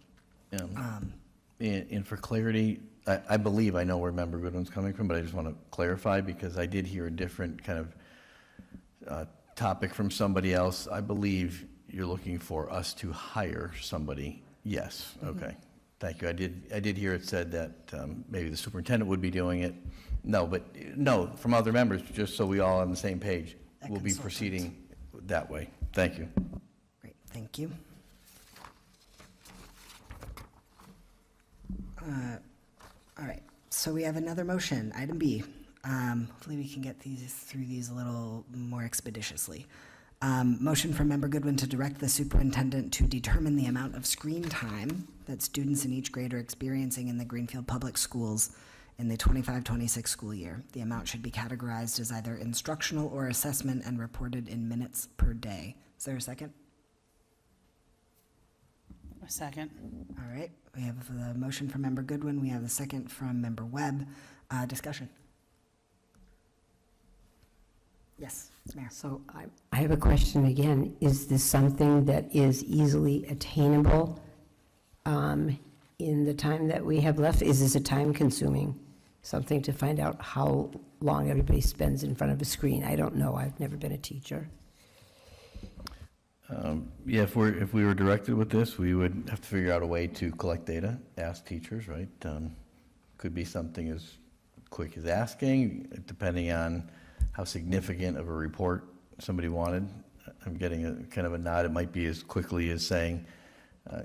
And for clarity, I believe I know where Member Goodwin's coming from, but I just want to clarify because I did hear a different kind of topic from somebody else. I believe you're looking for us to hire somebody. Yes, okay. Thank you. I did hear it said that maybe the superintendent would be doing it. No, but no, from other members, just so we all on the same page. We'll be proceeding that way. Thank you. Great, thank you. All right, so we have another motion, item B. Hopefully we can get through these a little more expeditiously. Motion from Member Goodwin to direct the superintendent to determine the amount of screen time that students in each grade are experiencing in the Greenfield Public Schools in the 25-26 school year. The amount should be categorized as either instructional or assessment and reported in minutes per day. Is there a second? A second. All right, we have the motion from Member Goodwin. We have the second from Member Webb. Discussion. Yes, Mayor. So I have a question again. Is this something that is easily attainable in the time that we have left? Is this a time-consuming something to find out how long everybody spends in front of a screen? I don't know. I've never been a teacher. Yeah, if we were directed with this, we would have to figure out a way to collect data, ask teachers, right? Could be something as quick as asking, depending on how significant of a report somebody wanted. I'm getting a kind of a nod. It might be as quickly as saying,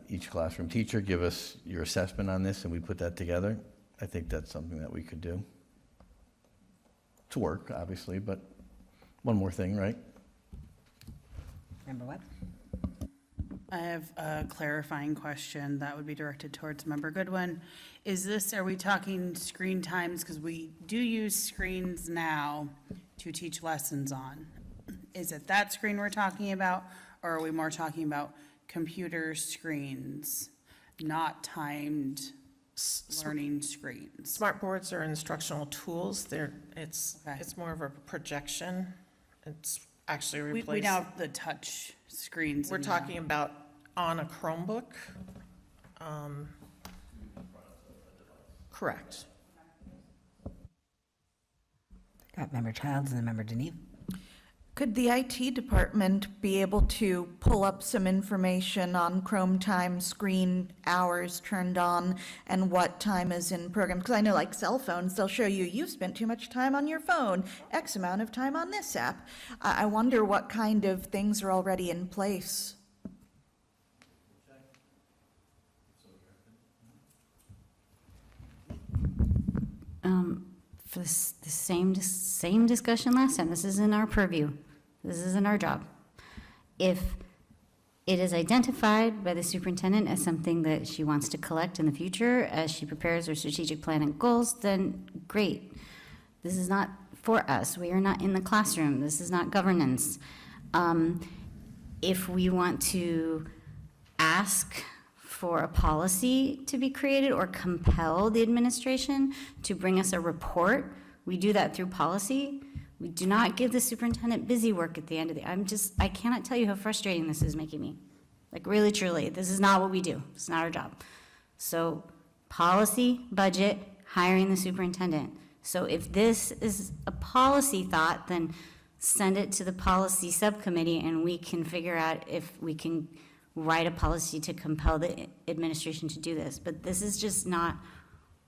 each classroom teacher, give us your assessment on this, and we put that together. I think that's something that we could do. To work, obviously, but one more thing, right? Member Webb? I have a clarifying question that would be directed towards Member Goodwin. Are we talking screen times? Because we do use screens now to teach lessons on. Is it that screen we're talking about, or are we more talking about computer screens, not timed learning screens? Smart boards are instructional tools. It's Okay. more of a projection. It's actually We replaced. now have the touch screens. We're in talking about on a Chromebook. Correct. Got Member Childs and then Member Deneve. Could the IT department be able to pull up some information on Chrome time, screen hours turned on, and what time is in program? Because I know like cell phones, they'll show you, you've spent too much time on your phone, X amount of time on this app. I wonder what kind of things are already in place. For the same discussion last time, this isn't our purview. This isn't our job. If it is identified by the superintendent as something that she wants to collect in the future as she prepares her strategic plan and goals, then great. This is not for us. We are not in the classroom. This is not governance. If we want to ask for a policy to be created or compel the administration to bring us a report, we do that through policy. We do not give the superintendent busy work at the end of the, I cannot tell you how frustrating this is making me. Like really, truly, this is not what we do. It's not our job. So policy, budget, hiring the superintendent. So if this is a policy thought, then send it to the policy subcommittee and we can figure out if we can write a policy to compel the administration to do this. But this is just not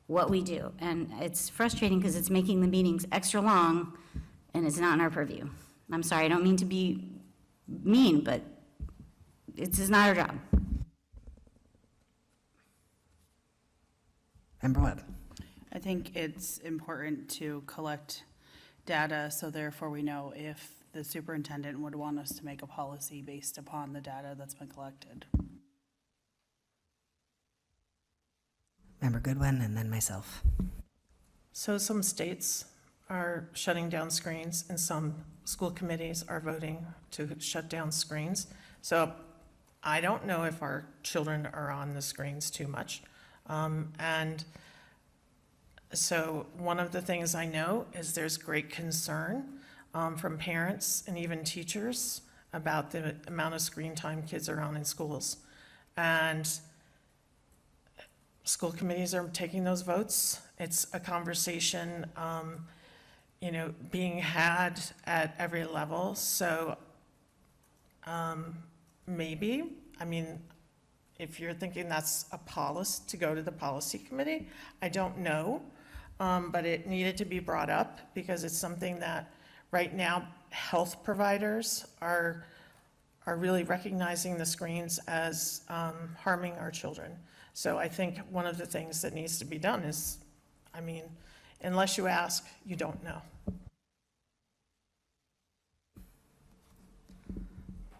what we do. And it's frustrating because it's making the meetings extra long and it's not in our purview. I'm sorry, I don't mean to be mean, but it's just not our job. Member Webb? I think it's important to collect data, so therefore we know if the superintendent would want us to make a policy based upon the data that's been collected. Member Goodwin, and then myself. So some states are shutting down screens and some school committees are voting to shut down screens. So I don't know if our children are on the screens too much. And so one of the things I know is there's great concern from parents and even teachers about the amount of screen time kids are on in schools. And school committees are taking those votes. It's a conversation, being had at every level. So maybe, if you're thinking that's a policy to go to the policy committee, I don't know. But it needed to be brought up because it's something that right now health providers are really recognizing the screens as harming our children. So I think one of the things that needs to be done is, unless you ask, you don't know.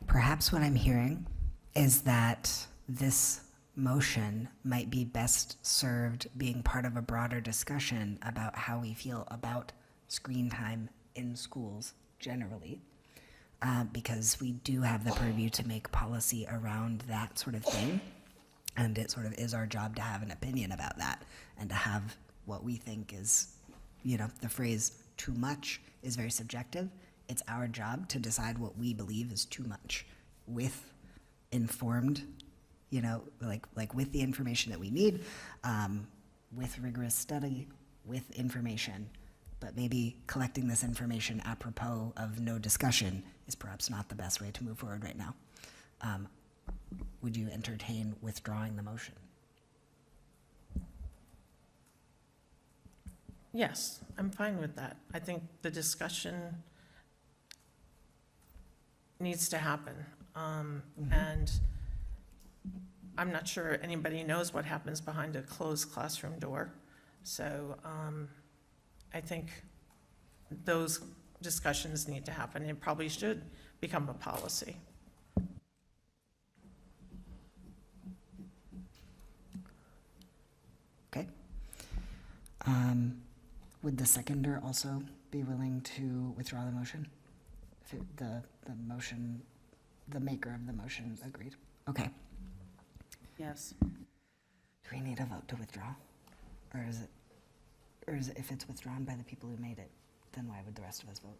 Perhaps what I'm hearing is that this motion might be best served being part of a broader discussion about how we feel about screen time in schools generally, because we do have the purview to make policy around that sort of thing. And it sort of is our job to have an opinion about that and to have what we think is, the phrase too much is very subjective. It's our job to decide what we believe is too much with informed, like with the information that we need, with rigorous study, with information. But maybe collecting this information apropos of no discussion is perhaps not the best way to move forward right now. Would you entertain withdrawing the motion? Yes, I'm fine with that. I think the discussion needs to happen. And I'm not sure anybody knows what happens behind a closed classroom door. So I think those discussions need to happen. It probably should become a policy. Okay. Would the seconder also be willing to withdraw the motion? If the motion, the maker of the motion agreed? Okay. Yes. Do we need a vote to withdraw? Or is it, if it's withdrawn by the people who made it, then why would the rest of us vote?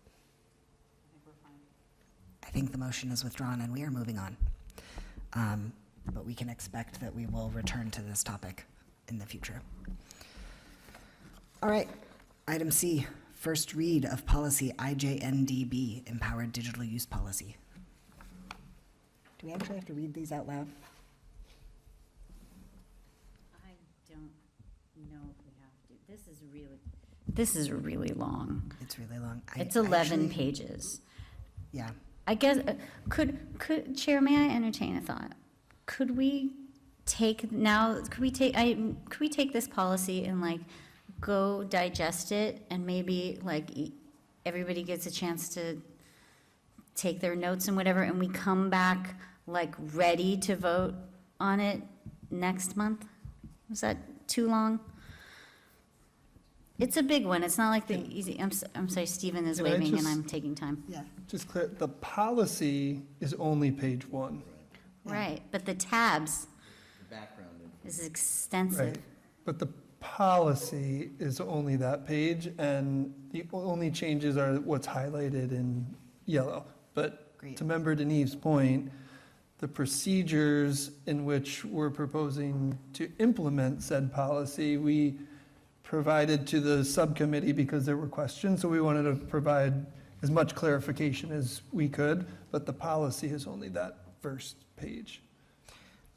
I think the motion is withdrawn and we are moving on. But we can expect that we will return to this topic in the future. All right, item C, first read of policy IJNDB, Empowered Digital Use Policy. Do we actually have to read these out loud? I don't know if we have to. This is really long. It's really long. It's 11 pages. Yeah. I guess, could, Chair, may I entertain a thought? Could we take this policy and go digest it and maybe everybody gets a chance to take their notes and whatever, and we come back ready to vote on it next month? Was that too long? It's a big one. It's not like the easy, I'm sorry, Stephen is Can I waving and just- I'm taking time. Yeah. Just clear, the policy is only page 1. Right, but the tabs is extensive. Right, but the policy is only that page, and the only changes are what's highlighted in yellow. But Great. to Member Denise's point, the procedures in which we're proposing to implement said policy, we provided to the subcommittee because there were questions, so we wanted to provide as much clarification as we could, but the policy is only that first page.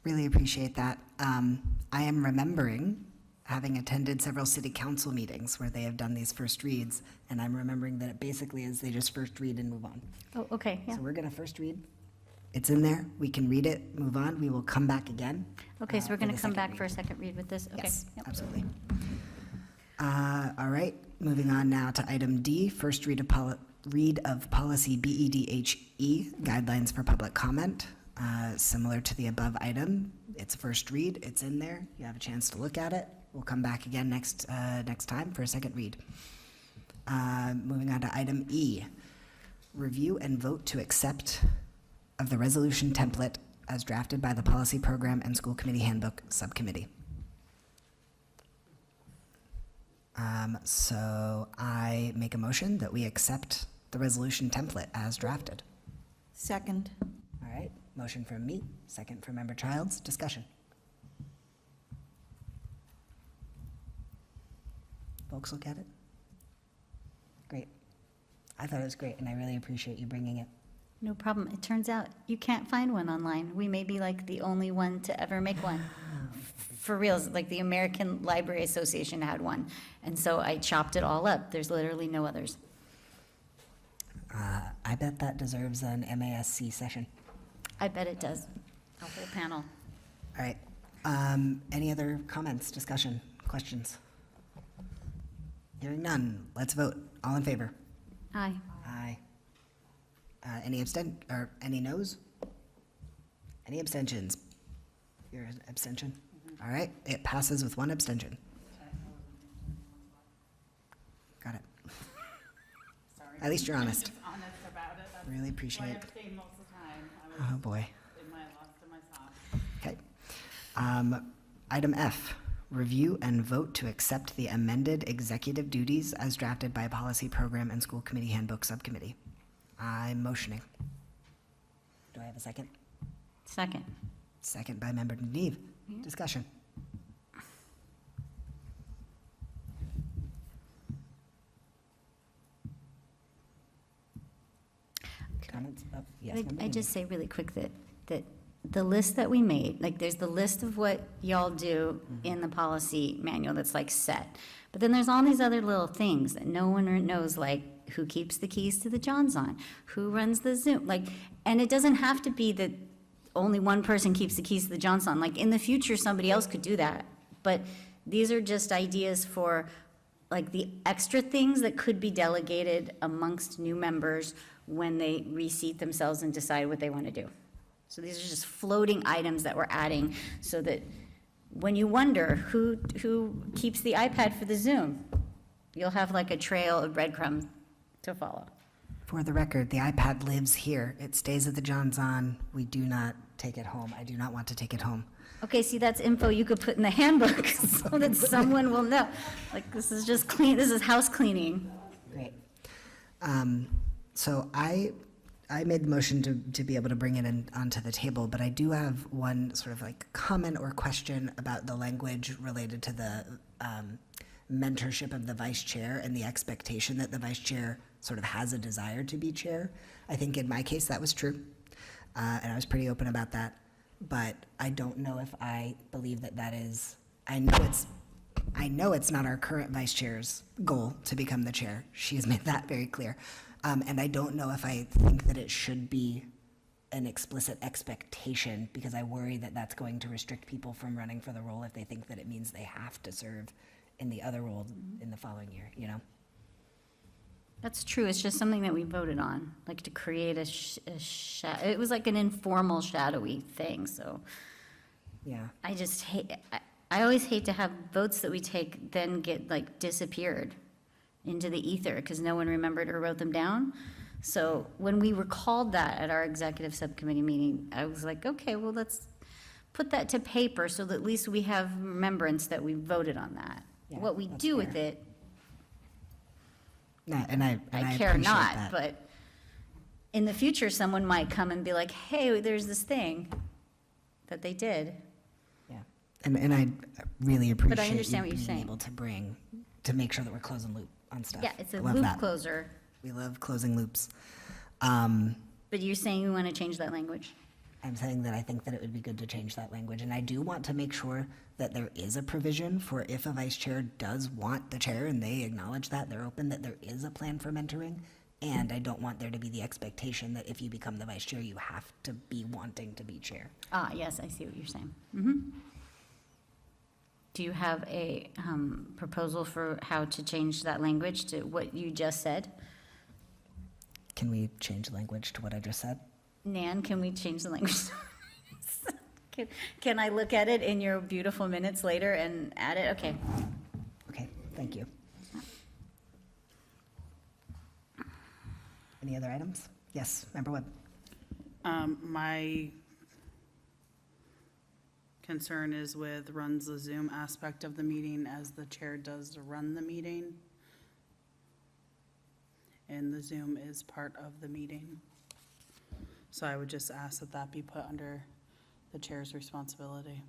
Really appreciate that. I am remembering having attended several city council meetings where they have done these first reads, and I'm remembering that it basically is they just first read and move on. Oh, okay, yeah. So we're gonna first read. It's in there. We can read it, move on. We will come back again. Okay, so we're for going the to come second back read. for a second read with this? Okay. Yes, Yep. absolutely. All right, moving on now to item D, first read of policy BEDHE, guidelines for public comment. Similar to the above item, it's first read, it's in there. You have a chance to look at it. We'll come back again next time for a second read. Moving on to item E, review and vote to accept of the resolution template as drafted by the Policy Program and School Committee Handbook Subcommittee. So I make a motion that we accept the resolution template as drafted. Second. All right, motion from me, second from Member Childs. Discussion. Folks look at it? Great. I thought it was great, and I really appreciate you bringing it. No problem. It turns out you can't find one online. We may be like the only one to ever make one. For reals, like the American Library Association had one. And so I chopped it all up. There's literally no others. I bet that deserves an MASC session. I bet it does. A whole panel. All right. Any other comments, discussion, questions? Hearing none, let's vote. All in favor? Aye. Aye. Any noes? Any abstentions? Your abstention? All right, it passes with one abstention. Got it. Sorry. At least you're honest. I'm just honest about it. That's Really appreciate why I it. abstain most of the time. Oh, boy. In my lost to myself. Okay. Item F, review and vote to accept the amended executive duties as drafted by Policy Program and School Committee Handbook Subcommittee. I'm motioning. Do I have a second? Second. Second by Member Neve. Discussion. Comments? Oh, yes, Member I Neve. just say really quick that the list that we made, like there's the list of what y'all do in the policy manual that's like set. But then there's all these other little things that no one knows, like who keeps the keys to the Johnson, who runs the Zoom, like, and it doesn't have to be that only one person keeps the keys to the Johnson. Like in the future, somebody else could do that. But these are just ideas for like the extra things that could be delegated amongst new members when they reseat themselves and decide what they want to do. So these are just floating items that we're adding so that when you wonder who keeps the iPad for the Zoom, you'll have like a trail of breadcrumbs to follow. For the record, the iPad lives here. It stays at the Johnson. We do not take it home. I do not want to take it home. Okay, see, that's info you could put in the handbook so that someone will know. Like, this is just clean, this is house cleaning. Great. So I made the motion to be able to bring it in onto the table, but I do have one sort of like comment or question about the language related to the mentorship of the vice chair and the expectation that the vice chair sort of has a desire to be chair. I think in my case that was true, and I was pretty open about that. But I don't know if I believe that is. I know it's not our current vice chair's goal to become the chair. She has made that very clear. And I don't know if I think that it should be an explicit expectation, because I worry that that's going to restrict people from running for the role if they think that it means they have to serve in the other role in the following year, you know? That's true, it's just something that we voted on, like to create it was like an informal shadowy thing, so. Yeah. I just hate, I always hate to have votes that we take then get like disappeared into the ether because no one remembered or wrote them down. So when we recalled that at our executive subcommittee meeting, I was like, okay, well, let's put that to paper so that at least we have remembrance that we voted on that. Yeah, What we that's do fair. with it, No, and I care appreciate not, that. but in the future, someone might come and be like, hey, there's this thing that they did. Yeah, and I really appreciate understand you what you're being saying. able to make sure that we're closing loop on stuff. Yeah, it's a I love loop that. closer, We love closing loops. but you're saying you want to change that language? I'm saying that I think that it would be good to change that language, and I do want to make sure that there is a provision for if a vice chair does want the chair and they acknowledge that, they're open, that there is a plan for mentoring. And I don't want there to be the expectation that if you become the vice chair, you have to be wanting to be chair. Ah, yes, I see what you're saying. Do you have a proposal for how to change that language to what you just said? Can we change language to what I just said? Nan, can we change the language? Can I look at it in your beautiful minutes later and add it? Okay. Okay, thank you. Any other items? Yes, Member Webb. My concern is with runs the Zoom aspect of the meeting as the chair does run the meeting. And the Zoom is part of the meeting. So I would just ask that that be put under the chair's responsibility.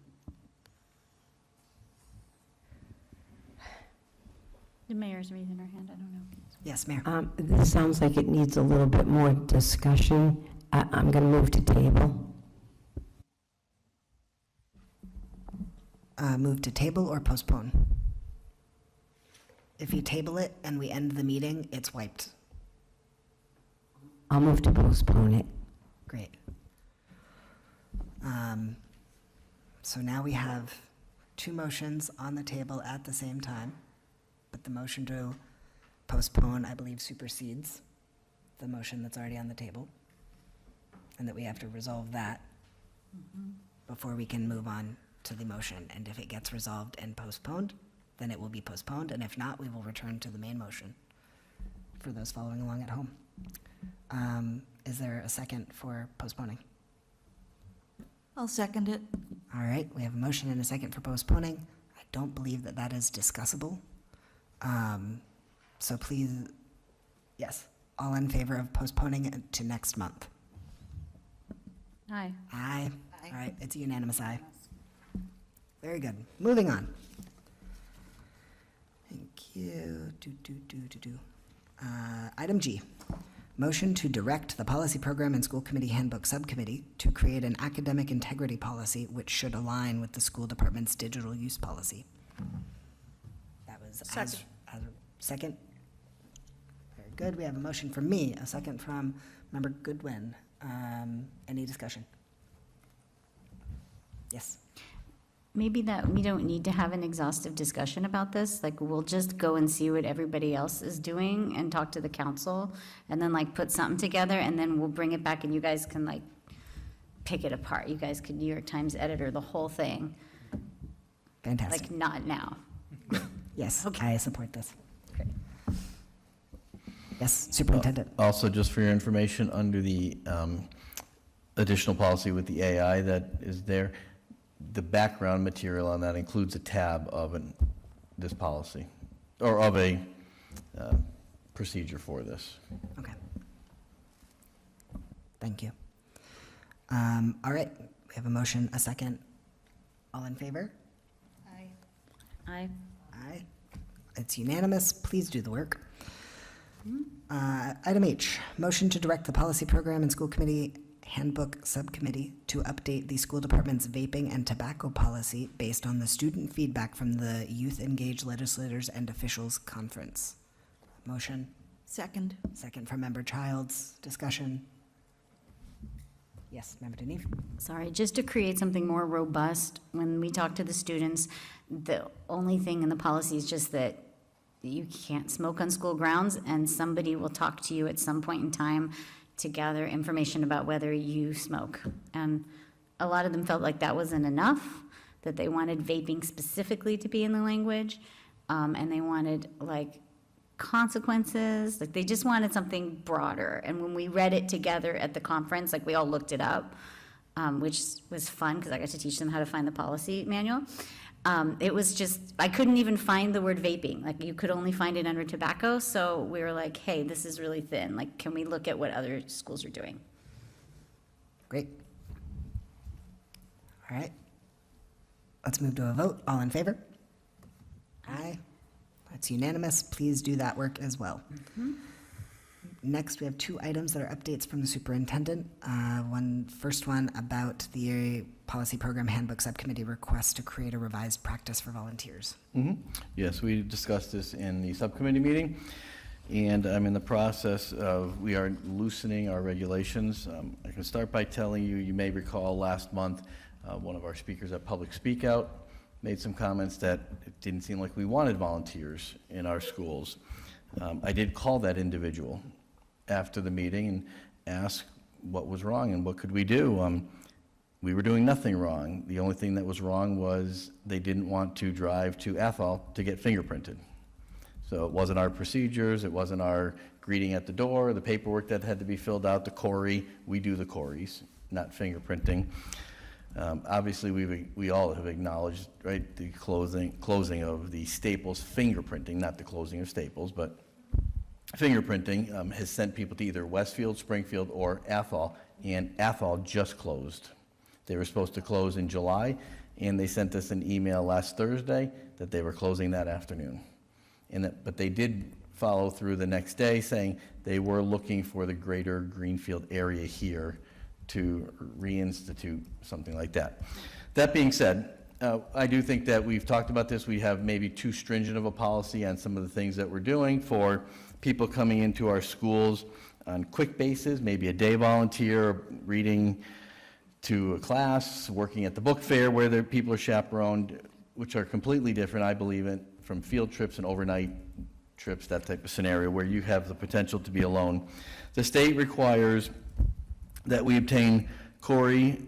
The mayor's raising her hand, I don't know. Yes, Mayor. This sounds like it needs a little bit more discussion. I'm going to move to table. Move to table or postpone? If you table it and we end the meeting, it's wiped. I'll move to postpone it. Great. So now we have two motions on the table at the same time, but the motion to postpone, I believe, supersedes the motion that's already on the table, and that we have to resolve that before we can move on to the motion. And if it gets resolved and postponed, then it will be postponed, and if not, we will return to the main motion for those following along at home. Is there a second for postponing? I'll second it. All right, we have a motion and a second for postponing. I don't believe that that is discussable. So please, yes, all in favor of postponing it to next month? Aye. Aye. All right, it's a unanimous aye. Very good. Moving on. Thank you. Item G. Motion to direct the Policy Program and School Committee Handbook Subcommittee to create an academic integrity policy which should align with the school department's digital use policy. That was Second. Second? Very good. We have a motion from me, a second from Member Goodwin. Any discussion? Yes. Maybe that we don't need to have an exhaustive discussion about this, like, we'll just go and see what everybody else is doing and talk to the council, and then like put something together, and then we'll bring it back and you guys can like pick it apart. You guys could New York Times editor the whole thing, Fantastic. like not now. Yes, Okay. I support this. Great. Yes, Superintendent. Also, just for your information, under the additional policy with the AI that is there, the background material on that includes a tab of this policy, or of a procedure for this. Okay. Thank you. All right, we have a motion, a second. All in favor? Aye. Aye. It's unanimous. Please do the work. Item H, motion to direct the Policy Program and School Committee Handbook Subcommittee to update the school department's vaping and tobacco policy based on the student feedback from the Youth Engaged Legislators and Officials Conference. Motion, Second. second from Member Childs. Discussion? Yes, Member Deneve? Sorry, just to create something more robust, when we talk to the students, the only thing in the policy is just that you can't smoke on school grounds, and somebody will talk to you at some point in time to gather information about whether you smoke. And a lot of them felt like that wasn't enough, that they wanted vaping specifically to be in the language, and they wanted like consequences, like they just wanted something broader. And when we read it together at the conference, like we all looked it up, which was fun because I got to teach them how to find the policy manual. It was just, I couldn't even find the word vaping. Like you could only find it under tobacco. So we were like, hey, this is really thin. Like, can we look at what other schools are doing? Great. All right. Let's move to a vote. All in favor? Aye. That's unanimous. Please do that work as well. Next, we have two items that are updates from the superintendent. First one about the Policy Program Handbook Subcommittee request to create a revised practice for volunteers. Yes, we discussed this in the subcommittee meeting, and I'm in the process of, we are loosening our regulations. I can start by telling you, you may recall last month, one of our speakers at Public Speak Out made some comments that it didn't seem like we wanted volunteers in our schools. I did call that individual after the meeting and ask what was wrong and what could we do. we were doing nothing wrong. The only thing that was wrong was they didn't want to drive to Athol to get fingerprinted. So it wasn't our procedures, it wasn't our greeting at the door, the paperwork that had to be filled out, the Corey. We do the Corys, not fingerprinting. Obviously, we all have acknowledged, right, the closing of the Staples fingerprinting, not the closing of Staples, but fingerprinting has sent people to either Westfield, Springfield, or Athol, and Athol just closed. They were supposed to close in July, and they sent us an email last Thursday that they were closing that afternoon. But they did follow through the next day, saying they were looking for the greater Greenfield area here to reinstitute something like that. That being said, I do think that we've talked about this. We have maybe too stringent of a policy on some of the things that we're doing for people coming into our schools on quick basis, maybe a day volunteer, reading to a class, working at the book fair where people are chaperoned, which are completely different, I believe, from field trips and overnight trips, that type of scenario where you have the potential to be alone. The state requires that we obtain Corey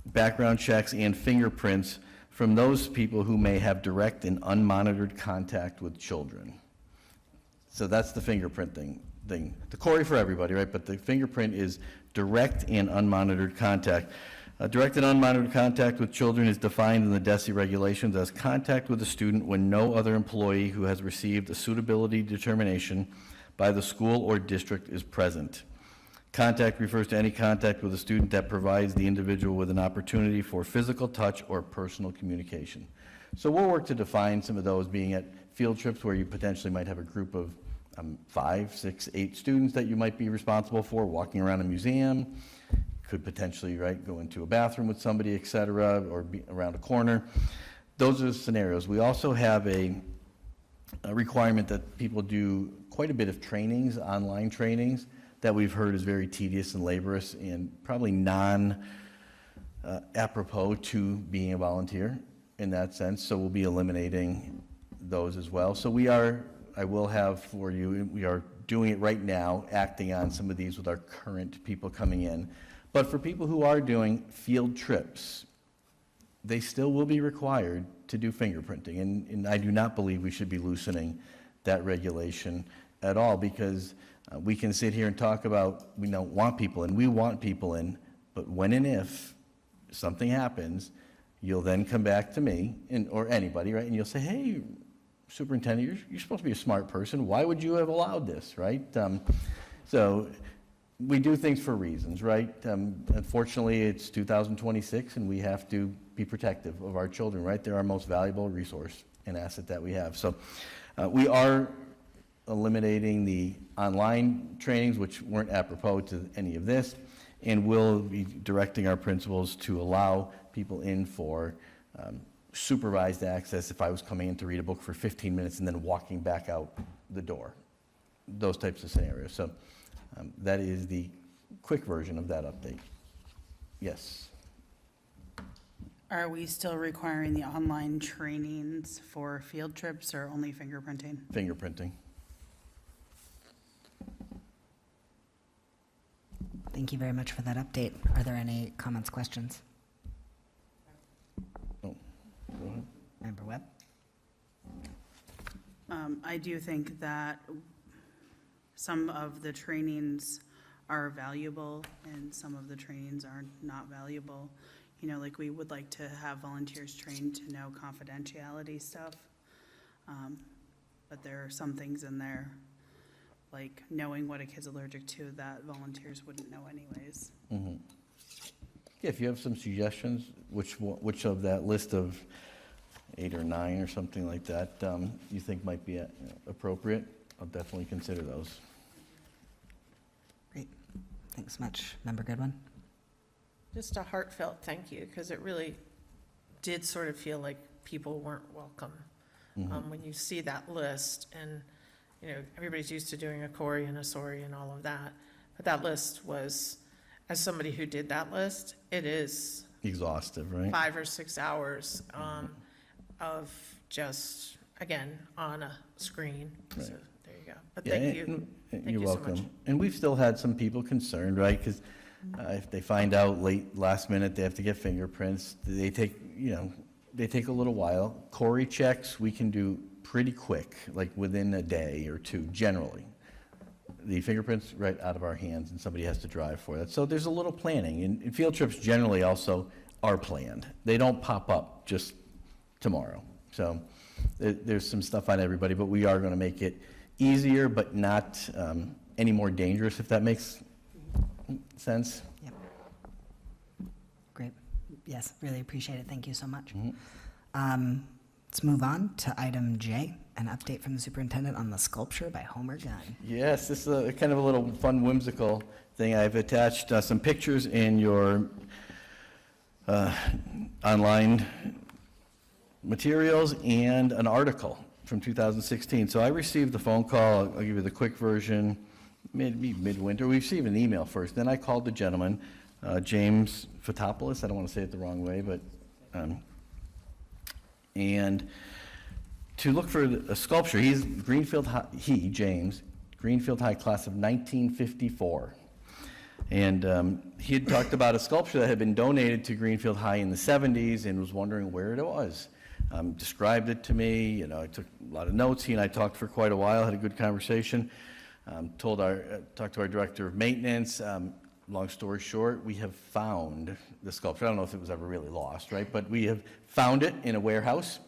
background checks and fingerprints from those people who may have direct and unmonitored contact with children. So that's the fingerprinting thing. The Corey for everybody, right? But the fingerprint is direct and unmonitored contact. Direct and unmonitored contact with children is defined in the DESE regulations as contact with a student when no other employee who has received a suitability determination by the school or district is present. Contact refers to any contact with a student that provides the individual with an opportunity for physical touch or personal communication. So we'll work to define some of those, being at field trips where you potentially might have a group of 5, 6, 8 students that you might be responsible for, walking around a museum, could potentially, right, go into a bathroom with somebody, et cetera, or be around a corner. Those are the scenarios. We also have a requirement that people do quite a bit of trainings, online trainings, that we've heard is very tedious and laborious and probably apropos to being a volunteer in that sense. So we'll be eliminating those as well. So I will have for you, we are doing it right now, acting on some of these with our current people coming in. But for people who are doing field trips, they still will be required to do fingerprinting. And I do not believe we should be loosening that regulation at all, because we can sit here and talk about we don't want people in, we want people in, but when and if something happens, you'll then come back to me or anybody, right? And you'll say, hey, superintendent, you're supposed to be a smart person. Why would you have allowed this, right? So we do things for reasons, right? Unfortunately, it's 2026, and we have to be protective of our children, right? They're our most valuable resource and asset that we have. So we are eliminating the online trainings, which weren't apropos to any of this, and we'll be directing our principals to allow people in for supervised access if I was coming in to read a book for 15 minutes and then walking back out the door, those types of scenarios. So that is the quick version of that update. Yes. Are we still requiring the online trainings for field trips or only fingerprinting? Fingerprinting. Thank you very much for that update. Are there any comments, questions? Oh, go ahead. Member Webb? I do think that some of the trainings are valuable and some of the trainings are not valuable. You know, like we would like to have volunteers trained to know confidentiality stuff. But there are some things in there, like knowing what a kid's allergic to, that volunteers wouldn't know anyways. Mm-hmm. Yeah, if you have some suggestions, which of that list of 8 or 9 or something like that you think might be appropriate, I'll definitely consider those. Great. Thanks much. Member Goodwin? Just a heartfelt thank you, because it really did sort of feel like people weren't welcome. When you see that list, and you know, everybody's used to doing a Corey and a SORI and all of that, but that list was, as somebody who did that list, it is Exhaustive, right? 5 or 6 hours of just, again, on a screen. Right. So there you go. But thank you. You're Thank you so much. welcome. And we've still had some people concerned, right? Because If they find out last minute, they have to get fingerprints, they take a little while. Corey checks, we can do pretty quick, like within a day or two, generally. The fingerprints right out of our hands, and somebody has to drive for that. So there's a little planning, and field trips generally also are planned. They don't pop up just tomorrow. So there's some stuff on everybody, but we are going to make it easier, but not any more dangerous, if that makes sense. Yep. Great. Yes, really appreciate it. Thank you so much. Let's move on to item J, an update from the superintendent on the sculpture by Homer Gunn. Yes, this is a kind of a little fun, whimsical thing. I've attached some pictures in your online materials and an article from 2016. So I received the phone call. I'll give you the quick version. Maybe midwinter. We received an email first. Then I called the gentleman, James Fotopoulos. I don't want to say it the wrong way, but and to look for a sculpture. He's Greenfield High, James, Greenfield High class of 1954. And he had talked about a sculpture that had been donated to Greenfield High in the 70s and was wondering where it was. Described it to me, I took a lot of notes. He and I talked for quite a while, had a good conversation. Talked to our director of maintenance. Long story short, we have found the sculpture. I don't know if it was ever really lost, right? But we have found it in a warehouse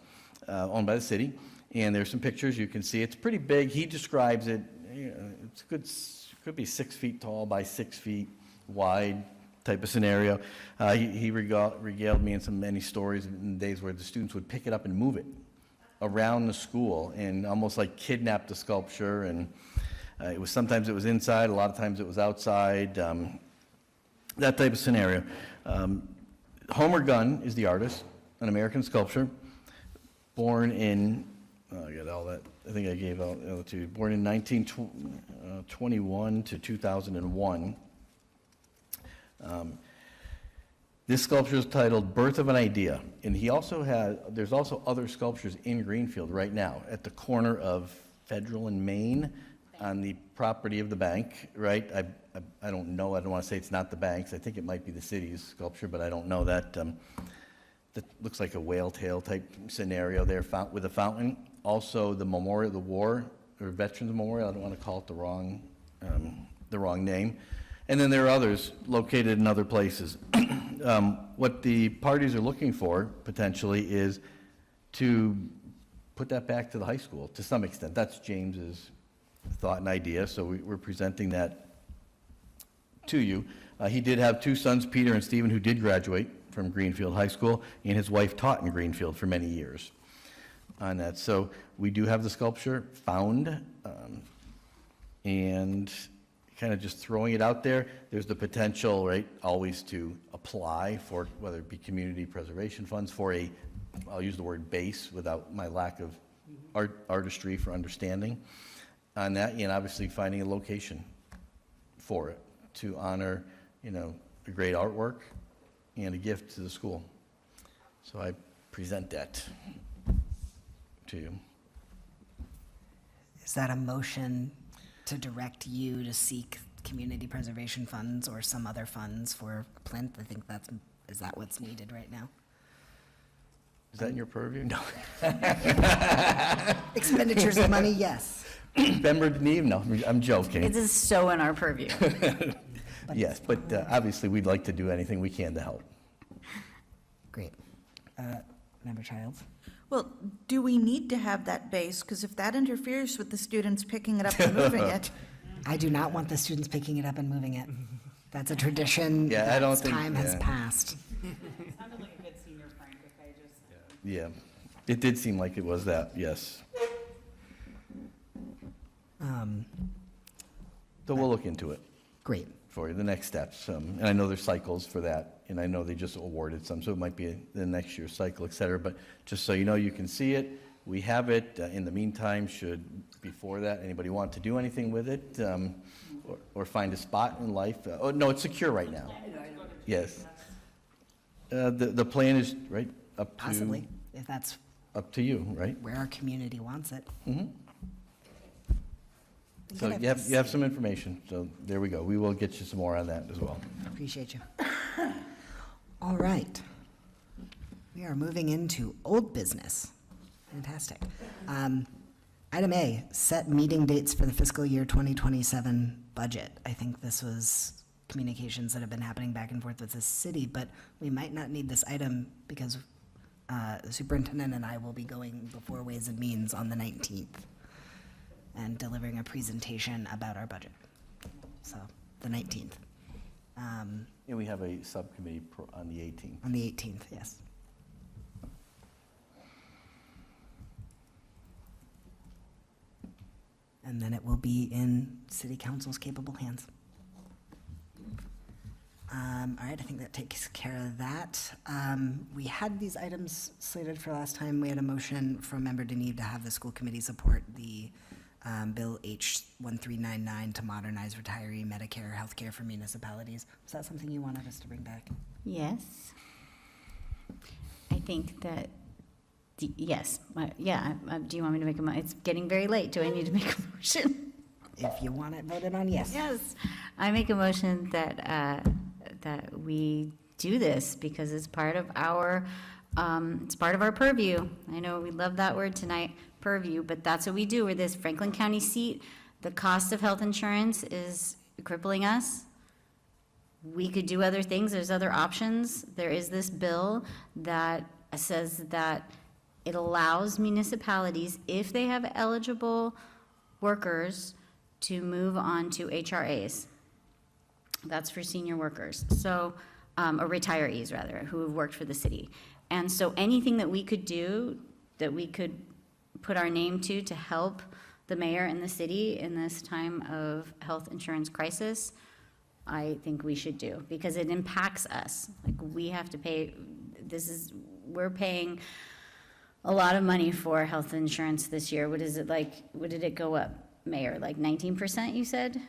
owned by the city. And there's some pictures. You can see it's pretty big. He describes it, it's could be 6 feet tall by 6 feet wide type of scenario. He regaled me in many stories in days where the students would pick it up and move it around the school and almost like kidnap the sculpture. And sometimes it was inside, a lot of times it was outside, that type of scenario. Homer Gunn is the artist, an American sculptor, born in, I got all that, I think I gave out the other two, born in 1921 to 2001. This sculpture is titled Birth of an Idea, and there's also other sculptures in Greenfield right now at the corner of Federal and Main on the property of the bank, right? I don't know, I don't want to say it's not the bank's, I think it might be the city's sculpture, but I don't know that. That looks like a whale tail type scenario there with a fountain. Also the Memorial, the War, or Veterans Memorial, I don't want to call it the wrong name. And then there are others located in other places. What the parties are looking for, potentially, is to put that back to the high school, to some extent. That's James's thought and idea, so we're presenting that to you. He did have two sons, Peter and Stephen, who did graduate from Greenfield High School, and his wife taught in Greenfield for many years on that. So we do have the sculpture found, and kind of just throwing it out there. There's the potential, right, always to apply for, whether it be community preservation funds, for I'll use the word base without my lack of artistry for understanding on that, and obviously finding a location for it to honor, a great artwork and a gift to the school. So I present that to you. Is that a motion to direct you to seek community preservation funds or some other funds for plinth? I think is that what's needed right now? Is that in your purview? No. Expenditures of money, yes. Remember Neve? No, I'm joking. It is so in our purview. Yes, but obviously we'd like to do anything we can to help. Great. Member Childs? Well, do we need to have that base? Because if that interferes with the students picking it up and moving it. I do not want the students picking it up and moving it. That's a tradition. Yeah, I don't that's think- time has yeah. passed. Sounded like a good senior prank if I just. Yeah, it did seem like it was that, yes. So we'll look into it Great. for you, the next steps. And I know there's cycles for that, and I know they just awarded some, so it might be the next year's cycle, et cetera. But just so you know, you can see it. We have it. In the meantime, before that, anybody want to do anything with it or find a spot in life? Oh, no, it's secure right now. Yes. The plan is, right, up to... Possibly, if that's Up to you, right? where our community wants it. Mm-hmm. So you have some information, so there we go. We will get you some more on that as well. Appreciate you. All right. We are moving into old business. Fantastic. Item A, set meeting dates for the fiscal year 2027 budget. I think this was communications that have been happening back and forth with the city, but we might not need this item because the superintendent and I will be going before Ways and Means on the 19th and delivering a presentation about our budget. So, the 19th. And we have a subcommittee on the 18th. On the 18th, yes. And then it will be in city council's capable hands. All right, I think that takes care of that. We had these items slated for last time. We had a motion from Member Deneve to have the school committee support the Bill H1399 to modernize retiree Medicare healthcare for municipalities. Was that something you wanted us to bring back? Yes. I think that, yes, yeah, do you want me to make it's getting very late. Do I need to make a motion? If you want it voted on, yes. Yes. I make a motion that, that we do this because it's part of our purview. I know we love that word tonight, purview, but that's what we do. We're this Franklin County seat. The cost of health insurance is crippling us. We could do other things. There's other options. There is this bill that says that it allows municipalities, if they have eligible workers, to move on to HRAs. That's for senior workers, so, or retirees rather, who have worked for the city. And so anything that we could do, that we could put our name to help the mayor and the city in this time of health insurance crisis, I think we should do, because it impacts us. Like, we have to pay, we're paying a lot of money for health insurance this year. What is it like, what did it go up, Mayor, like 19%, you said?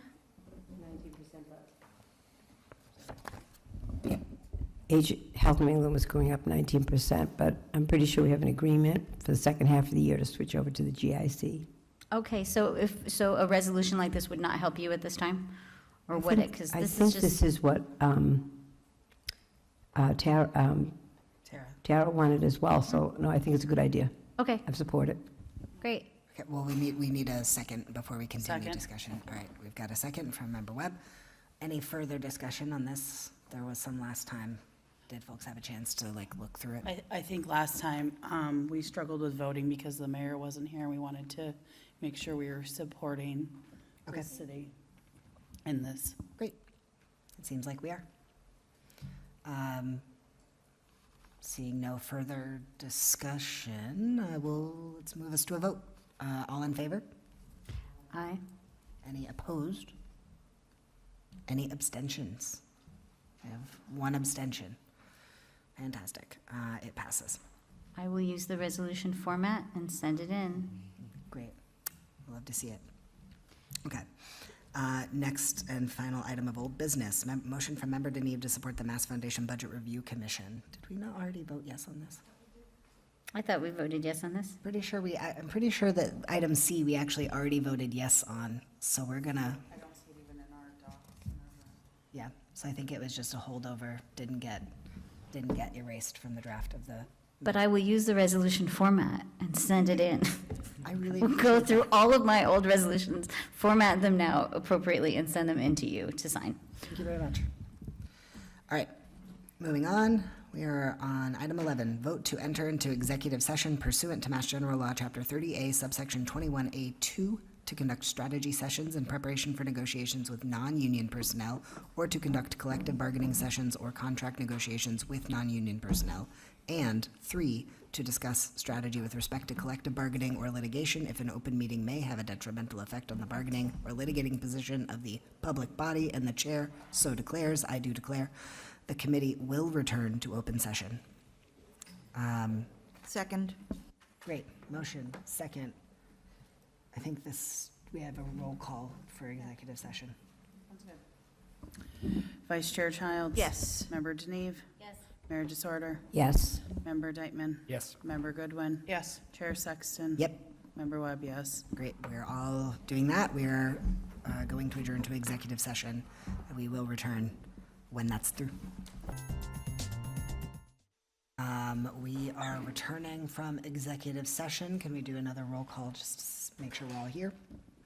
Health in England was going up 19%, but I'm pretty sure we have an agreement for the second half of the year to switch over to the GIC. Okay, so so a resolution like this would not help you at this time? Or would it? Because I this is think just. this is what Tara wanted as well, so no, I think it's a good idea. Okay, I support it. great. Okay, well, we need a second before we continue Second. discussion. All right, we've got a second from Member Webb. Any further discussion on this? There was some last time. Did folks have a chance to look through it? I think last time, we struggled with voting because the mayor wasn't here. We wanted to make sure we were supporting Okay. the city in this. Great. It seems like we are. Seeing no further discussion, let's move us to a vote. All in favor? Aye. Any opposed? Any abstentions? I have one abstention. Fantastic. It passes. I will use the resolution format and send it in. Great. Love to see it. Okay. Next and final item of old business, motion from Member Deneve to support the Mass Foundation Budget Review Commission. Did we not already vote yes on this? I thought we voted yes on this. I'm pretty sure that item C, we actually already voted yes on, so we're gonna. I don't see it even in our docs. Yeah, so I think it was just a holdover, didn't get erased from the draft of the. But I will use the resolution format and send it in. I really. We'll go through all of my old resolutions, format them now appropriately, and send them in to you to sign. Thank you very much. All right, moving on. We are on item 11, vote to enter into executive session pursuant to Mass General Law, Chapter 30A, subsection 21A2, to conduct strategy sessions in preparation for negotiations with non-union personnel, or to conduct collective bargaining sessions or contract negotiations with non-union personnel. And 3, to discuss strategy with respect to collective bargaining or litigation if an open meeting may have a detrimental effect on the bargaining or litigating position of the public body, and the chair so declares, I do declare, the committee will return to open session. Second. Great, motion, second. I think we have a roll call for executive session. Vice Chair Childs? Yes. Member Deneve? Yes. Mayor Disorder? Yes. Member Dykman? Yes. Member Goodwin? Yes. Chair Sexton? Yep, Member Webb, yes. Great, we're all doing that. We are going to adjourn to executive session. We will return when that's through. We are returning from executive session. Can we do another roll call, just to make sure we're all here?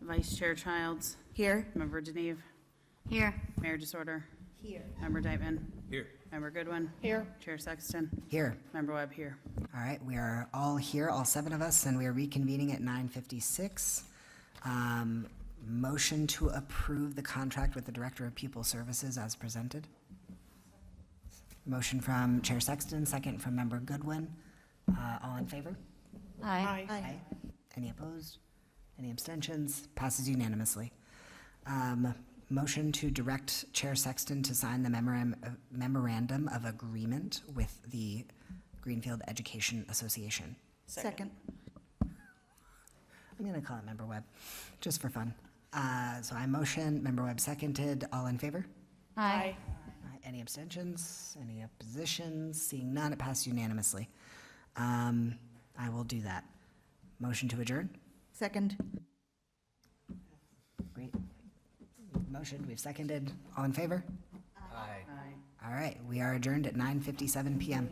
Vice Chair Childs. Here. Member Deneve. Here. Mayor Disorder. Here. Member Diteman. Here. Member Goodwin. Here. Chair Sexton. Here. Member Webb here. All right, we are all here, all 7 of us, and we are reconvening at 9:56. Motion to approve the contract with the Director of Pupil Services as presented. Motion from Chair Sexton, second from Member Goodwin. All in favor? Aye. Aye. Any opposed? Any abstentions? Passes unanimously. Motion to direct Chair Sexton to sign the memorandum of agreement with the Greenfield Education Association. Second. I'm going to call it Member Webb, just for fun. So I motion, Member Webb seconded. All in favor? Aye. Any abstentions? Any oppositions? Seeing none, it passed unanimously. I will do that. Motion to adjourn? Second. Great. Motion, we've seconded. All in favor? Aye. Aye. All right, we are adjourned at 9:57 PM.